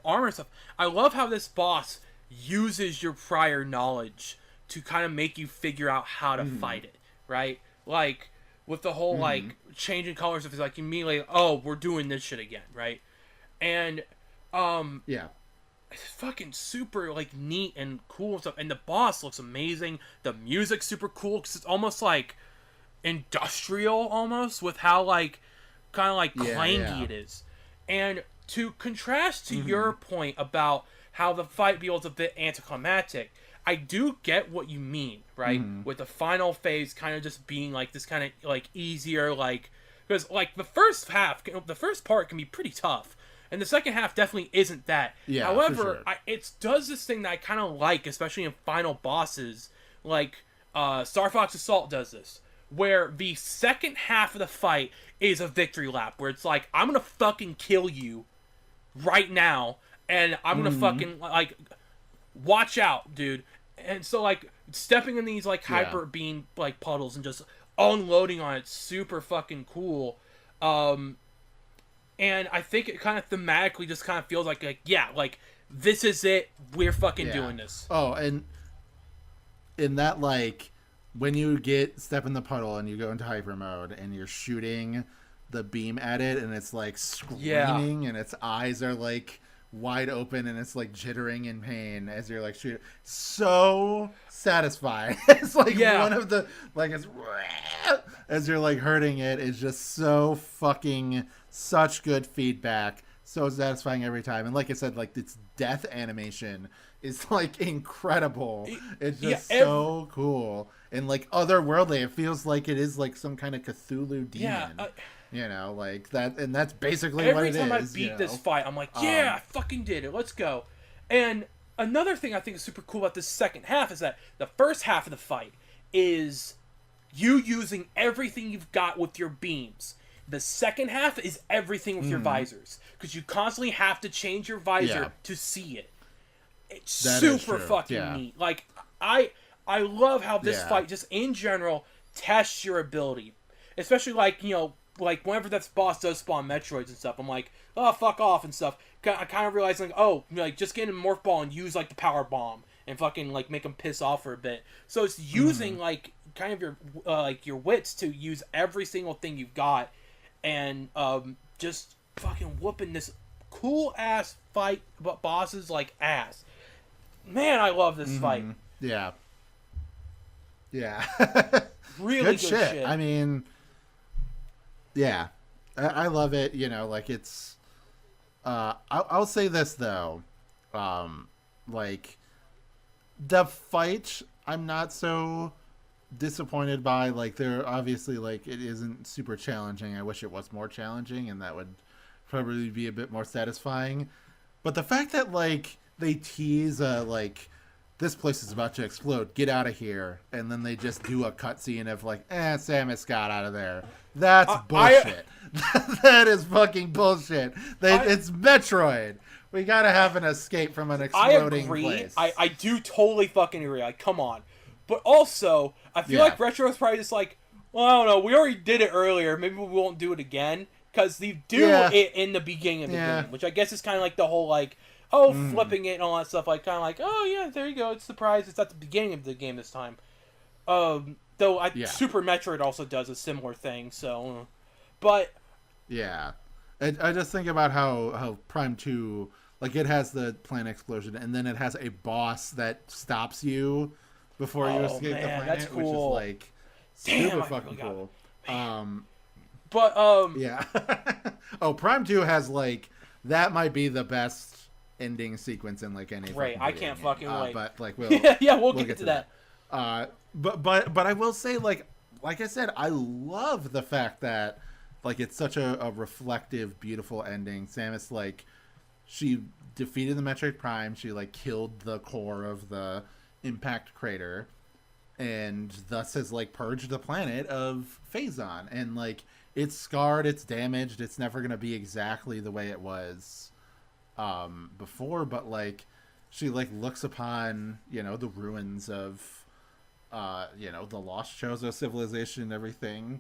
armor stuff. I love how this boss uses your prior knowledge to kind of make you figure out how to fight it, right? Like with the whole like changing colors of it's like immediately, oh, we're doing this shit again, right? And it's fucking super like neat and cool and stuff. And the boss looks amazing. The music's super cool because it's almost like industrial almost with how like kind of like clangy it is. And to contrast to your point about how the fight feels a bit anticlimactic, I do get what you mean, right? With the final phase kind of just being like this kind of like easier, like because like the first part can be pretty tough and the second half definitely isn't that. However, it does this thing that I kind of like, especially in final bosses, like Star Fox Assault does this, where the second half of the fight is a victory lap, where it's like, I'm gonna fucking kill you right now, and I'm gonna fucking, like, watch out, dude. And so, like, stepping in these, like, hyper beam, like, puddles and just unloading on it, super fucking cool. And I think it kind of thematically just kind of feels like, this is it, we're fucking doing this. Oh, and in that, like, when you step in the puddle and you go into hyper mode and you're shooting the beam at it and it's like screaming and its eyes are like wide open and it's like jittering in pain as you're like shooting, so satisfying. It's like one of the like it's as you're like hurting it is just so fucking such good feedback, so satisfying every time. And like I said, like its death animation is like incredible. It's just so cool and like otherworldly. It feels like it is like some kind of Cthulhu demon. Like that, and that's basically what it is. Every time I beat this fight, I'm like, I fucking did it. Let's go. And another thing I think is super cool about this second half is that the first half of the fight is you using everything you've got with your beams. The second half is everything with your visors, because you constantly have to change your visor to see it. It's super fucking neat. Like, I love how this fight, just in general, tests your ability. Especially, like, like, whenever this boss does spawn Metroids and stuff, I'm like, oh, fuck off and stuff. I kind of realize, like, oh, like, just get in a Morph Ball and use, like, the Power Bomb and fucking, like, make them piss off for a bit. So it's using, like, kind of your wits to use every single thing you've got and just fucking whooping this cool-ass fight bosses, like, ass. Man, I love this fight. Yeah. Really good shit. I mean, yeah. I love it. You know, like it's. I'll say this though, like the fight, I'm not so disappointed by. Like, they're obviously like it isn't super challenging. I wish it was more challenging, and that would probably be a bit more satisfying. But the fact that like they tease like this place is about to explode, get out of here, and then they just do a cutscene of like, Samus got out of there. That's bullshit. That is fucking bullshit. It's Metroid. We gotta have an escape from an exploding place. I do totally fucking agree. Like, come on. But also, I feel like Retro is probably just like, well, I don't know, we already did it earlier, maybe we won't do it again. Because they do it in the beginning of the game, which I guess is kind of like the whole, like, flipping it and all that stuff, like, kind of like, oh, yeah, there you go, it's surprise, it's at the beginning of the game this time. Though Super Metroid also does a similar thing, so, but... Yeah. I just think about how Prime 2, like, it has the planet explosion, and then it has a boss that stops you before you escape the planet, that's cool. Which is, like, super fucking cool. But, yeah. Prime 2 has, like, that might be the best ending sequence in, like, any right, I can't fucking wait. But, like, we'll get to that. But I will say, like I said, I love the fact that, like, it's such a reflective, beautiful ending. Samus, like, she defeated the Metroid Prime. She, like, killed the core of the impact crater, and thus has, like, purged the planet of Phazon. And, like, it's scarred, it's damaged, it's never going to be exactly the way it was before, but, like, she, like, looks upon, you know, the ruins of, you know, the lost Chozo civilization and everything.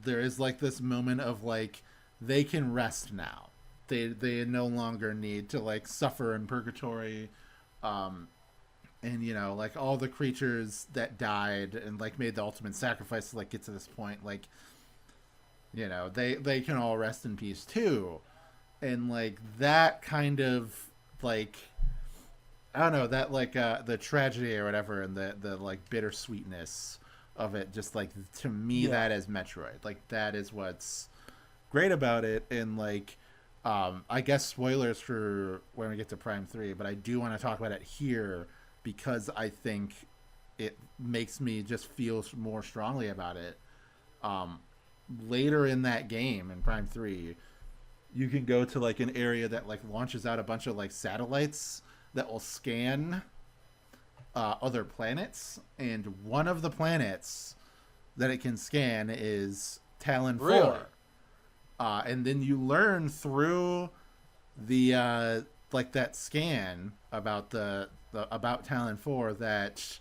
There is, like, this moment of, like, they can rest now. They no longer need to, like, suffer in purgatory. And, you know, like, all the creatures that died and, like, made the ultimate sacrifice to, like, get to this point, like, you know, they can all rest in peace too. And, like, that kind of, like, I don't know, that, like, the tragedy or whatever, and the like, bittersweetness of it, just, like, to me, that is Metroid. Like, that is what's great about it. And, like, I guess spoilers for when we get to Prime 3, but I do want to talk about it here because I think it makes me just feel more strongly about it. Later in that game, in Prime 3, you can go to, like, an area that, like, launches out a bunch of, like, satellites that will scan other planets, and one of the planets that it can scan is Talon 4. Really? And then you learn through the like, that scan about about Talon 4 that,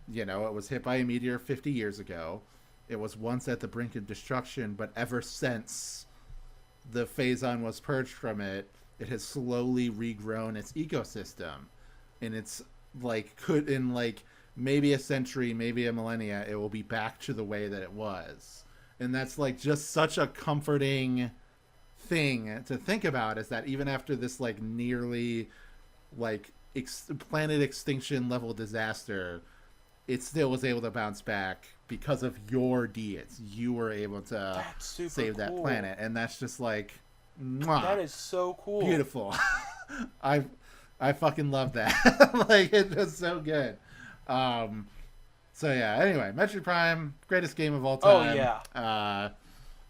you know, it was hit by a meteor 50 years ago. It was once at the brink of destruction, but ever since the Phazon was purged from it, it has slowly regrown its ecosystem. And it's, like, could, in, like, maybe a century, maybe a millennia, it will be back to the way that it was. And that's, like, just such a comforting thing to think about, is that even after this, like, nearly, like, planet extinction level disaster, it still was able to bounce back because of your deeds. You were able to save that planet, and that's just, like, mwah, that is so cool, beautiful. I fucking love that. Like, it's just so good. So yeah. Anyway, Metroid Prime, greatest game of all time. Oh yeah.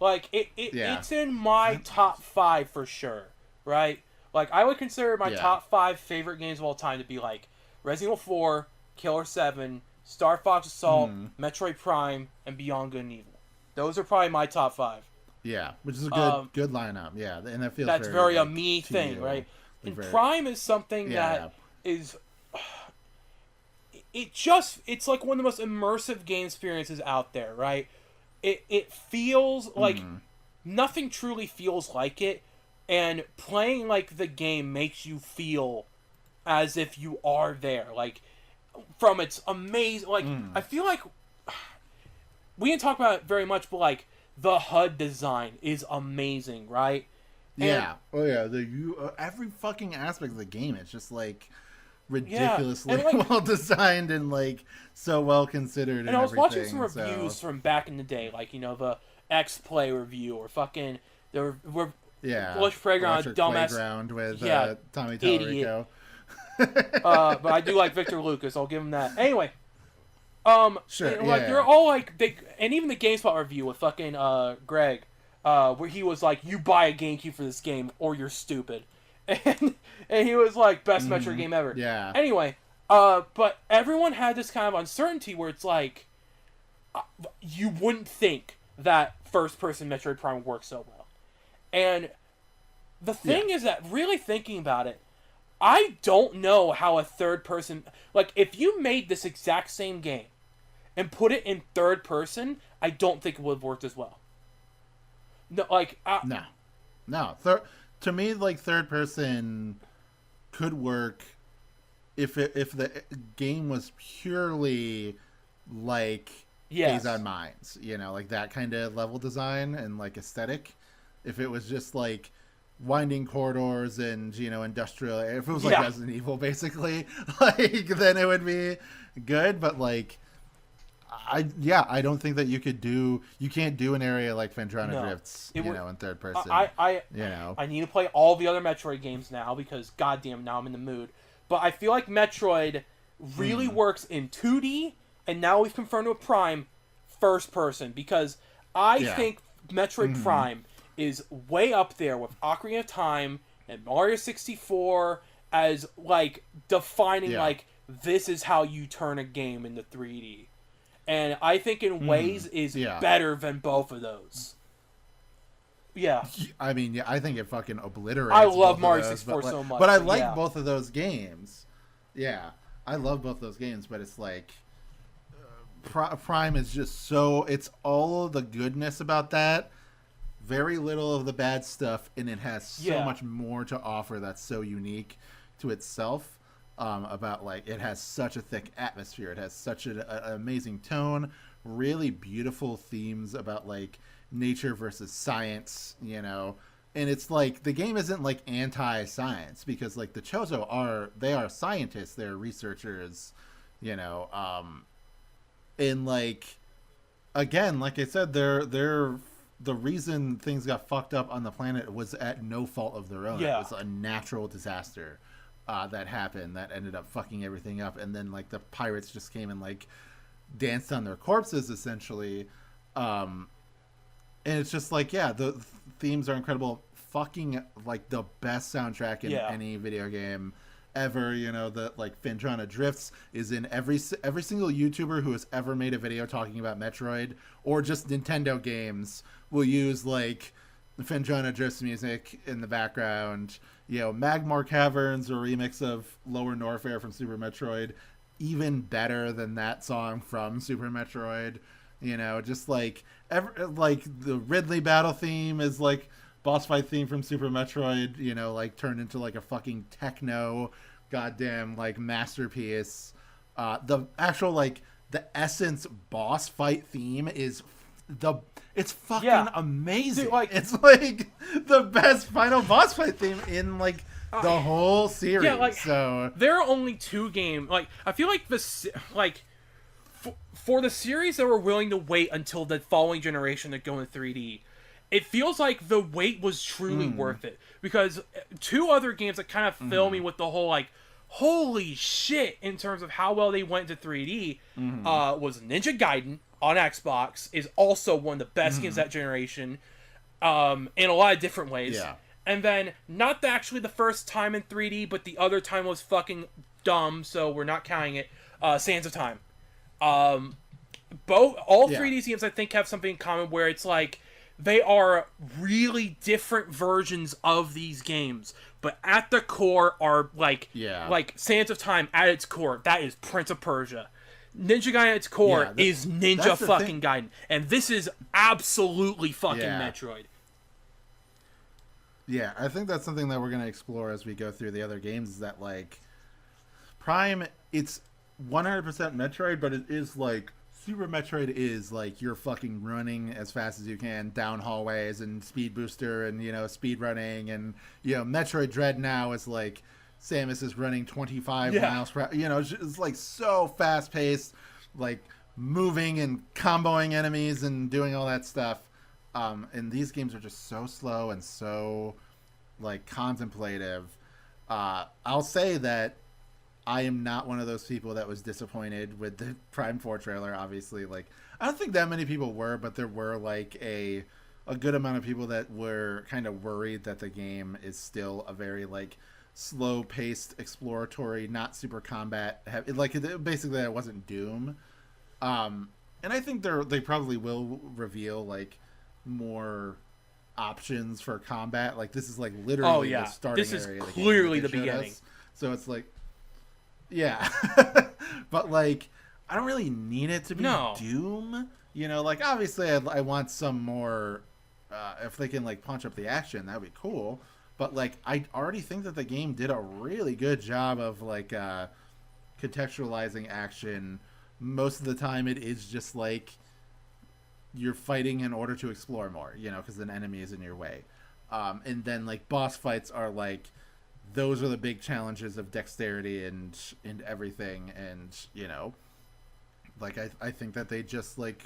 Like it's in my top 5 for sure, right? Like, I would consider my top 5 favorite games of all time to be, like, Resident Evil 4, Killer 7, Star Fox Assault, Metroid Prime, and Beyond Good and Evil. Those are probably my top 5. Yeah, which is a good lineup. Yeah, and that feels that's very a like, me thing, you. right? And Prime is something that is. It's like one of the most immersive game experiences out there, right? It feels like nothing truly feels like it, and playing, like, the game makes you feel as if you are there. Like, from its amazing, like, I feel like we didn't talk about it very much, but, like, the HUD design is amazing, right? Yeah. Every fucking aspect of the game, it's just, like, ridiculously well designed and, like, so well considered. And I was watching some reviews from back in the day, like, you know, the X Play review or fucking we're Yeah. Bush Playground, Electric dumbass Playground with Tommy idiot. Tallarico. But I do like Victor Lucas. I'll give him that. Anyway, Sure. like they're all like and even the GameSpot review with fucking Greg, where he was like, "You buy a GameCube for this game, or you're stupid," and he was like, "Best Metroid game ever." Yeah. Anyway, but everyone had this kind of uncertainty where it's like, you wouldn't think that first-person Metroid Prime works so well, and the thing is that really thinking about it, I don't know how a third person, like, if you made this exact same game and put it in third person, I don't think it would have worked as well. No, like, no. To me, like, third person could work if the game was purely like Days on Mines, you know, like that kind of level design and like aesthetic. If it was just like winding corridors and, you know, industrial, if it was like Resident Evil basically, like, then it would be good. But like, I don't think that you can't do an area like Phendrana Drifts, you know, in third person. I need to play all the other Metroid games now because goddamn, now I'm in the mood. But I feel like Metroid really works in 2D, and now we've confirmed with Prime, first person, because I think Metroid Prime is way up there with Ocarina of Time and Mario 64 as, like, defining, like, this is how you turn a game into 3D. And I think in ways is better than both of those. Yeah. I mean, I think it fucking obliterates. I love Mario 64 so much. But I like both of those games. Yeah. I love both those games, but it's like Prime is just so, it's all of the goodness about that, very little of the bad stuff, and it has so much more to offer that's so unique to itself. About, like, it has such a thick atmosphere, it has such an amazing tone, really beautiful themes about, like, nature versus science, you know, and it's like the game isn't like anti-science, because like the Chozo are scientists, they're researchers, you know, and like, again, like I said, they're the reason things got fucked up on the planet was at no fault of their own. It was a natural disaster that happened that ended up fucking everything up, and then like the pirates just came and like danced on their corpses essentially, and it's just like, the themes are incredible. Fucking like the best soundtrack in any video game ever. You know, the like Phendrana Drifts is in every single YouTuber who has ever made a video talking about Metroid or just Nintendo games will use like Phendrana Drifts music in the background. You know, Magmar Caverns, a remix of Lower Norfair from Super Metroid, even better than that song from Super Metroid. You know, just like the Ridley battle theme is like boss fight theme from Super Metroid, you know, like turned into like a fucking techno goddamn like masterpiece. The actual like the Essence boss fight theme is it's fucking amazing. Dude, like, it's like the best final boss fight theme in like the whole series. Yeah, like, so there are only two games. Like, I feel like for the series that were willing to wait until the following generation to go in 3D, it feels like the wait was truly worth it. Because two other games that kind of fill me with the whole, like, holy shit, in terms of how well they went to 3D, was Ninja Gaiden on Xbox, is also one of the best games that generation, in a lot of different ways. Yeah. And then, not actually the first time in 3D, but the other time was fucking dumb, so we're not counting it, Sands of Time. All 3D games, I think, have something in common where it's like they are really different versions of these games, but at the core are like Sands of Time at its core, that is Prince of Persia. Ninja Gaiden at its core is Ninja fucking Gaiden, and this is absolutely fucking Metroid. Yeah, I think that's something that we're going to explore as we go through the other games, is that like Prime, it's 100% Metroid, but it is like Super Metroid is like you're fucking running as fast as you can down hallways and speed booster and, you know, speed running, and, you know, Metroid Dread now is like Samus is running 25 miles per hour. You know, it's like so fast paced, like moving and comboing enemies and doing all that stuff. And these games are just so slow and so like contemplative. I'll say that I am not one of those people that was disappointed with the Prime 4 trailer. Obviously, like I don't think that many people were, but there were like a good amount of people that were kind of worried that the game is still a very like slow paced exploratory, not super combat heavy. Like basically it wasn't Doom. And I think they probably will reveal like more options for combat. Like this is like literally the starting area. This is clearly the beginning. So it's like, yeah. But like I don't really need it to be Doom. You know, like obviously I want some more. If they can like punch up the action, that would be cool. But like I already think that the game did a really good job of like contextualizing action. Most of the time, it is just like you're fighting in order to explore more, you know, because an enemy is in your way. And then like boss fights are like those are the big challenges of dexterity and everything. And you know, like I think that they just like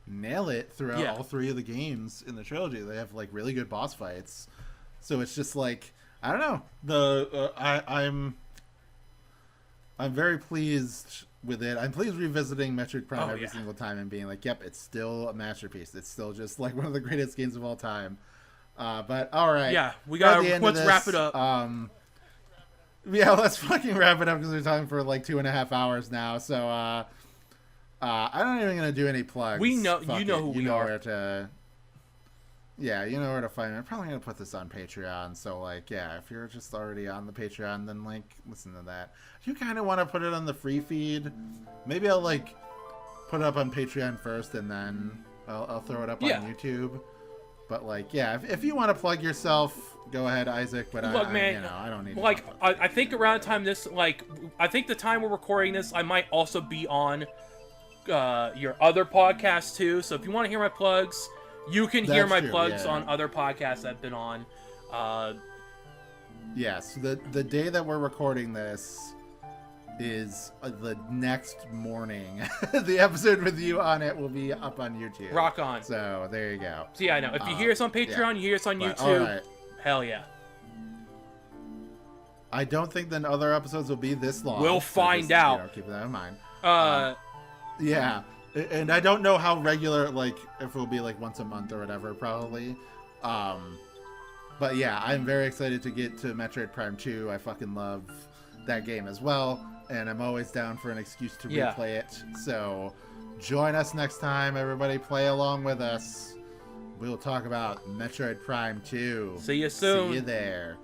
nail it throughout all three of the games in the trilogy. They have like really good boss fights. So it's just like I don't know. I'm very pleased with it. I'm pleased revisiting Metroid Prime every single time and being like, yep, it's still a masterpiece. It's still just like one of the greatest games of all time. But all right. Yeah, let's wrap it up. Yeah, let's fucking wrap it up because we're talking for like 2.5 hours now. So I'm not even gonna do any plugs. You know who we are. You know where to find me. I'm probably gonna put this on Patreon. So like, yeah, if you're just already on the Patreon, then like listen to that. If you kind of want to put it on the free feed, maybe I'll like put it up on Patreon first, and then I'll throw it up on YouTube. But like, yeah, if you want to plug yourself, go ahead, Isaac. But look, man, you know, I don't need. Like, I think around the time I think the time we're recording this, I might also be on your other podcast too. So if you want to hear my plugs. You can hear my plugs on other podcasts I've been on. Yes, the day that we're recording this is the next morning. The episode with you on it will be up on YouTube. Rock on. So there you go. So yeah, I know. If you hear us on Patreon, you hear us on YouTube. Right. Hell yeah. I don't think the other episodes will be this long. We'll find out. You know, keep that in mind. Yeah. And I don't know how regular, like, if it'll be, like, once a month or whatever, probably. But, yeah, I'm very excited to get to Metroid Prime 2. I fucking love that game as well. And I'm always down for an excuse to replay it. So, join us next time. Everybody play along with us. We'll talk about Metroid Prime 2. See you soon. See you there.